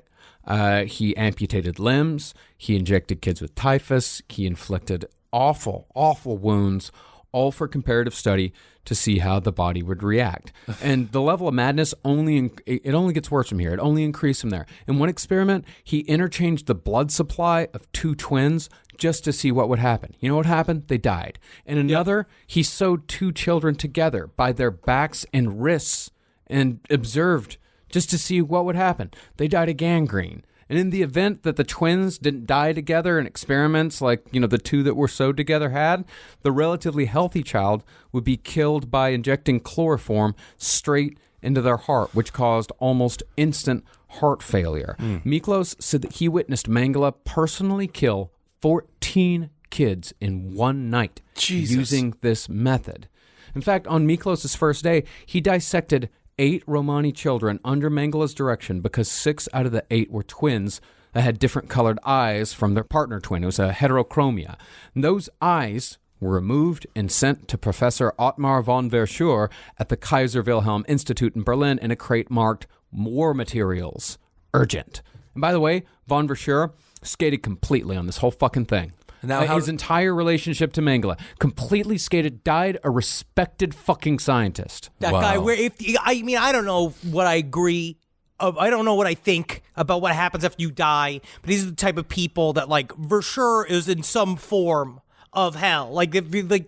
[SPEAKER 1] He amputated limbs. He injected kids with typhus. He inflicted awful, awful wounds, all for comparative study to see how the body would react. And the level of madness only gets worse from here. It only increased from there. In one experiment, he interchanged the blood supply of two twins just to see what would happen. You know what happened? They died. In another, he sewed two children together by their backs and wrists and observed just to see what would happen. They died of gangrene. And in the event that the twins didn't die together in experiments like, the two that were sewed together had, the relatively healthy child would be killed by injecting chloroform straight into their heart, which caused almost instant heart failure. Miklos said that he witnessed Mengele personally kill 14 kids in one night using this method. In fact, on Miklos' first day, he dissected 8 Romani children under Mengele's direction because 6 out of the 8 were twins that had different colored eyes from their partner twin. It was a heterochromia. And those eyes were removed and sent to Professor Ottmar von Verschuur at the Kaiser Wilhelm Institute in Berlin in a crate marked War Materials, Urgent. And by the way, von Verschuur skated completely on this whole fucking thing. Now, his entire relationship to Mengele, completely skated, died a respected fucking scientist.
[SPEAKER 13] That guy, I don't know what I agree. I don't know what I think about what happens after you die, but these are the type of people that, like, Verschuur is in some form of hell. Like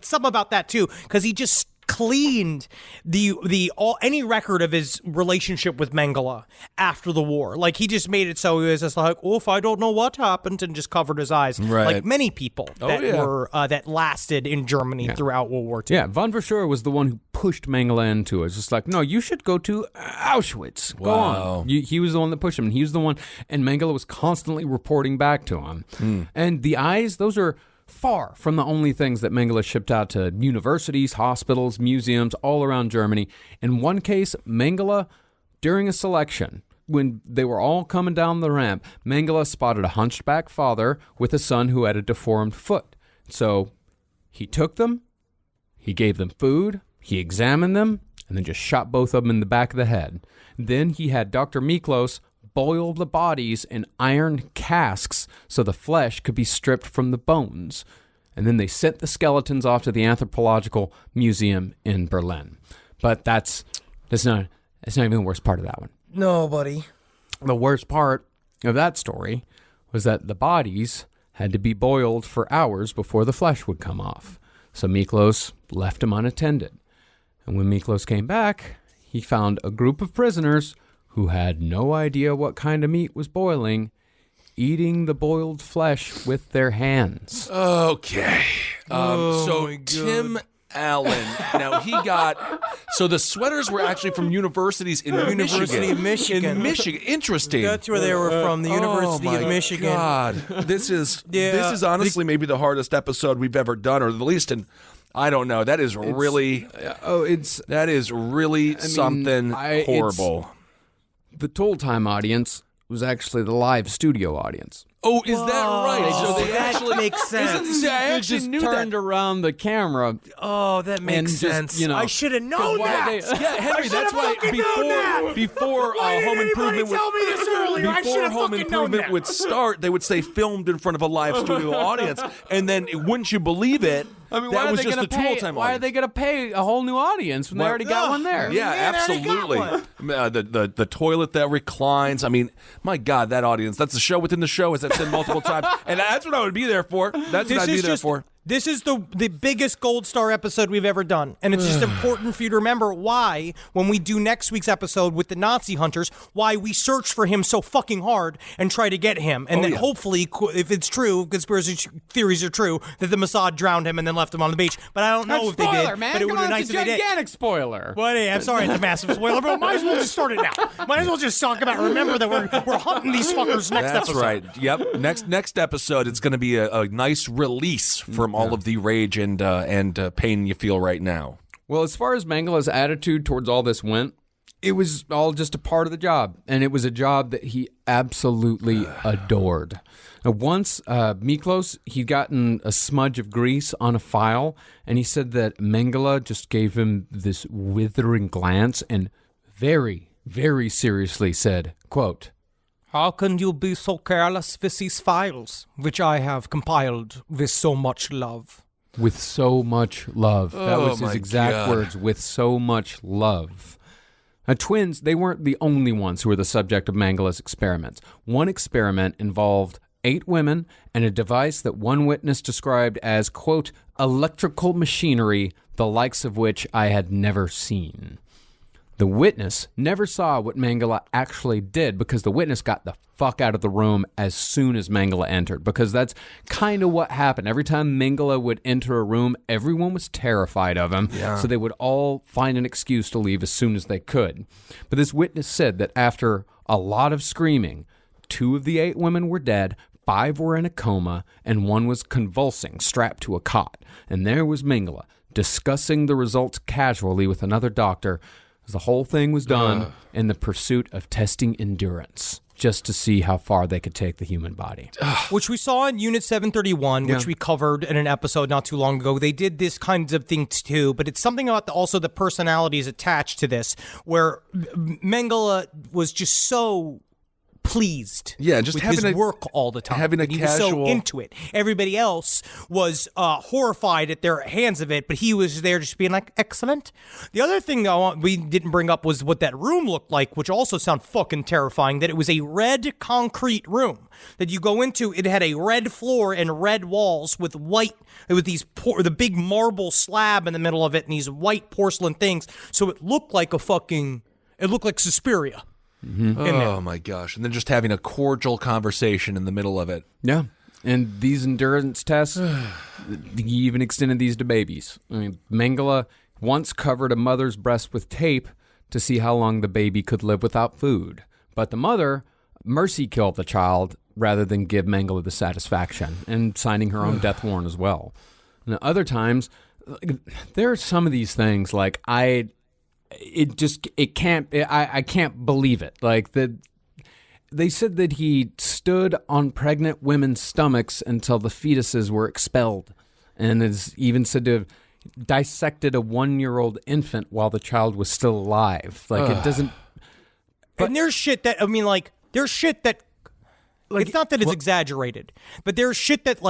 [SPEAKER 13] something about that too, because he just cleaned any record of his relationship with Mengele after the war. Like, he just made it so he was just like, if I don't know what happened, and just covered his eyes.
[SPEAKER 12] Right.
[SPEAKER 13] Like many people that lasted in Germany throughout World War II.
[SPEAKER 1] Yeah, von Verschuur was the one who pushed Mengele into it. It's just like, no, you should go to Auschwitz. Go on. He was the one that pushed him, and he was the one, and Mengele was constantly reporting back to him. And the eyes, those are far from the only things that Mengele shipped out to universities, hospitals, museums all around Germany. In one case, Mengele, during a selection, when they were all coming down the ramp, Mengele spotted a hunchback father with a son who had a deformed foot. So he took them, he gave them food, he examined them, and then just shot both of them in the back of the head. Then he had Dr. Miklos boil the bodies in iron casks so the flesh could be stripped from the bones. And then they sent the skeletons off to the Anthropological Museum in Berlin. But that's not even the worst part of that one.
[SPEAKER 13] No, buddy.
[SPEAKER 1] The worst part of that story was that the bodies had to be boiled for hours before the flesh would come off. So Miklos left him unattended. And when Miklos came back, he found a group of prisoners who had no idea what kind of meat was boiling, eating the boiled flesh with their hands.
[SPEAKER 12] Okay. So Tim Allen, now he got, so the sweaters were actually from universities in
[SPEAKER 13] University of Michigan.
[SPEAKER 12] In Michigan. Interesting.
[SPEAKER 13] That's where they were from, the University of Michigan.
[SPEAKER 12] God. This is honestly maybe the hardest episode we've ever done, or at least I don't know. That is really something horrible.
[SPEAKER 1] The Toll Time audience was actually the live studio audience.
[SPEAKER 12] Oh, is that right? So they
[SPEAKER 13] that
[SPEAKER 12] actually
[SPEAKER 13] makes sense.
[SPEAKER 12] I actually
[SPEAKER 1] just
[SPEAKER 12] knew
[SPEAKER 1] turned
[SPEAKER 12] that.
[SPEAKER 1] around the camera.
[SPEAKER 13] Oh, that makes
[SPEAKER 1] and
[SPEAKER 13] sense.
[SPEAKER 1] Just, you know,
[SPEAKER 13] I should have known that.
[SPEAKER 12] Yeah, Henry, that's why before Home Improvement
[SPEAKER 13] tell me this earlier? I should have
[SPEAKER 12] Home
[SPEAKER 13] fucking known
[SPEAKER 12] Improvement
[SPEAKER 13] that.
[SPEAKER 12] would start, they would say filmed in front of a live studio audience, and then wouldn't you believe it?
[SPEAKER 1] I mean,
[SPEAKER 12] that
[SPEAKER 1] why
[SPEAKER 12] was
[SPEAKER 1] are they
[SPEAKER 12] just the
[SPEAKER 1] gonna
[SPEAKER 12] Tool
[SPEAKER 1] pay?
[SPEAKER 12] Time
[SPEAKER 1] Why are
[SPEAKER 12] audience.
[SPEAKER 1] they going to pay a whole new audience when they already got one there?
[SPEAKER 12] Yeah, absolutely. The toilet that reclines. I mean, my God, that audience. That's the show within the show, as I've said multiple times. And that's what I would be there for. That's what I'd be there for.
[SPEAKER 13] This is the biggest Gold Star episode we've ever done. And it's just important for you to remember why, when we do next week's episode with the Nazi hunters, why we search for him so fucking hard and try to get him. And then hopefully, if it's true, conspiracy theories are true, that the Mossad drowned him and then left him on the beach. But I don't know if they did.
[SPEAKER 1] Man.
[SPEAKER 13] But it would be nice
[SPEAKER 1] it's
[SPEAKER 13] if they did.
[SPEAKER 1] gigantic spoiler.
[SPEAKER 13] Well, hey, I'm sorry, it's a massive spoiler, but might as well just start it now. Might as well just talk about. Remember that we're hunting these fuckers next episode.
[SPEAKER 12] That's right. Yep. Next episode, it's going to be a nice release from all of the rage and pain you feel right now.
[SPEAKER 1] Well, as far as Mengele's attitude towards all this went, it was all just a part of the job, and it was a job that he absolutely adored. Now, once Miklos, he'd gotten a smudge of grease on a file, and he said that Mengele just gave him this withering glance and very, very seriously said, quote,
[SPEAKER 13] "How can you be so careless with these files, which I have compiled with so much love?"
[SPEAKER 1] With so much love. That was his
[SPEAKER 12] my
[SPEAKER 1] exact
[SPEAKER 12] God.
[SPEAKER 1] words, with so much love. Now, twins, they weren't the only ones who were the subject of Mengele's experiments. One experiment involved 8 women and a device that one witness described as, quote, electrical machinery, the likes of which I had never seen. The witness never saw what Mengele actually did because the witness got the fuck out of the room as soon as Mengele entered, because that's kind of what happened. Every time Mengele would enter a room, everyone was terrified of him, so they would all find an excuse to leave as soon as they could. But this witness said that after a lot of screaming, 2 of the 8 women were dead, 5 were in a coma, and 1 was convulsing, strapped to a cot. And there was Mengele, discussing the results casually with another doctor. The whole thing was done in the pursuit of testing endurance, just to see how far they could take the human body.
[SPEAKER 13] Which we saw in Unit 731, which we covered in an episode not too long ago. They did this kinds of thing too, but it's something about also the personalities attached to this, where Mengele was just so pleased
[SPEAKER 12] just
[SPEAKER 13] with
[SPEAKER 12] having
[SPEAKER 13] his work all the time.
[SPEAKER 12] having a
[SPEAKER 13] he was so
[SPEAKER 12] casual-
[SPEAKER 13] into it. Everybody else was horrified at their hands of it, but he was there just being like, excellent. The other thing we didn't bring up was what that room looked like, which also sounded fucking terrifying, that it was a red concrete room that you go into. It had a red floor and red walls with white, with the big marble slab in the middle of it and these white porcelain things. So it looked like it looked like Suspiria.
[SPEAKER 12] Oh my gosh. And then just having a cordial conversation in the middle of it.
[SPEAKER 1] Yeah. And these endurance tests, he even extended these to babies. I mean, Mengele once covered a mother's breast with tape to see how long the baby could live without food. But the mother mercy killed the child rather than give Mengele the satisfaction, and signing her own death warrant as well. And other times, there are some of these things like I can't believe it. Like they said that he stood on pregnant women's stomachs until the fetuses were expelled, and is even said to have dissected a 1-year-old infant while the child was still alive. Like it doesn't.
[SPEAKER 13] And there's shit that there's shit that it's not that it's exaggerated, but there's shit that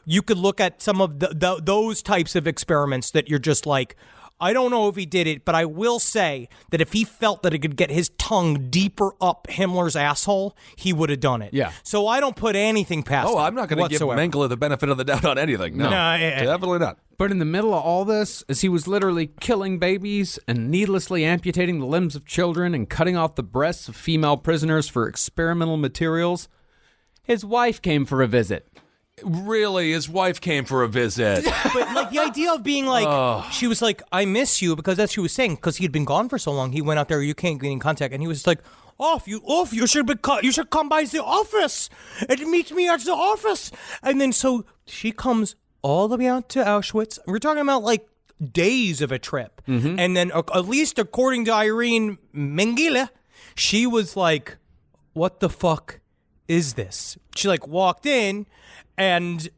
[SPEAKER 13] you could look at some of those types of experiments that you're just like, I don't know if he did it, but I will say that if he felt that it could get his tongue deeper up Himmler's asshole, he would have done it.
[SPEAKER 1] Yeah.
[SPEAKER 13] So I don't put anything past him.
[SPEAKER 12] Oh, I'm not going to give
[SPEAKER 13] whatsoever.
[SPEAKER 12] Mengele the benefit of the doubt on anything. No, definitely not.
[SPEAKER 1] But in the middle of all this, as he was literally killing babies and needlessly amputating the limbs of children and cutting off the breasts of female prisoners for experimental materials, his wife came for a visit.
[SPEAKER 12] Really? His wife came for a visit.
[SPEAKER 13] But like the idea of being like, she was like, I miss you, because that's what she was saying, because he'd been gone for so long. He went out there, you can't get in contact, and he was like, you should come by the office and meet me at the office. And then so she comes all the way out to Auschwitz. We're talking about like days of a trip.
[SPEAKER 1] Mm-hmm.
[SPEAKER 13] And then at least according to Irene Mengele, she was like, what the fuck is this? She like walked in and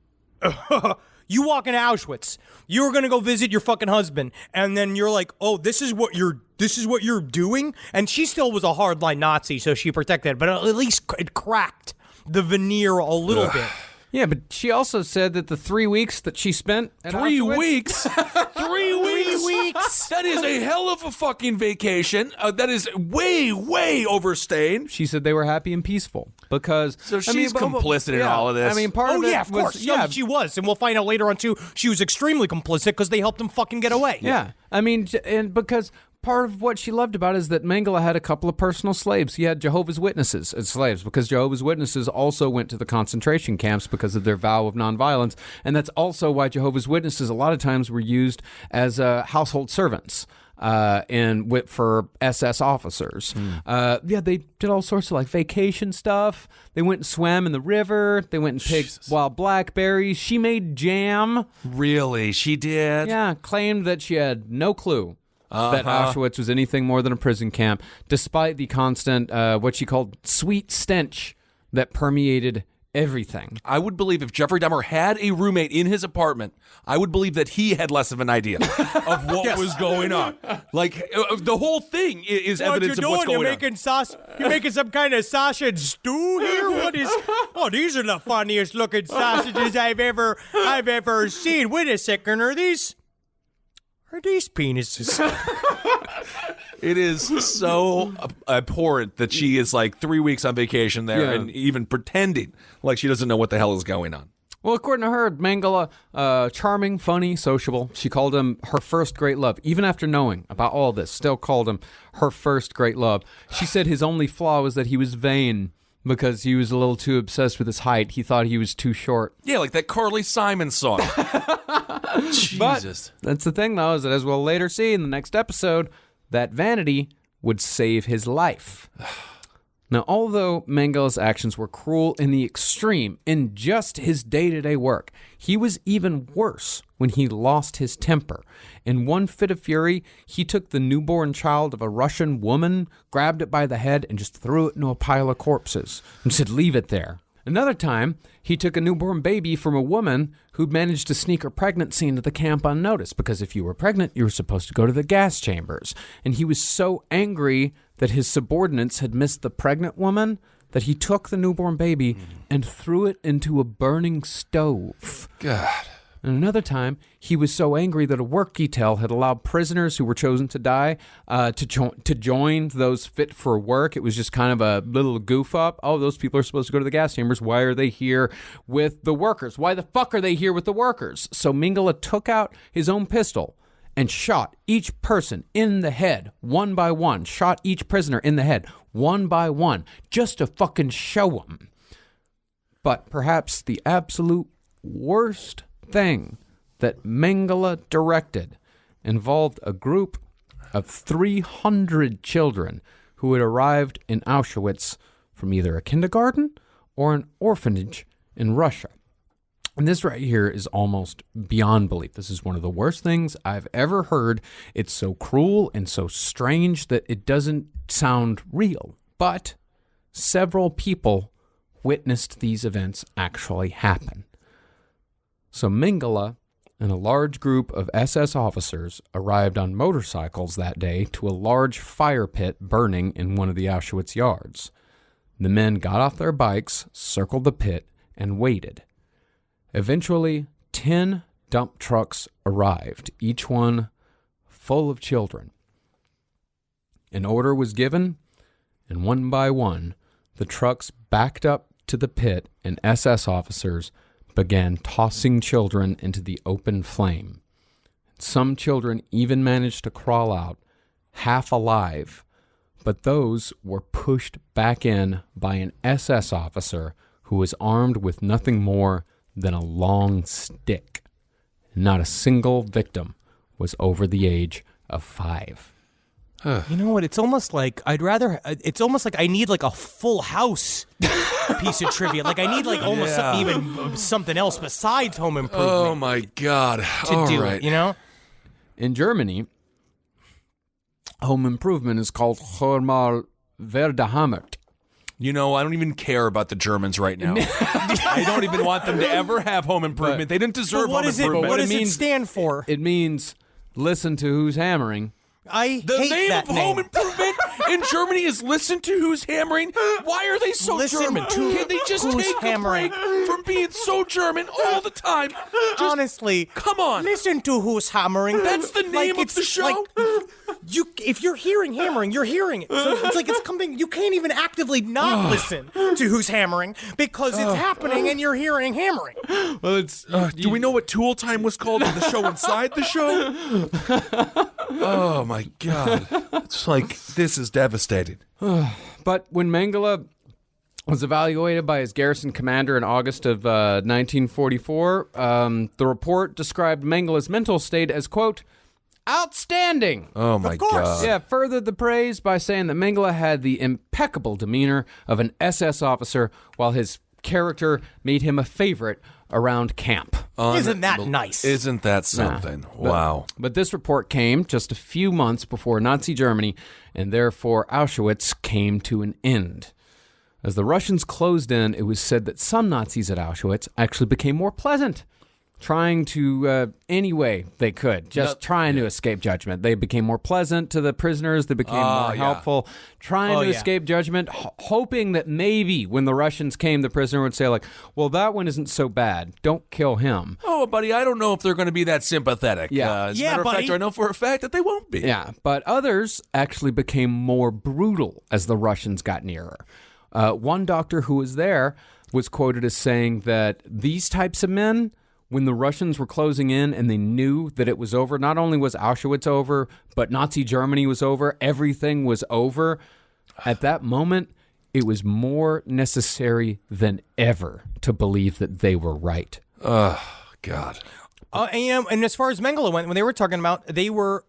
[SPEAKER 13] you walk into Auschwitz. You're going to go visit your fucking husband. And then you're like, oh, this is what you're doing. And she still was a hardline Nazi, so she protected it. But at least it cracked the veneer a little bit.
[SPEAKER 1] Yeah, but she also said that the 3 weeks that she spent at
[SPEAKER 12] 3
[SPEAKER 1] Auschwitz,
[SPEAKER 12] weeks? 3 weeks? That is a hell of a fucking vacation. That is way, way overstayed.
[SPEAKER 1] She said they were happy and peaceful because...
[SPEAKER 12] So she's complicit in all of this.
[SPEAKER 1] I mean, part of it
[SPEAKER 13] of course.
[SPEAKER 1] was...
[SPEAKER 13] Yeah, she was. And we'll find out later on, too, she was extremely complicit because they helped him fucking get away.
[SPEAKER 1] Yeah. I mean, and because... Part of what she loved about it is that Mengele had a couple of personal slaves. He had Jehovah's Witnesses as slaves because Jehovah's Witnesses also went to the concentration camps because of their vow of nonviolence. And that's also why Jehovah's Witnesses a lot of times were used as household servants for SS officers. They did all sorts of like vacation stuff. They went and swam in the river. They went and picked wild blackberries. She made jam.
[SPEAKER 12] Really? She did?
[SPEAKER 1] Yeah, claimed that she had no clue that Auschwitz was anything more than a prison camp, despite the constant, what she called sweet stench that permeated everything.
[SPEAKER 12] I would believe if Jeffrey Dahmer had a roommate in his apartment, I would believe that he had less of an idea of what was going on. Like, the whole thing is evidence of what's going on.
[SPEAKER 13] You're making some kind of sausage stew here? What is... Oh, these are the funniest looking sausages I've ever seen. Wait a second, are these penises?
[SPEAKER 12] It is so abhorrent that she is like 3 weeks on vacation there and even pretending like she doesn't know what the hell is going on.
[SPEAKER 1] Well, according to her, Mengele, charming, funny, sociable. She called him her first great love. Even after knowing about all this, still called him her first great love. She said his only flaw was that he was vain because he was a little too obsessed with his height. He thought he was too short.
[SPEAKER 12] Yeah, like that Carly Simon song. Jesus.
[SPEAKER 1] But that's the thing, though, is that as we'll later see in the next episode, that vanity would save his life. Now, although Mengele's actions were cruel in the extreme in just his day-to-day work, he was even worse when he lost his temper. In one fit of fury, he took the newborn child of a Russian woman, grabbed it by the head, and just threw it into a pile of corpses and said, "Leave it there." Another time, he took a newborn baby from a woman who'd managed to sneak her pregnancy into the camp unnoticed, because if you were pregnant, you were supposed to go to the gas chambers. And he was so angry that his subordinates had missed the pregnant woman that he took the newborn baby and threw it into a burning stove.
[SPEAKER 12] God.
[SPEAKER 1] And another time, he was so angry that a work detail had allowed prisoners who were chosen to die to join those fit for work. It was just kind of a little goof up. Oh, those people are supposed to go to the gas chambers. Why are they here with the workers? Why the fuck are they here with the workers? So Mengele took out his own pistol and shot each person in the head one by one. Shot each prisoner in the head one by one just to fucking show them. But perhaps the absolute worst thing that Mengele directed involved a group of 300 children who had arrived in Auschwitz from either a kindergarten or an orphanage in Russia. And this right here is almost beyond belief. This is one of the worst things I've ever heard. It's so cruel and so strange that it doesn't sound real. But several people witnessed these events actually happen. So Mengele and a large group of SS officers arrived on motorcycles that day to a large fire pit burning in one of the Auschwitz yards. The men got off their bikes, circled the pit, and waited. Eventually, 10 dump trucks arrived, each one full of children. An order was given, and one by one, the trucks backed up to the pit, and SS officers began tossing children into the open flame. Some children even managed to crawl out, half alive, but those were pushed back in by an SS officer who was armed with nothing more than a long stick. Not a single victim was over the age of 5.
[SPEAKER 13] You know what? It's almost like I need like a Full House piece of trivia. Like I need like almost even something else besides Home Improvement.
[SPEAKER 12] Oh my God!
[SPEAKER 13] To do it, you know.
[SPEAKER 1] In Germany, Home Improvement is called Hormal Verdahammert.
[SPEAKER 12] You know, I don't even care about the Germans right now. I don't even want them to ever have Home Improvement. They didn't deserve Home Improvement.
[SPEAKER 13] What does it stand for?
[SPEAKER 1] It means listen to who's hammering.
[SPEAKER 13] I
[SPEAKER 12] the
[SPEAKER 13] hate
[SPEAKER 12] name
[SPEAKER 13] that
[SPEAKER 12] of Home Improvement in Germany is listen to who's hammering. Why are they so German? Can they just take a break from being so German all the time?
[SPEAKER 13] Honestly,
[SPEAKER 12] come on.
[SPEAKER 13] Listen to who's hammering.
[SPEAKER 12] That's the name of the show.
[SPEAKER 13] If you're hearing hammering, you're hearing it. So it's like it's coming. You can't even actively not listen to who's hammering because it's happening and you're hearing hammering.
[SPEAKER 1] Well, it's.
[SPEAKER 12] Do we know what Tool Time was called in the show inside the show? Oh my God! It's like this is devastating.
[SPEAKER 1] But when Mengele was evaluated by his garrison commander in August of 1944, the report described Mengele's mental state as, quote, outstanding.
[SPEAKER 12] Oh my God.
[SPEAKER 1] Yeah, furthered the praise by saying that Mengele had the impeccable demeanor of an SS officer, while his character made him a favorite around camp.
[SPEAKER 13] Isn't that nice?
[SPEAKER 12] Isn't that something? Wow.
[SPEAKER 1] But this report came just a few months before Nazi Germany, and therefore Auschwitz came to an end. As the Russians closed in, it was said that some Nazis at Auschwitz actually became more pleasant, trying to, any way they could, trying to escape judgment. They became more pleasant to the prisoners. They became more helpful, trying to escape judgment, hoping that maybe when the Russians came, the prisoner would say, like, well, that one isn't so bad. Don't kill him.
[SPEAKER 12] Oh, buddy, I don't know if they're going to be that sympathetic. As a matter of fact, I know for a fact that they won't be.
[SPEAKER 1] Yeah, but others actually became more brutal as the Russians got nearer. One doctor who was there was quoted as saying that these types of men, when the Russians were closing in and they knew that it was over, not only was Auschwitz over, but Nazi Germany was over, everything was over. At that moment, it was more necessary than ever to believe that they were right.
[SPEAKER 12] Oh, God.
[SPEAKER 13] And as far as Mengele went, when they were talking about, they were...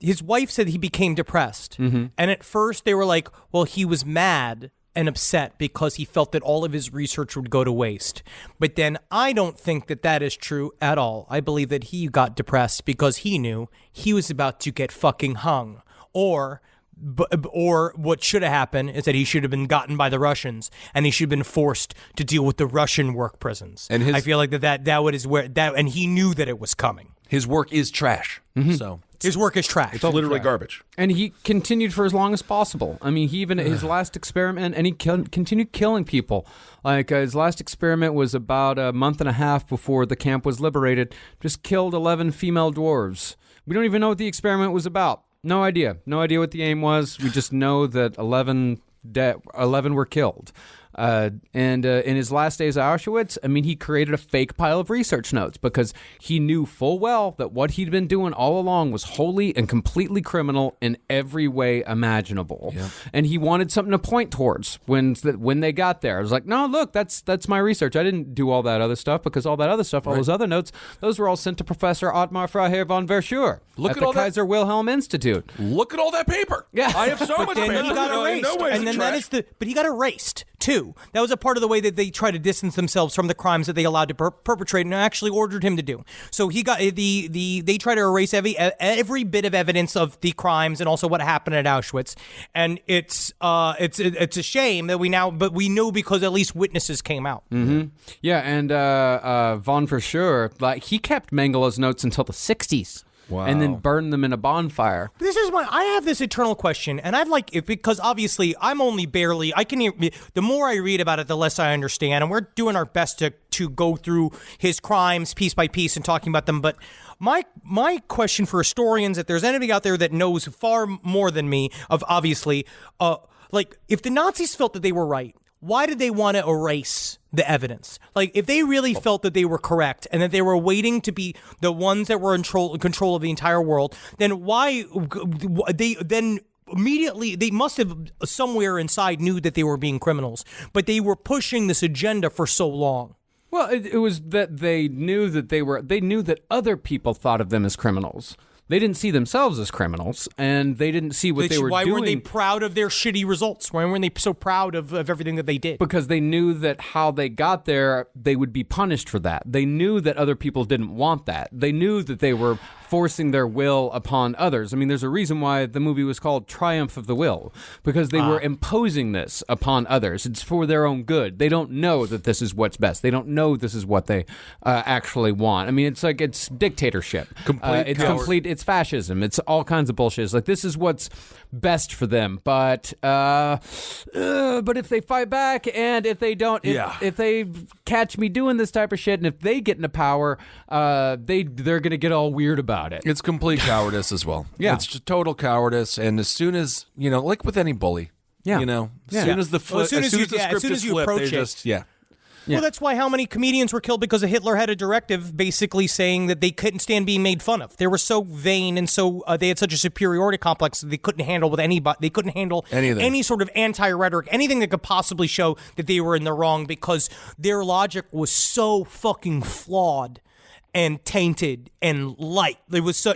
[SPEAKER 13] his wife said he became depressed.
[SPEAKER 1] Mm-hmm.
[SPEAKER 13] And at first they were like, well, he was mad and upset because he felt that all of his research would go to waste. But then I don't think that that is true at all. I believe that he got depressed because he knew he was about to get fucking hung. Or what should have happened is that he should have been gotten by the Russians and he should have been forced to deal with the Russian work prisons. And I feel like and he knew that it was coming.
[SPEAKER 12] His work is trash.
[SPEAKER 1] Mm-hmm.
[SPEAKER 12] So
[SPEAKER 13] his work is trash.
[SPEAKER 12] It's literally garbage.
[SPEAKER 1] And he continued for as long as possible. I mean, he even his last experiment, and he continued killing people. Like his last experiment was about a month and a half before the camp was liberated. Just killed 11 female dwarves. We don't even know what the experiment was about. No idea. No idea what the aim was. We just know that 11 were killed. And in his last days at Auschwitz, I mean, he created a fake pile of research notes because he knew full well that what he'd been doing all along was wholly and completely criminal in every way imaginable. Yep. And he wanted something to point towards when they got there. I was like, no, look, that's my research. I didn't do all that other stuff because all that other stuff, all those other notes, those were all sent to Professor Ottmar Freiherr von Verschuur at the Kaiser Wilhelm Institute.
[SPEAKER 12] Look at all that paper.
[SPEAKER 1] Yeah.
[SPEAKER 12] I have so much paper.
[SPEAKER 13] Then he got erased. But he got erased too. That was a part of the way that they try to distance themselves from the crimes that they allowed to perpetrate and actually ordered him to do. So he got they try to erase every bit of evidence of the crimes and also what happened at Auschwitz. And it's a shame that we know because at least witnesses came out.
[SPEAKER 1] Mm-hmm. Yeah, and von Verschuur, like he kept Mengele's notes until the 60s. and then burn them in a bonfire.
[SPEAKER 13] I have this eternal question, and I'd like it because obviously I'm only barely, the more I read about it, the less I understand, and we're doing our best to go through his crimes piece by piece and talking about them, but my question for historians, if there's anybody out there that knows far more than me, of obviously, like, if the Nazis felt that they were right, why did they want to erase the evidence? Like, if they really felt that they were correct and that they were waiting to be the ones that were in control of the entire world, then why immediately they must have somewhere inside knew that they were being criminals, but they were pushing this agenda for so long.
[SPEAKER 1] Well, it was that they knew that other people thought of them as criminals. They didn't see themselves as criminals, and they didn't see what they were doing.
[SPEAKER 13] Why weren't they proud of their shitty results? Why weren't they so proud of everything that they did?
[SPEAKER 1] Because they knew that how they got there, they would be punished for that. They knew that other people didn't want that. They knew that they were forcing their will upon others. I mean, there's a reason why the movie was called Triumph of the Will, because they were imposing this upon others. It's for their own good. They don't know that this is what's best. They don't know this is what they actually want. I mean, it's like it's dictatorship. It's fascism. It's all kinds of bullshit. It's like, this is what's best for them. But if they fight back, and if they don't, if they catch me doing this type of shit, and if they get into power, they're going to get all weird about it.
[SPEAKER 12] It's complete cowardice as well.
[SPEAKER 1] Yeah.
[SPEAKER 12] It's just total cowardice. And as soon as, like with any bully, as soon as the script is flipped, they just,
[SPEAKER 13] Well, that's why how many comedians were killed, because Hitler had a directive basically saying that they couldn't stand being made fun of. They were so vain and so they had such a superiority complex that they couldn't handle with anybody. They couldn't handle any sort of anti-rhetoric, anything that could possibly show that they were in the wrong, because their logic was so fucking flawed and tainted and light. It was so,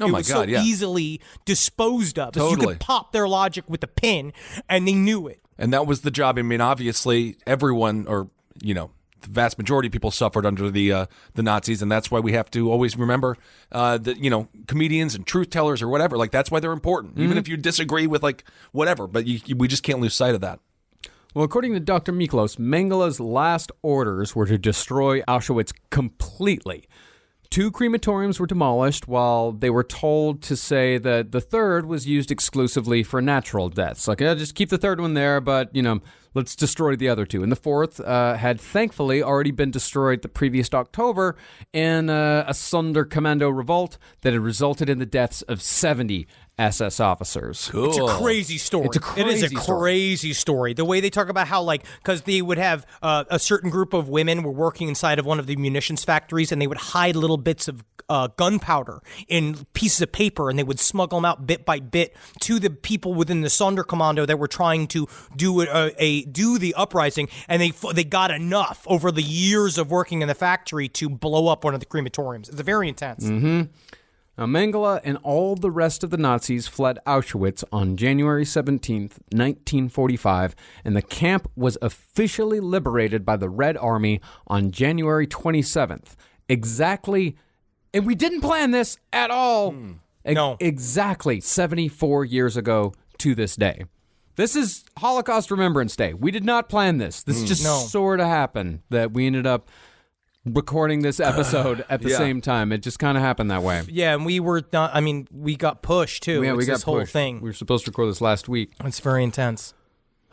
[SPEAKER 13] easily disposed of.
[SPEAKER 12] Totally.
[SPEAKER 13] You could pop their logic with a pin, and they knew it.
[SPEAKER 12] And that was the job. I mean, obviously, everyone, or the vast majority of people suffered under the Nazis, and that's why we have to always remember that comedians and truth tellers or whatever, like, that's why they're important, even if you disagree with like whatever. But we just can't lose sight of that.
[SPEAKER 1] Well, according to Dr. Miklos, Mengele's last orders were to destroy Auschwitz completely. 2 crematoriums were demolished, while they were told to say that the third was used exclusively for natural deaths. Like, just keep the third one there, but, let's destroy the other 2. And the fourth had thankfully already been destroyed the previous October in a Sonderkommando revolt that had resulted in the deaths of 70 SS officers.
[SPEAKER 12] Cool.
[SPEAKER 13] It's a crazy story. It is a crazy story. The way they talk about how, like, because they would have a certain group of women were working inside of one of the munitions factories, and they would hide little bits of gunpowder in pieces of paper, and they would smuggle them out bit by bit to the people within the Sonderkommando that were trying to do the uprising, and they got enough over the years of working in the factory to blow up one of the crematoriums. It's very intense.
[SPEAKER 1] Mm-hmm. Now, Mengele and all the rest of the Nazis fled Auschwitz on January 17th, 1945, and the camp was officially liberated by the Red Army on January 27th. Exactly, and we didn't plan this at all.
[SPEAKER 13] No.
[SPEAKER 1] Exactly 74 years ago to this day. This is Holocaust Remembrance Day. We did not plan this. This just sort of happened that we ended up recording this episode at the same time. It just kind of happened that way.
[SPEAKER 13] Yeah, and we were not, we got pushed too.
[SPEAKER 1] Yeah, we got
[SPEAKER 13] this whole
[SPEAKER 1] pushed.
[SPEAKER 13] thing.
[SPEAKER 1] We were supposed to record this last week.
[SPEAKER 13] It's very intense.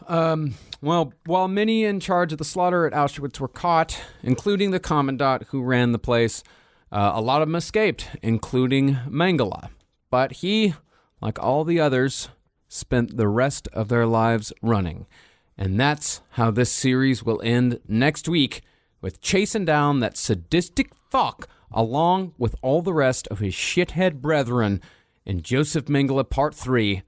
[SPEAKER 1] Well, while many in charge of the slaughter at Auschwitz were caught, including the commandant who ran the place, a lot of them escaped, including Mengele. But he, like all the others, spent the rest of their lives running. And that's how this series will end next week, with chasing down that sadistic fuck along with all the rest of his shithead brethren in Josef Mengele Part 3,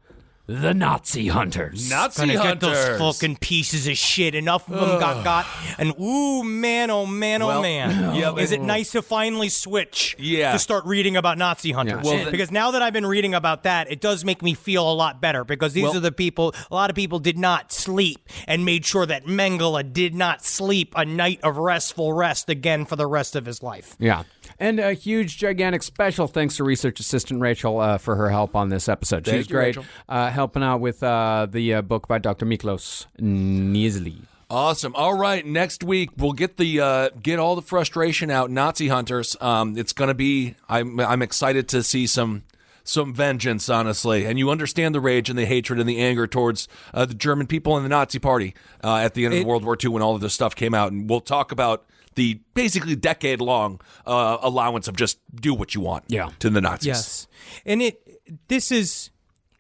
[SPEAKER 1] The Nazi Hunters.
[SPEAKER 12] Nazi Hunters.
[SPEAKER 13] Get those fucking pieces of shit. Enough of them got. And ooh, man, oh man, oh man. Is it nice to finally switch to start reading about Nazi hunters?
[SPEAKER 12] Yeah. Well,
[SPEAKER 13] because now that I've been reading about that, it does make me feel a lot better, because these are the people, a lot of people did not sleep and made sure that Mengele did not sleep a night of restful rest again for the rest of his life.
[SPEAKER 1] Yeah. And a huge, gigantic special thanks to research assistant Rachel for her help on this episode. She was great, helping out with the book by Dr. Miklos Niezli.
[SPEAKER 12] Awesome. All right, next week we'll get the get all the frustration out. Nazi hunters. It's going to be. I'm excited to see some some vengeance, honestly, and you understand the rage and the hatred and the anger towards the German people and the Nazi Party at the end of World War II when all of this stuff came out. And we'll talk about the basically decade-long allowance of just do what you want to the Nazis.
[SPEAKER 13] Yes. And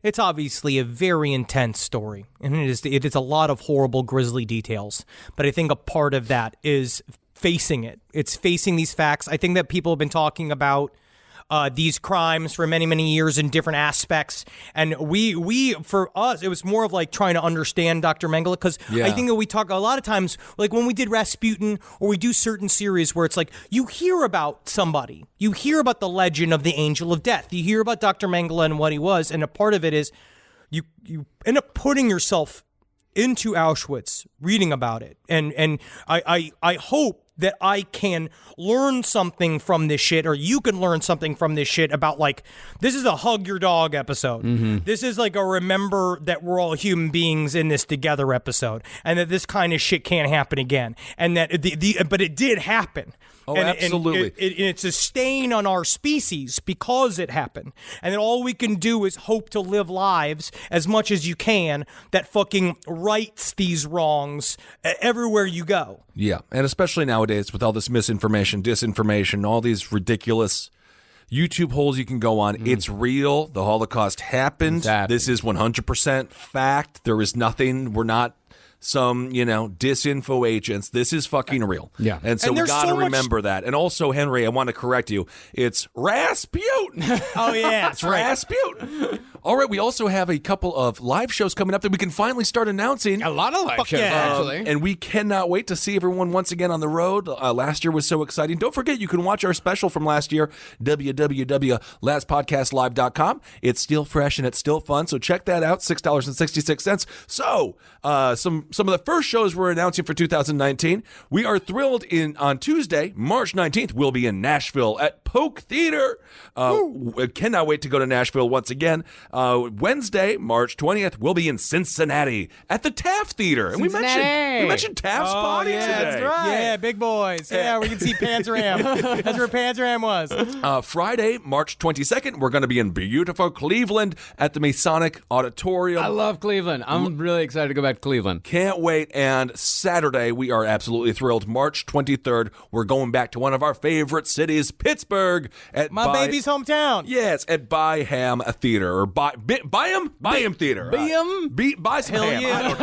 [SPEAKER 13] it's obviously a very intense story, and it is a lot of horrible, grisly details. But I think a part of that is facing it. It's facing these facts. I think that people have been talking about these crimes for many, many years in different aspects. And we for us, it was more of like trying to understand Dr. Mengele, because I think that we talk a lot of times, like when we did Rasputin, or we do certain series where it's like you hear about somebody, you hear about the legend of the Angel of Death, you hear about Dr. Mengele and what he was, and a part of it is you end up putting yourself into Auschwitz, reading about it, and I hope that I can learn something from this shit, or you can learn something from this shit about, like, this is a hug your dog episode. This is like a remember that we're all human beings in this together episode, and that this kind of shit can't happen again, and that but it did happen.
[SPEAKER 12] Oh, absolutely.
[SPEAKER 13] And it's a stain on our species because it happened. And then all we can do is hope to live lives as much as you can that fucking rights these wrongs everywhere you go.
[SPEAKER 12] Yeah, and especially nowadays with all this misinformation, disinformation, all these ridiculous YouTube holes you can go on. It's real. The Holocaust happened.
[SPEAKER 1] Exactly.
[SPEAKER 12] This is 100% fact. There is nothing. We're not some, disinfo agents. This is fucking real.
[SPEAKER 1] Yeah.
[SPEAKER 12] And so we got to remember that. And also, Henry, I want to correct you. It's Rasputin.
[SPEAKER 13] Oh, yeah.
[SPEAKER 12] It's Rasputin. All right, we also have a couple of live shows coming up that we can finally start announcing.
[SPEAKER 1] A lot of live shows, actually.
[SPEAKER 12] And we cannot wait to see everyone once again on the road. Last year was so exciting. Don't forget, you can watch our special from last year, www.lastpodcastlive.com. It's still fresh and it's still fun, so check that out, $6.66. So, some of the first shows we're announcing for 2019. We are thrilled on Tuesday, March 19th, we'll be in Nashville at Polk Theater. Cannot wait to go to Nashville once again. Wednesday, March 20th, we'll be in Cincinnati at the Taft Theater. And we mentioned Taft's body today.
[SPEAKER 13] That's right. Yeah, big boys. Yeah, we can see Panzer Am. That's where Panzer Am was.
[SPEAKER 12] Friday, March 22nd, we're going to be in beautiful Cleveland at the Masonic Auditorium.
[SPEAKER 1] I love Cleveland. I'm really excited to go back to Cleveland.
[SPEAKER 12] Can't wait. And Saturday, we are absolutely thrilled. March 23rd, we're going back to one of our favorite cities, Pittsburgh. At
[SPEAKER 13] my baby's hometown.
[SPEAKER 12] Yes, at Byham Theater, or Byham Theater. Buy some ham.
[SPEAKER 13] Yeah.
[SPEAKER 12] I don't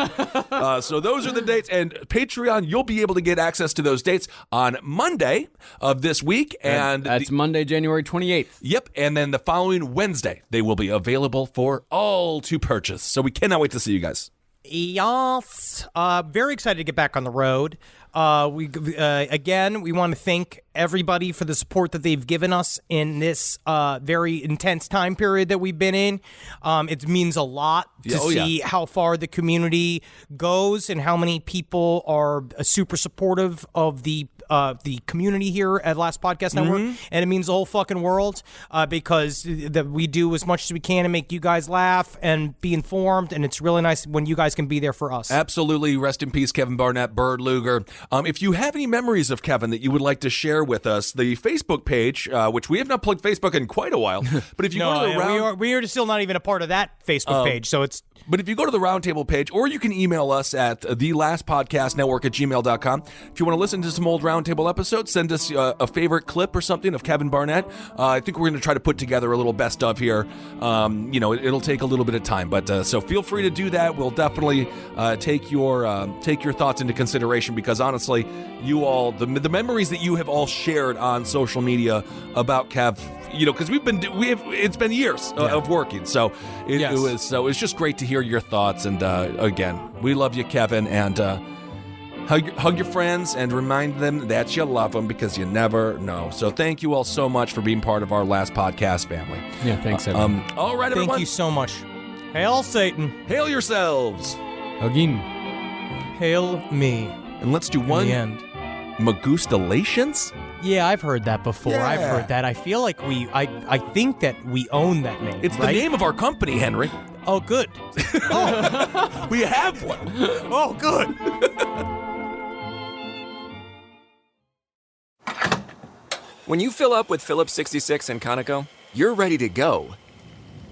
[SPEAKER 12] know. So those are the dates. And Patreon, you'll be able to get access to those dates on Monday of this week. And
[SPEAKER 1] that's Monday, January 28th.
[SPEAKER 12] Yep. And then the following Wednesday, they will be available for all to purchase. So we cannot wait to see you guys.
[SPEAKER 13] Yes. Very excited to get back on the road. We want to thank everybody for the support that they've given us in this very intense time period that we've been in. It means a lot to see how far the community goes and how many people are super supportive of the community here at Last Podcast Network, and it means the whole fucking world because we do as much as we can to make you guys laugh and be informed, and it's really nice when you guys can be there for us.
[SPEAKER 12] Absolutely. Rest in peace, Kevin Barnett, Bird Luger. If you have any memories of Kevin that you would like to share with us, the Facebook page, which we have not plugged Facebook in quite a while, but if you go to the
[SPEAKER 13] we are still not even a part of that Facebook page, so it's.
[SPEAKER 12] But if you go to the Roundtable page, or you can email us at thelastpodcastnetwork@gmail.com. If you want to listen to some old Roundtable episodes, send us a favorite clip or something of Kevin Barnett. I think we're going to try to put together a little best of here. It'll take a little bit of time, but so feel free to do that. We'll definitely take your thoughts into consideration, because honestly, you all, the memories that you have all shared on social media about Kev, because it's been years of working, so it's just great to hear your thoughts. And again, we love you, Kevin, and hug your friends and remind them that you love them, because you never know. So thank you all so much for being part of our Last Podcast family.
[SPEAKER 1] Yeah, thanks, everyone.
[SPEAKER 12] All right, everyone.
[SPEAKER 13] Thank you so much. Hail Satan.
[SPEAKER 12] Hail yourselves.
[SPEAKER 1] Again.
[SPEAKER 13] Hail me.
[SPEAKER 12] And let's do one.
[SPEAKER 13] In the end.
[SPEAKER 12] Magustalations?
[SPEAKER 13] Yeah, I've heard that before.
[SPEAKER 12] Yeah.
[SPEAKER 13] I've heard that. I feel like I think that we own that name.
[SPEAKER 12] It's
[SPEAKER 13] right?
[SPEAKER 12] the name of our company, Henry.
[SPEAKER 13] Oh, good.
[SPEAKER 12] We have one.
[SPEAKER 13] Oh, good.
[SPEAKER 15] When you fill up with Phillips 66 and Conoco, you're ready to go.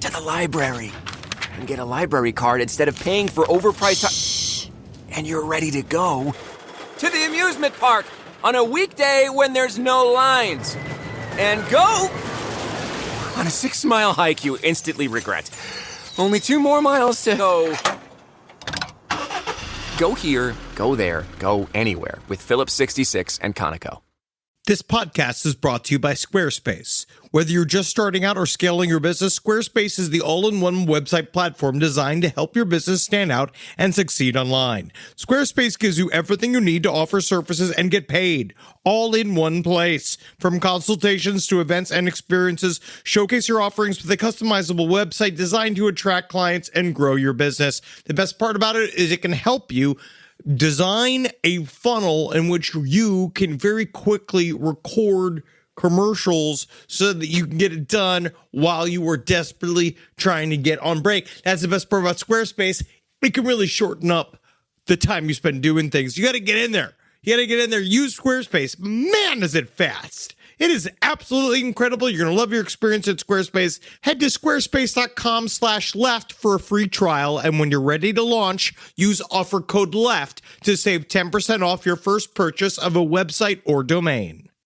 [SPEAKER 15] to the library and get a library card instead of paying for overpriced and you're ready to go to the amusement park on a weekday when there's no lines. And go on a 6-mile hike you instantly regret. Only 2 more miles to go. Go here, go there, go anywhere with Phillips 66 and Conoco.
[SPEAKER 7] This podcast is brought to you by Squarespace. Whether you're just starting out or scaling your business, Squarespace is the all-in-one website platform designed to help your business stand out and succeed online. Squarespace gives you everything you need to offer services and get paid, all in one place. From consultations to events and experiences, showcase your offerings with a customizable website designed to attract clients and grow your business. The best part about it is it can help you design a funnel in which you can very quickly record commercials so that you can get it done while you are desperately trying to get on break. That's the best part about Squarespace. It can really shorten up the time you spend doing things. You got to get in there. Use Squarespace. Man, is it fast. It is absolutely incredible. You're going to love your experience at Squarespace. Head to squarespace.com/left for a free trial. And when you're ready to launch, use offer code LEFT to save 10% off your first purchase of a website or domain.